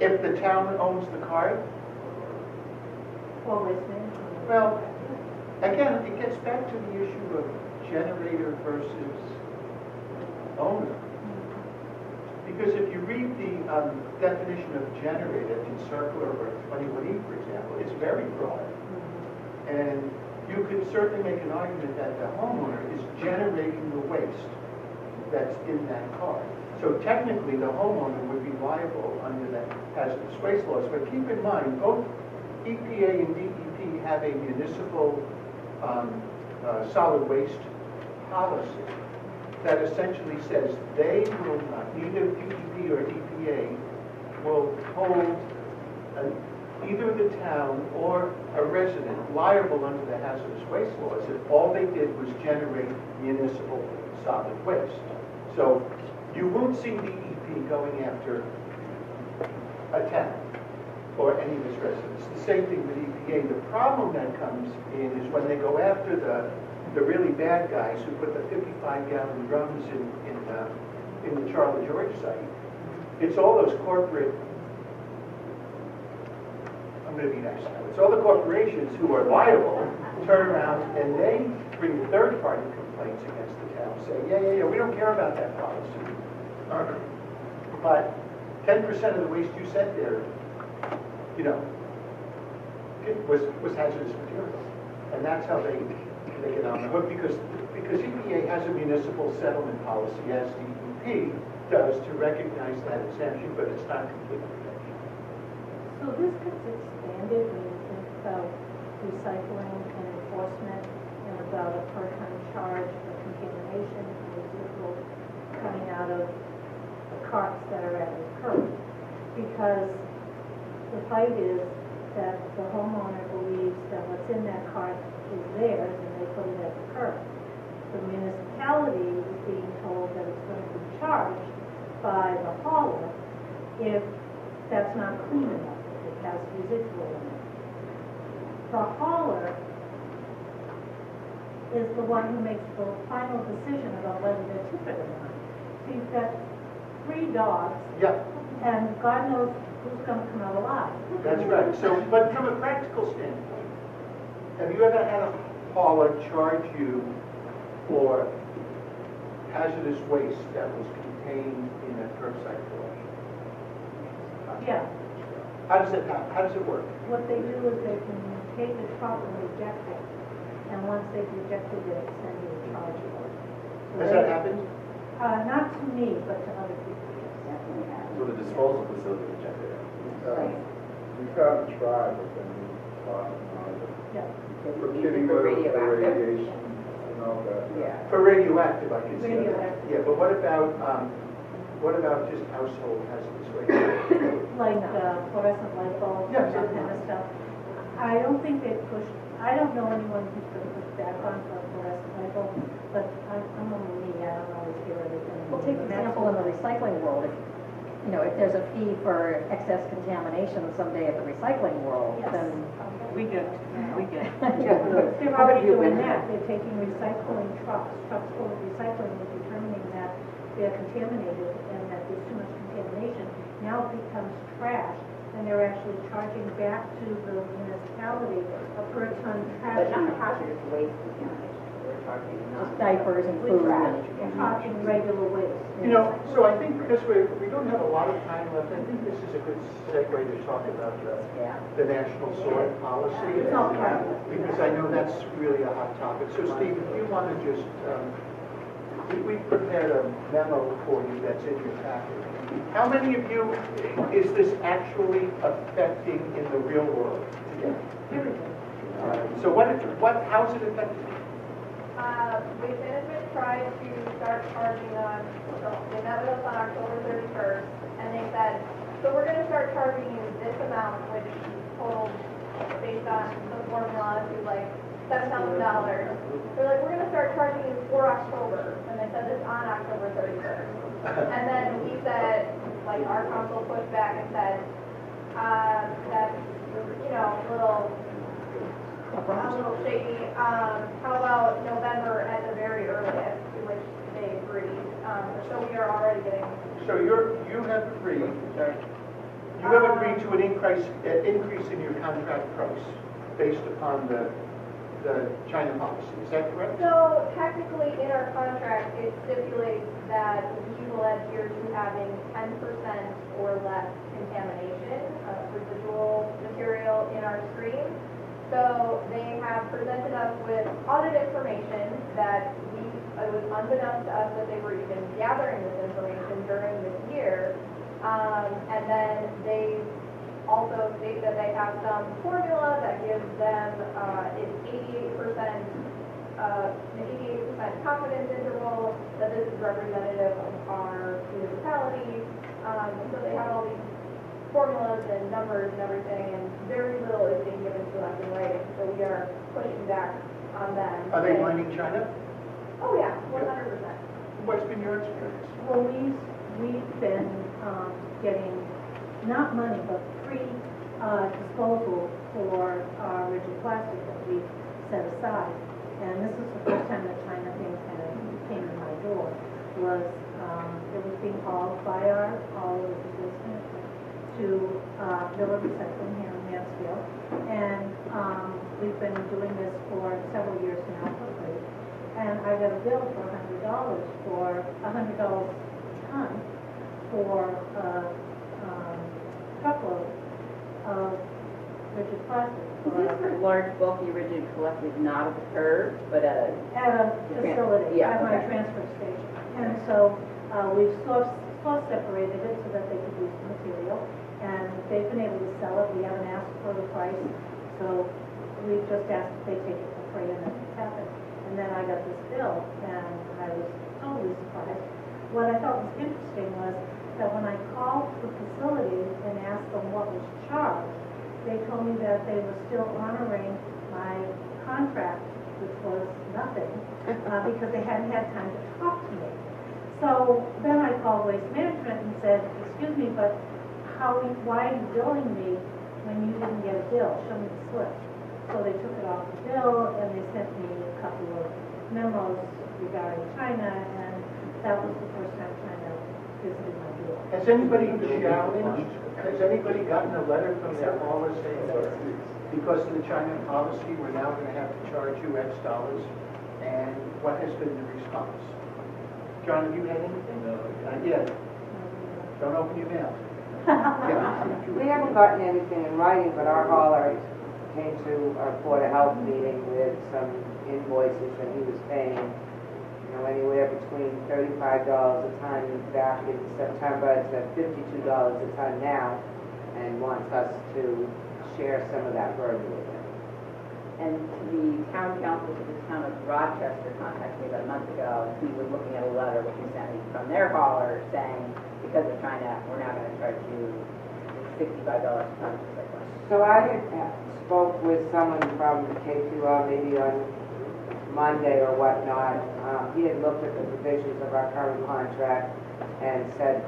If the town owns the cart, Or waste management. well, again, it gets back to the issue of generator versus owner. Because if you read the definition of generator in circular or 21E, for example, it's very broad. And you could certainly make an argument that the homeowner is generating the waste that's in that car. So technically, the homeowner would be liable under the hazardous waste laws. But keep in mind, both EPA and DEP have a municipal solid waste policy that essentially says they will not, neither DEP or EPA will hold either the town or a resident liable under the hazardous waste laws if all they did was generate municipal solid waste. So you won't see DEP going after a town or any of its residents. The same thing with EPA. The problem that comes in is when they go after the really bad guys who put the 55-gallon drums in the W Giorgio site. It's all those corporate, I'm going to be nice now, it's all the corporations who are liable, turn around and they bring third-party complaints against the town, saying, yeah, we don't care about that policy. But 10% of the waste you sent there, was hazardous material. And that's how they get on the hook, because EPA has a municipal settlement policy, as DEP does, to recognize that exemption, but it's not complete protection. So this gets expanded when you think about recycling and enforcement and about a per-ton charge for contamination and residual coming out of the carts that are at the curb. Because the fight is that the homeowner believes that what's in that cart is theirs and they put it at the curb. The municipality is being told that it's going to be charged by the hauler if that's not clean enough, if it has residual in it. The hauler is the one who makes the final decision about whether they're tip it or not. So you've got 3 dogs, Yeah, and God knows who's going to come out alive. that's right. So, but from a practical standpoint, have you ever had a hauler charge you for hazardous waste that was contained in a curbside collection? Yeah. How does it happen? How does it work? What they do is they can take the truck and reject it, and once they've rejected it, send you a charge for it. So Has that happened? Not to me, but to other people, yes. Definitely happens. So the disposal facility rejected it. We've had a try, but then we thought, Yeah. for Use it kitty for litter, for radioactive? radiation, that. Yeah. For radioactive, I can see that. Radioactive. Yeah, but what about just household hazardous waste? Like fluorescent light bulbs, Yeah, that kind of stuff. I don't think they've pushed, I don't know anyone who's going to push back on fluorescent light bulbs, but I'm only me, I don't always hear everything. Well, take an example in the recycling world. If there's a fee for excess contamination someday at the recycling world, Yes. then We get. They're already doing that, they're taking recycling trucks full of recycling, and determining that they're contaminated and that there's too much contamination. Now it becomes trash, and they're actually charging back to the municipality a per ton trash. But not hazardous waste contamination, we're talking just not. diapers and food. We're talking regular waste. So I think because we don't have a lot of time left, I think this is a good segue to talk about the national soil policy. It's all part of it. Because I know that's really a hot topic. So Steve, if you want to just, we prepared a memo for you that's in your packet. How many of you is this actually affecting in the real world today? So how's it affecting? Waste management tried to start charging on, they met with us on October 31st, and they said, so we're gonna start charging you this amount, which totaled, based on the formula, to like $7,000. They're like, we're gonna start charging you for October, and they said this on October 31st. And then we said, like, our council pushed back and said, that's, a little a little shady. How about November at the very earliest, to which they agreed. So we are already getting. So you have agreed to an increase in your contract price based upon the China policy, is that correct? So technically, in our contract, it stipulates that we will adhere to having 10% or less contamination of residual material in our stream. So they have presented us with audit information that it was unbeknownst to us that they were even gathering this information during this year. And then they also state that they have some formula that gives them an 88% confidence interval that this is representative of our municipality. So they have all these formulas and numbers and everything, and very little is being given to us in writing. So we are pushing back on them. Are they mining China? Oh yeah, 100%. What's been your experience? Well, we've been getting not money, but free disposal for our rigid plastic that we set aside. And this is the first time that China thing kind of came to my door. It was being hauled by our haulers to Villa Recycling here in Mansfield. And we've been doing this for several years now for free. And I got a bill for $100 for $100 a ton for truckload of rigid plastic. Is this large bulky rigid collected not at the curb, but at a facility, yeah, at my okay. transfer station. And so we've source separated it so that they could use the material. And they've been able to sell it. We haven't asked for the price. So we've just asked if they take it for free, and that's what's happened. And then I got this bill, and I was totally surprised. What I thought was interesting was that when I called the facility and asked them what was charged, they told me that they were still honoring my contract, which was nothing, because they hadn't had time to talk to me. So then I called Waste Management and said, excuse me, but why are you billing me when you didn't get a bill? Show me the slip. So they took it off the bill, and they sent me a couple of memos regarding China, and that was the first time China visited my door. Has anybody challenged, has anybody gotten a letter from their haulers saying that because of the China policy, we're now going to have to charge you X dollars? And what has been the response? John, have you had anything? No. Not yet. Don't open your mail. Yeah. We haven't gotten anything in writing, but our hauler came to our Board of Health meeting with some invoices that he was paying, anywhere between $35 a ton back in September to $52 a ton now, and wants us to share some of that burden with him. And the town council of the town of Rochester contacted me about a month ago. He was looking at a letter which he sent me from their hauler saying, because of China, we're now going to charge you $65 a ton. So I had spoke with someone from KQL maybe on Monday or whatnot. He had looked at the provisions of our current contract and said,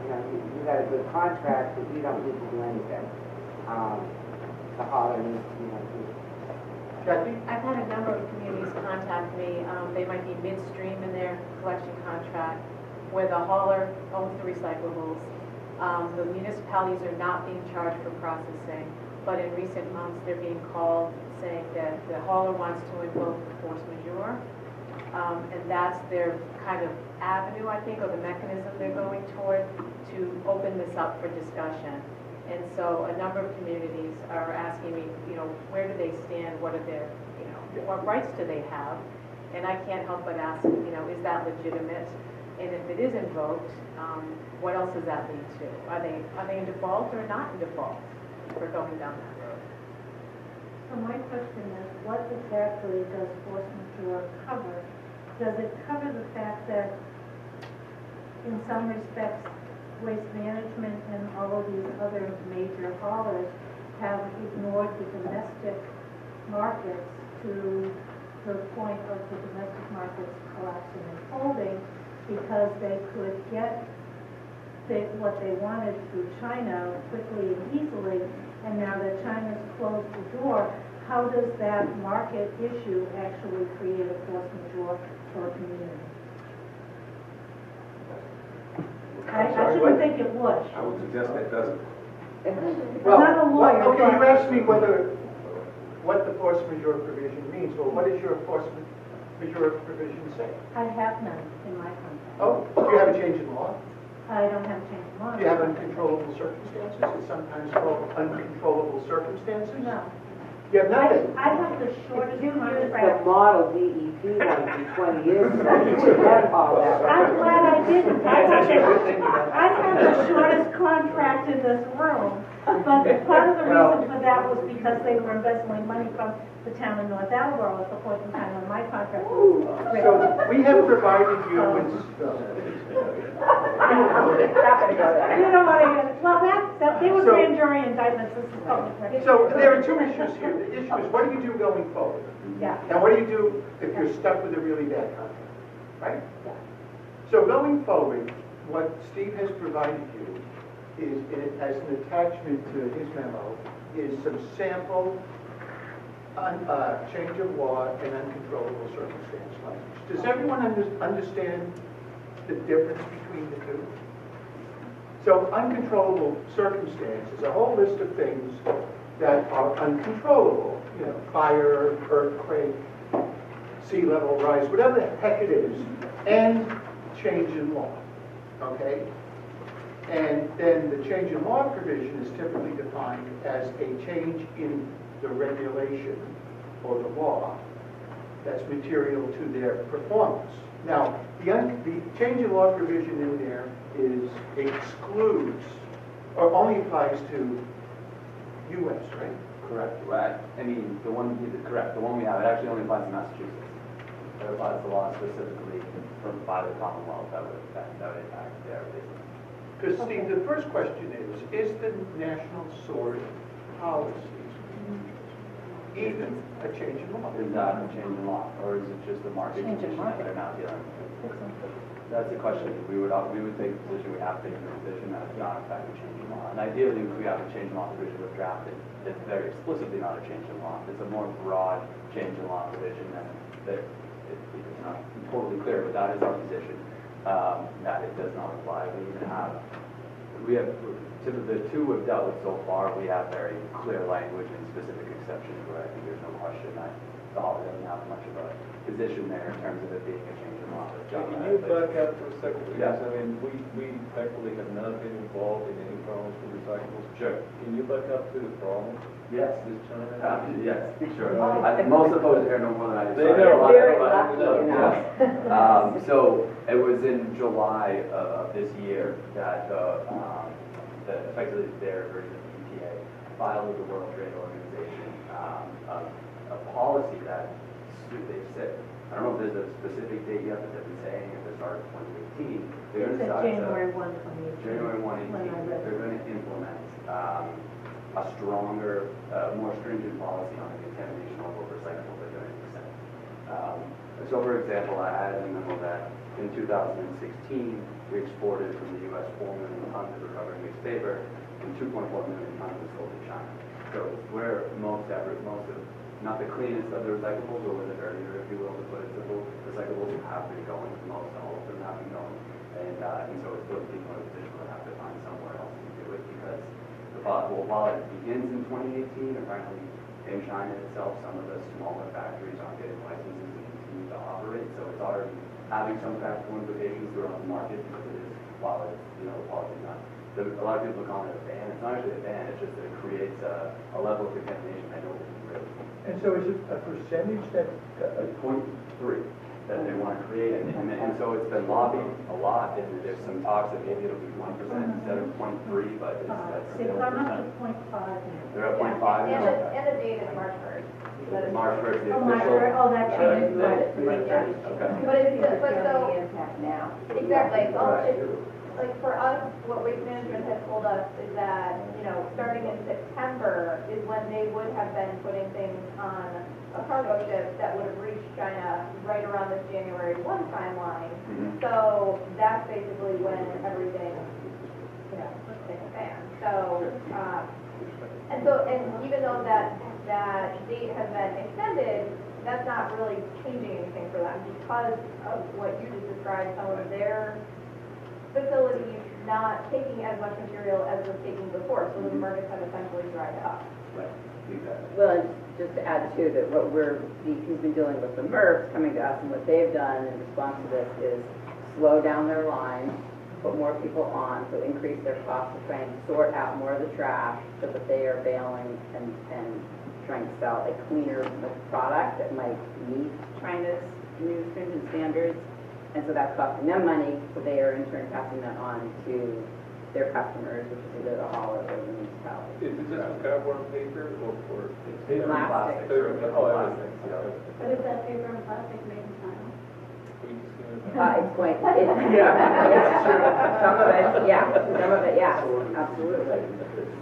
you got a good contract, but you don't need to do anything. The hauler needs to, Kathy? I've had a number of communities contact me. They might be midstream in their collection contract where the hauler owns the recyclables. The municipalities are not being charged for processing, but in recent months they're being called saying that the hauler wants to invoke force majeure. And that's their kind of avenue, I think, or the mechanism they're going toward to open this up for discussion. And so a number of communities are asking me, where do they stand? What are their, what rights do they have? And I can't help but ask, is that legitimate? And if it is invoked, what else does that lead to? Are they in default or not in default for going down that road? So my question is, what exactly does force majeure cover? Does it cover the fact that in some respects Waste Management and all of these other major haulers have ignored the domestic markets to the point of the domestic markets collapsing and folding because they could get what they wanted through China quickly and easily, and now that China's closed the door, how does that market issue actually create a force majeure for a community? I shouldn't think it would. I would suggest it doesn't. Well, I'm not a lawyer, okay, you but- asked me what the force majeure provision means. Well, what does your force majeure provision say? I have none in my contract. Oh, do you have a change in law? I don't have a change of mind. Do you have uncontrollable circumstances? It's sometimes called uncontrollable circumstances? No. You have nothing. I have the shortest If you used the contract. model DEP one from 20 years ago, you would have all that. I'm glad I didn't. I have the shortest contract in this room, but part of the reason for that was because they were embezzling money from the town of North Attleboro at the point in time when my contract was So written. we have provided you with, You know what I mean? Well, they were So- grand jury indictments, this is public record. so there are two issues here. The issue is, what do you do going forward? Yeah. And what do you do if you're stuck with a really bad contract, right? So going forward, what Steve has provided you is, as an attachment to his memo, is some sample change of law and uncontrollable circumstance language. Does everyone understand the difference between the two? So uncontrollable circumstance is a whole list of things that are uncontrollable, you know, fire, earthquake, sea level rise, whatever the heck it is, and change in law, okay? And then the change in law provision is typically defined as a change in the regulation or the law that's material to their performance. Now, the change in law provision in there excludes, or only applies to U.S., right? Correct. Right. I mean, correct. The one we have, it actually only applies to Massachusetts. It applies to law specifically by the Commonwealth that would impact their business. Because, Steve, the first question is the national sword policy even a change in law? Is that a change in law, or is it just a market Change in condition that market. they're not dealing with? That's the question. We would take the position, we have taken the position that it's not in fact a change in law. And ideally, if we have a change in law provision with drafted, it's very explicitly not a change in law. It's a more broad change in law provision that it's not totally clear, but that is our position, that it does not apply. The two we've dealt with so far, we have very clear language and specific exceptions where I think there's no question that the Hall doesn't have much of a position there in terms of it being a change in law. Can you back up for a second? Yeah. Because, I mean, we thankfully have not been involved in any problems with recyclables. Sure. Can you back up to the problem? Yes. This China? Yes, sure. Most opposed here know more than I do. They know. Very But- lucky, you know. yes. So it was in July of this year that effectively their version of the EPA filed with the World Trade Organization a policy that they said, I don't know if there's a specific date yet, but they've been saying at the start of 2018, they're going It's to at decide January 1, 2018. January 1, When I 18, read they're it. going to implement a stronger, more stringent policy on the contamination level of recyclables they're going to accept. So for example, I had a memo that in 2016, we exported from the U.S. 4 million tons of recovered mixed paper and 2.4 million tons was sold to China. So we're most of, not the cleanest of the recyclables, or the dirtier, if you will, to put it simple. Recyclables have been going, most all of them have been going. And so it's putting people in a position where they have to find somewhere else to do it because while it begins in 2018, apparently in China itself, some of the smaller factories aren't getting licenses to continue to operate. So it's already having some practical implications throughout the market because it is, while it's, the policy is not. A lot of people call it a ban. It's not actually a ban. It's just that it creates a level of contamination that nobody can really. And so is it a percentage that, 0.3 that they want to create, and so it's been lobbied a lot, and there's some talks that maybe it'll be 1% instead of 0.3, but that's See, still I'm up 1%. to 0.5 now. They're at 0.5 now? And the date is March 1st. That is- March 1st, the Oh, my official. word, oh, that changed, right. Okay. But it's, but so, The impact now. exactly, Right. like for us, what Waste Management has told us is that, starting in September is when they would have been putting things on a cargo ship that would have reached China right around this January 1 timeline. Mhm. So that's basically when everything, hit the fan. So, and even though that that date has been extended, that's not really changing anything for them because of what you just described, some of their facilities not taking as much material as was taking before, so the markets have essentially dried up. Right, exactly. Well, just to add to that, he's been dealing with the MRFs coming to us, and what they've done in response to this is slow down their lines, put more people on, so increase their cost of trying to sort out more of the trash, so that they are bailing and trying to sell a cleaner product that might meet China's new stringent standards. And so that's costing them money, so they are in turn passing that on to their customers, which is either the hauler or the municipality. Is it just a cardboard and paper or? It's paper and Plastic. plastic. Oh, everything, yeah. But is that paper and plastic made in China? It's going, it's true. Some of it, yeah, absolutely.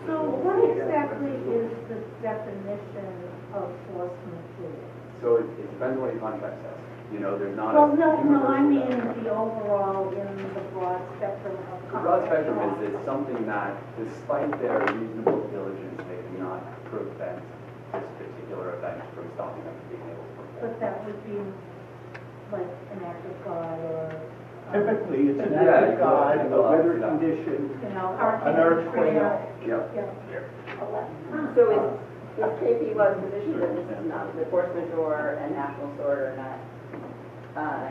So what exactly is the definition of force majeure? So it depends on what your contract says. You know, there's not Well, a. no, I mean the overall in the broad spectrum of. The broad spectrum is it's something that, despite their reasonable diligence, they do not prevent this particular event from stopping them from being able to perform. But that would be like an act of God or. Typically, it's an Yeah, act you of go- God, you a go up weather to that. condition, You know, an earthquake. Yep. So is KP was positioned that this is not the force majeure and national sword or not?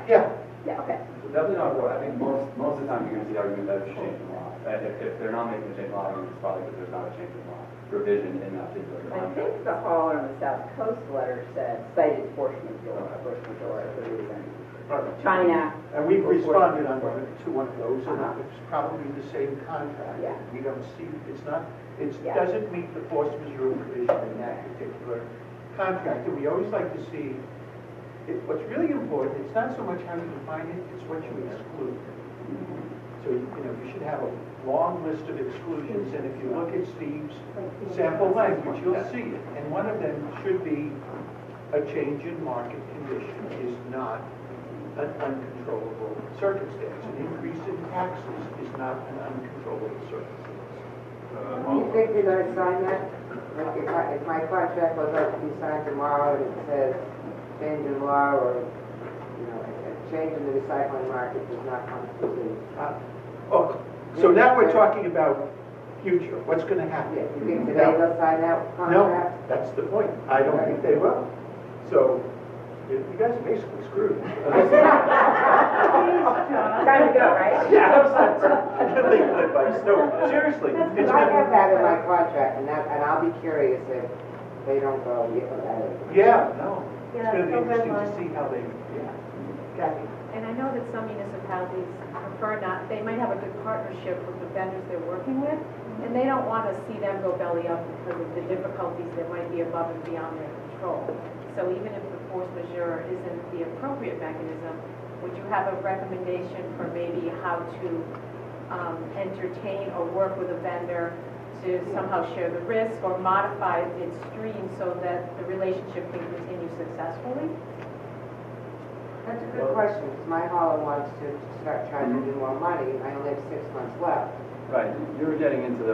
Yeah. Yeah, okay. So definitely not what, I think most of the time you're gonna see the argument that it's a change in law. If they're not making a change in law, it's probably because there's not a change in law provision in that particular I contract. think the hauler on the South Coast letter said cited force majeure as the reason. China. And we've responded to one of those, and it's probably the same contract. Yeah. We don't see, it Yeah. doesn't meet the force majeure provision in that particular contract. And we always like to see, what's really important, it's not so much how you define it, it's what you exclude. So, you should have a long list of exclusions, and if you look at Steve's sample language, you'll see it. And one of them should be a change in market condition is not an uncontrollable circumstance. An increase in taxes is not an uncontrollable circumstance. You think they're gonna sign that? Like if my contract was up to be signed tomorrow and it says change in law or, a change in the recycling market does not constitute. So now we're talking about future, what's going to happen. Yeah, you think today they'll sign that No, contract? that's the point. I don't think they will. So you guys are basically screwed. Time to go, right? Yeah, I'm not legal advice. No, seriously. It's I have that in gonna- my contract, and I'll be curious if they don't go, that is. Yeah, no. It's Yeah, going to be so red interesting to line. see how they, Kathy. And I know that some municipalities prefer not, they might have a good partnership with the vendors they're working with, and they don't want to see them go belly up because of the difficulties that might be above and beyond their control. So even if the force majeure isn't the appropriate mechanism, would you have a recommendation for maybe how to entertain or work with a vendor to somehow share the risk or modify its stream so that the relationship can continue successfully? That's a good question, because my hauler wants to start charging me more money, I only have 6 months left. Right, you're getting into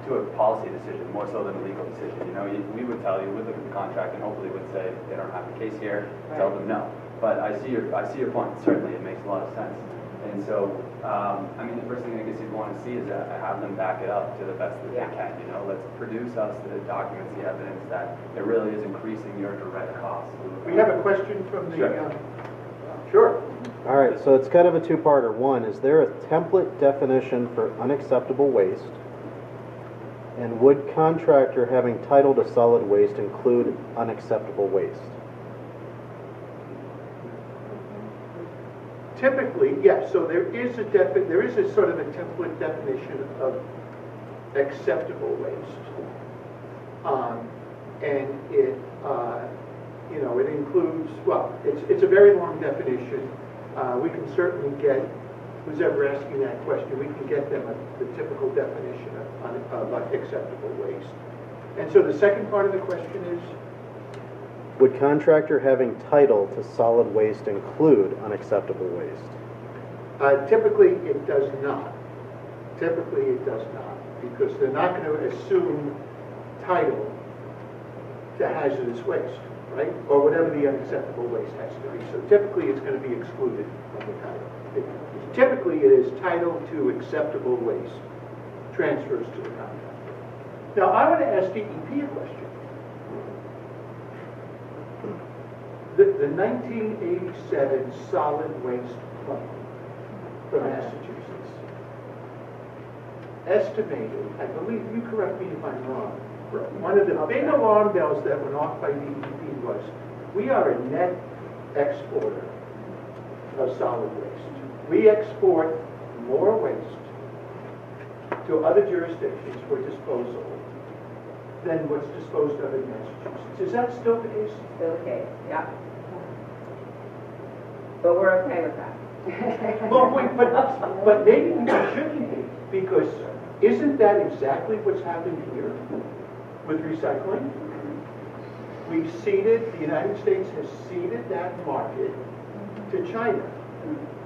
to a policy decision more so than a legal decision. We would tell you, we'd look at the contract and hopefully would say, they don't have a case here, tell them no. But I see your point, certainly, it makes a lot of sense. And so, the first thing I guess you'd want to see is have them back it up to the best that they can, let's produce us the documents, the evidence that it really is increasing your direct costs. We have a question from the... Sure. Sure. All right, so it's kind of a two-parter. One, is there a template definition for unacceptable waste? And would contractor having title to solid waste include unacceptable waste? Typically, yes, so there is a sort of a template definition of acceptable waste. And it, it includes, well, it's a very long definition. We can certainly get, who's ever asking that question, we can get them the typical definition of acceptable waste. And so the second part of the question is? Would contractor having title to solid waste include unacceptable waste? Typically, it does not. Typically, it does not, because they're not going to assume title to hazardous waste, right? Or whatever the unacceptable waste has to be. So typically, it's going to be excluded from the title. Typically, it is title to acceptable waste transfers to the contractor. Now, I want to ask DEP a question. The 1987 solid waste plan for Massachusetts estimated, I believe, you correct me if I'm wrong, one of the big alarm bells that went off by DEP was, we are a net exporter of solid waste. We export more waste to other jurisdictions for disposal than what's disposed of in Massachusetts. Is that still the case? Still the case, yeah. But we're okay with that. Well, wait, but maybe you shouldn't be, because isn't that exactly what's happened here with recycling? We've ceded, the United States has ceded that market to China.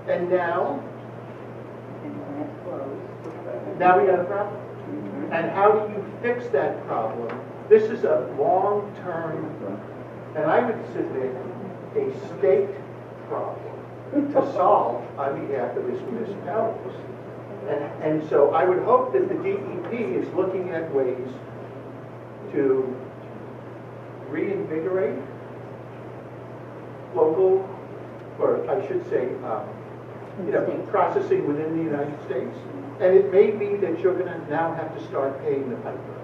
And now we got a problem. And how do you fix that problem? This is a long-term, and I would submit, a state problem to solve on behalf of this municipalities. And so I would hope that the DEP is looking at ways to reinvigorate local, or I should say, processing within the United States. And it may be that you're going to now have to start paying the piper.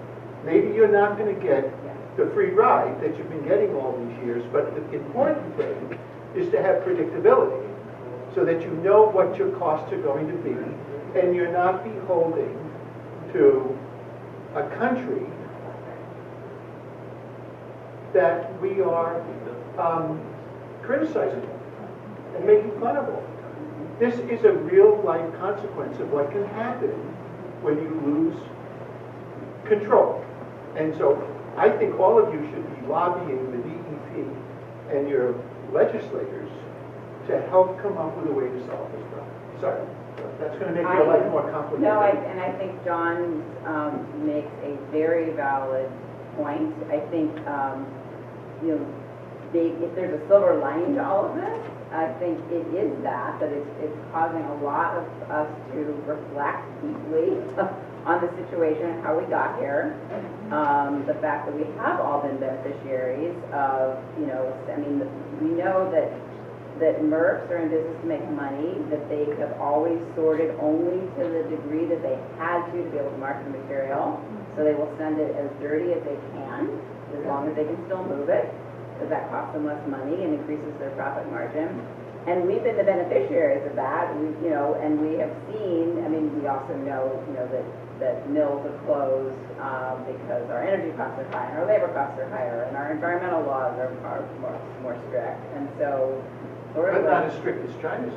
Maybe you're not going to get the free ride that you've been getting all these years, but the important thing is to have predictability so that you know what your costs are going to be, and you're not beholden to a country that we are criticizing and making fun of. This is a real-life consequence of what can happen when you lose control. And so I think all of you should be lobbying the DEP and your legislators to help come up with a way to solve this problem. Sorry, that's going to make your life more complicated. No, and I think John makes a very valid point. I think, if there's a silver lining to all of this, I think it is that it's causing a lot of us to reflect deeply on the situation, how we got here, the fact that we have all been beneficiaries of, we know that MERPs are in business to make money, that they have always sorted only to the degree that they had to be able to market the material, so they will send it as dirty as they can, as long as they can still move it, because that costs them less money and increases their profit margin. And we've been the beneficiaries of that, and we have seen, we also know, that mills have closed because our energy costs are higher, our labor costs are higher, and our environmental laws are more strict. And so, but not as strict as China's.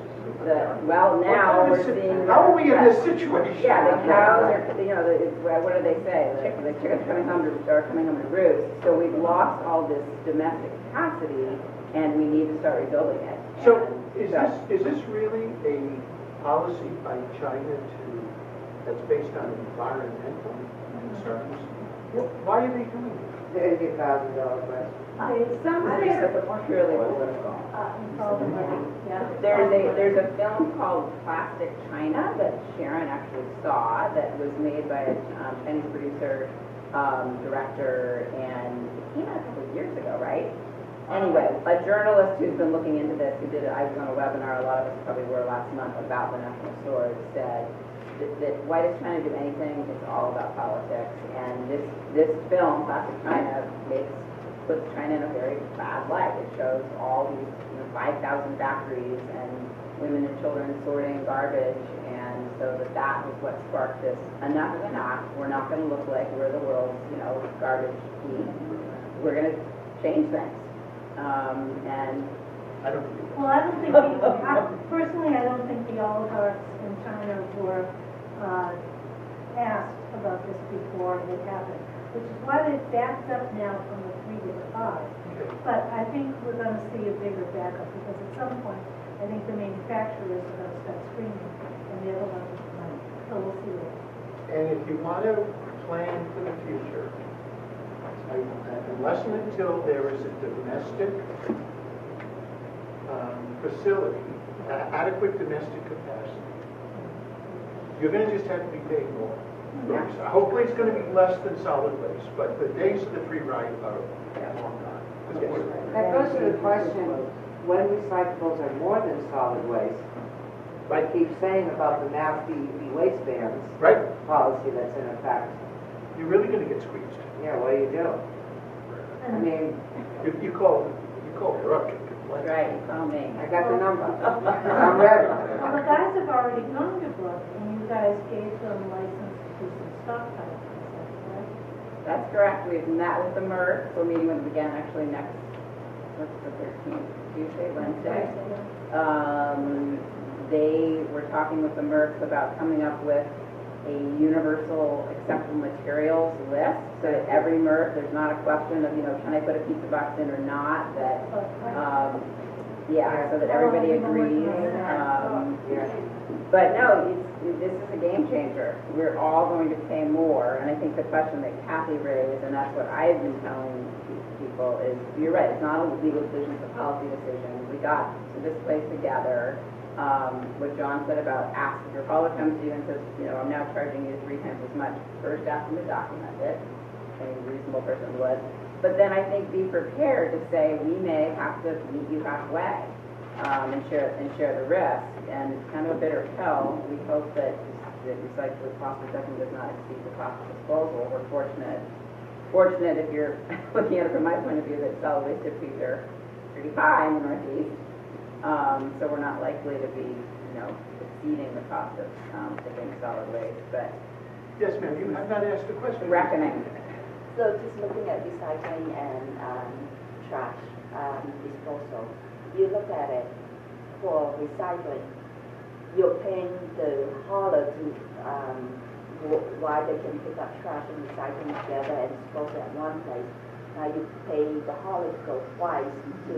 Now we're seeing. How are we in this situation? Yeah, the cows are, what do they say? The chickens are coming home to roost. So we've lost all this domestic capacity, and we need to start rebuilding it. So is this really a policy by China that's based on environmental concerns? Why are they doing this? They get $1,000 less. Some say that it's purely political. There's a film called Plastic China that Sharon actually saw that was made by a Chinese producer, director, and it came out a couple of years ago, right? Anyway, a journalist who's been looking into this, I was on a webinar, a lot of us probably were last month, about the National Sword, said that why does China do anything? It's all about politics. And this film, Plastic China, puts China in a very bad light. It shows all these 5,000 factories and women and children sorting garbage, and so that was what sparked this. Enough is enough. We're not going to look like we're the world's garbage heap. We're going to change things. And I don't believe it. Well, I don't think, personally, I don't think the oligarchs in China were asked about this before it happened, which is why they've backed up now from the 3 to the 5. But I think we're going to see a bigger backup, because at some point, I think the manufacturers are going to start screaming, and the other ones might. So we'll see. And if you want to plan for the future, I Unless and until there is a domestic facility, adequate domestic capacity, you're gonna just have to be paid more. Hopefully it's gonna be less than solid waste, but the days of the free ride are long gone. That goes to the question, when recyclables are more than solid waste, I keep saying about the nasty waste bans Right? policy that's in effect. You're really gonna get squeezed. Yeah, what do you do? I mean, You call her up and complain. Right, call me. I got the number. I'm ready. Well, the guys have already gone to Brook, and you guys gave them license to do some stockpiling, right? That's correct. We've met with the MERC. We're meeting with them again actually next, what's the 13th, Tuesday, Wednesday. They were talking with the MERC about coming up with a universal acceptable materials list, so that every MERC, there's not a question of, can I put a pizza box in or not, that, so that everybody agrees. But no, this is a game changer. We're all going to pay more, and I think the question that Kathy raised, and that's what I've been telling people, is you're right, it's not a legal decision, it's a policy decision. We got to this place together. What John said about ask, if your hauler comes to you and says, I'm now charging you 3 times as much, first ask them to document it, any reasonable person would. But then I think be prepared to say, we may have to meet you halfway, and share the risk. And it's kind of a bitter pill. We hope that recycling cost reduction does not exceed the cost of disposal. We're fortunate if you're looking at it from my point of view, that solid waste fees are pretty high in the Northeast. So we're not likely to be, exceeding the cost of shipping solid waste, but Yes, ma'am, you have not asked a question. reckoning. So just looking at recycling and trash disposal, you look at it for recycling, you're paying the hauler to why they can pick up trash and recycling together and dispose at one place. Now you pay the hauler to go twice to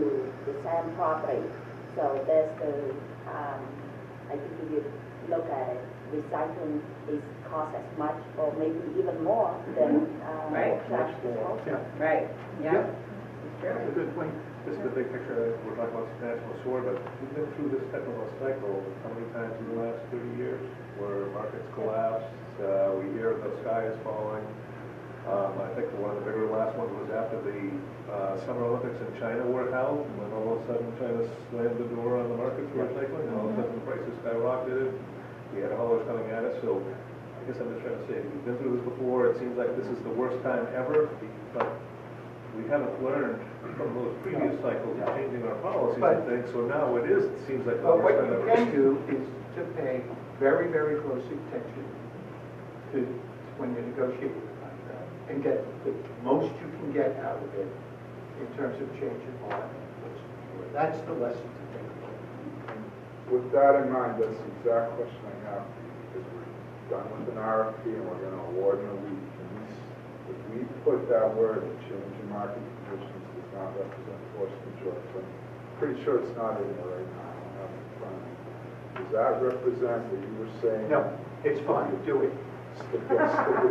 the same property. So that's the, I think if you look at it, recycling is cost as much or maybe even more than Right. trash disposal. Yeah. Right, yeah. That's a good point. This is the big picture, we're talking about national sewer, but we've been through this type of a cycle how many times in the last 30 years where markets collapsed, we hear the sky is falling. I think one of the bigger last ones was after the Summer Olympics in China were held, when all of a sudden China slammed the door on the market for recycling, and all of a sudden the prices skyrocketed. We had haulers coming at us, so I guess I'm just trying to say, we've been through this before, it seems like this is the worst time ever, but we haven't learned from those previous cycles of changing our policies and things, so now it seems like the But what worst time you ever. can do is to pay very, very close attention to when you negotiate the contract and get the most you can get out of it in terms of change in law. That's the lesson to take away. With that in mind, that's the exact question I have, because we're done with an RFP and we're gonna award in a week. And if we put that word, change in market conditions does not represent force majeure, so I'm pretty sure it's not in there right now, I don't have it in front of me. Does that represent what you were saying? No, it's fine, do it.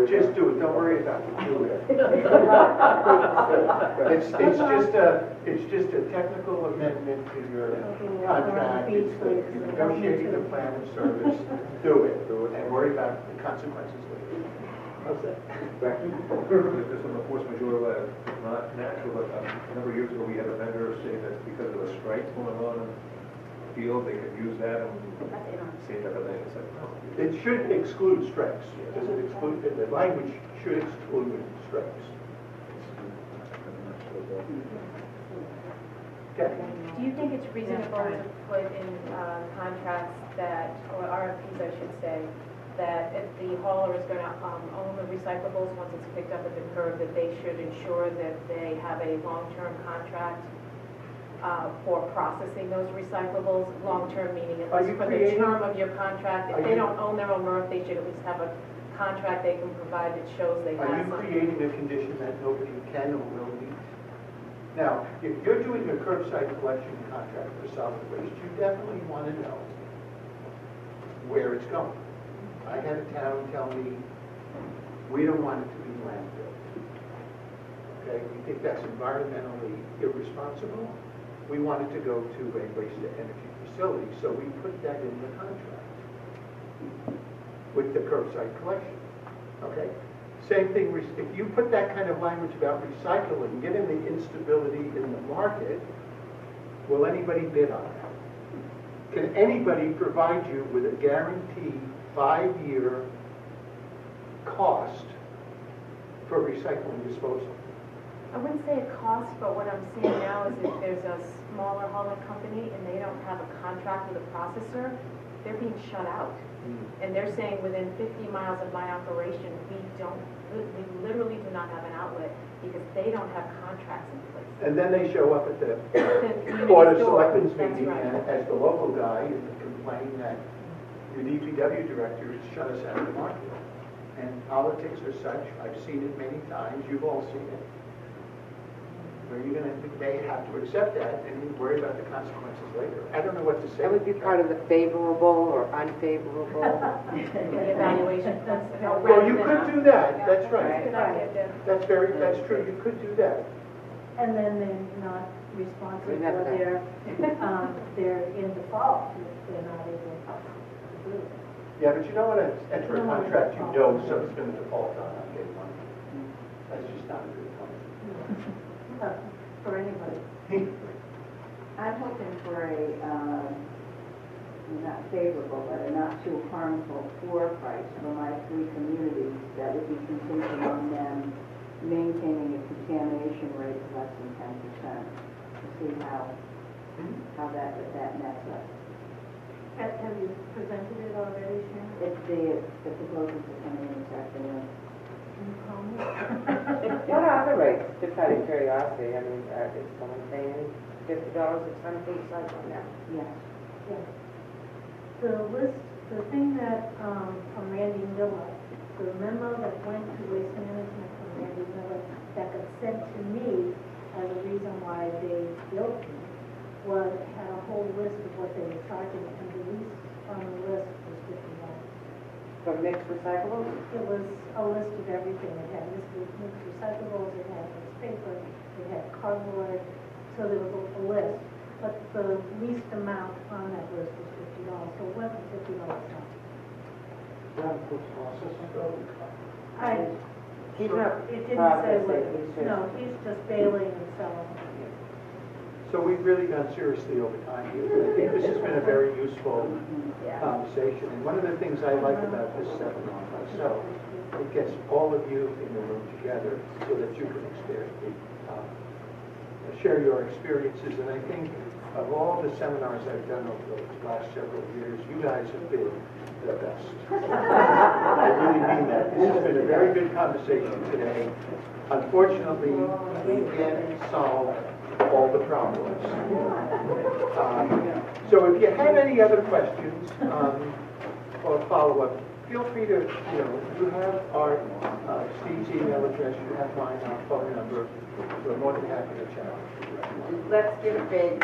Just do it, don't worry about it, do it. It's just a technical amendment to your contract, it's you're negotiating the plan of service, do it, and worry about the consequences later. How's that? Thank you. This is a force majeure, not natural, but a number of years ago, we had a vendor say that because of a strike going on in the field, they could use that and same type of thing. It's like, no. It should exclude strikes. Does it exclude, the language should exclude strikes. Okay. Do you think it's reasonable to put in contracts that, or RFPs I should say, that if the hauler is going to own the recyclables once it's picked up at the curb, that they should ensure that they have a long-term contract for processing those recyclables, long-term meaning at least for the term of your contract? If they don't own their own MRF, they should at least have a contract they can provide that shows they have Are you something. creating a condition that nobody can or will meet? Now, if you're doing a curbside collection contract for solid waste, you definitely want to know where it's going. I had a town tell me, we don't want it to be landfill. okay? We think that's environmentally irresponsible. We wanted to go to a waste-to-energy facility, so we put that in the contract with the curbside collection, okay? Same thing, if you put that kind of language about recycling, given the instability in the market, will anybody bid on that? Can anybody provide you with a guaranteed 5-year cost for recycling disposal? I wouldn't say a cost, but what I'm seeing now is if there's a smaller hauling company and they don't have a contract with a processor, they're being shut out. And they're saying within 50 miles of my operation, we literally do not have an outlet because they don't have contracts in place. And then they show up at the community Board of store. Selectmen's That's meeting right. and as the local guy and complain that your DPW director has shut us out of the market. And politics are such, I've seen it many times, you've all seen it. Where you're gonna, they have to accept that and worry about the consequences later. I don't know what to say. That would be part of the favorable or unfavorable. The evaluation process. Well, you could do that, that's right. Good idea, Deb. That's true, you could do that. And then they're not responsible We never for they're in default if they're not able to do it. Yeah, but you don't wanna enter a contract you know someone's gonna default on day one. That's just not a good contract. For anybody. I'm hoping for a, not favorable, but a not too harmful floor price for my 3 communities that would be contingent on them maintaining a contamination rate of less than 10%, to see how that nets up. Have you presented it already, Sharon? It's the proposals are coming in this afternoon. What are the rates, just out of curiosity? I mean, is someone paying $50 a ton for recycling now? Yes. Yes. The thing that, from Randy Miller, the memo that went to Waste Management from Randy Miller that got sent to me as a reason why they built me had a whole list of what they were charging, and the least on the list was $50. For mixed recyclables? It was a list of everything. It had mixed recyclables, it had mixed paper, it had cardboard, so there was a list. But the least amount on that list was $50, so it wasn't $50 a ton. He's not It didn't say what, processing, he's just- no, he's just bailing and selling. So we've really gone seriously over time here. I think this has been a very useful conversation. And one of the things I like about this seminar myself, it gets all of you in the room together so that you can share your experiences. And I think of all the seminars I've done over the last several years, you guys have been the best. I really mean that. This has been a very good conversation today. Unfortunately, we can't solve all the problems. So if you have any other questions or follow-up, feel free to, you have our Steve's email address, you have mine, our phone number. We're more than happy to chat. Let's give a big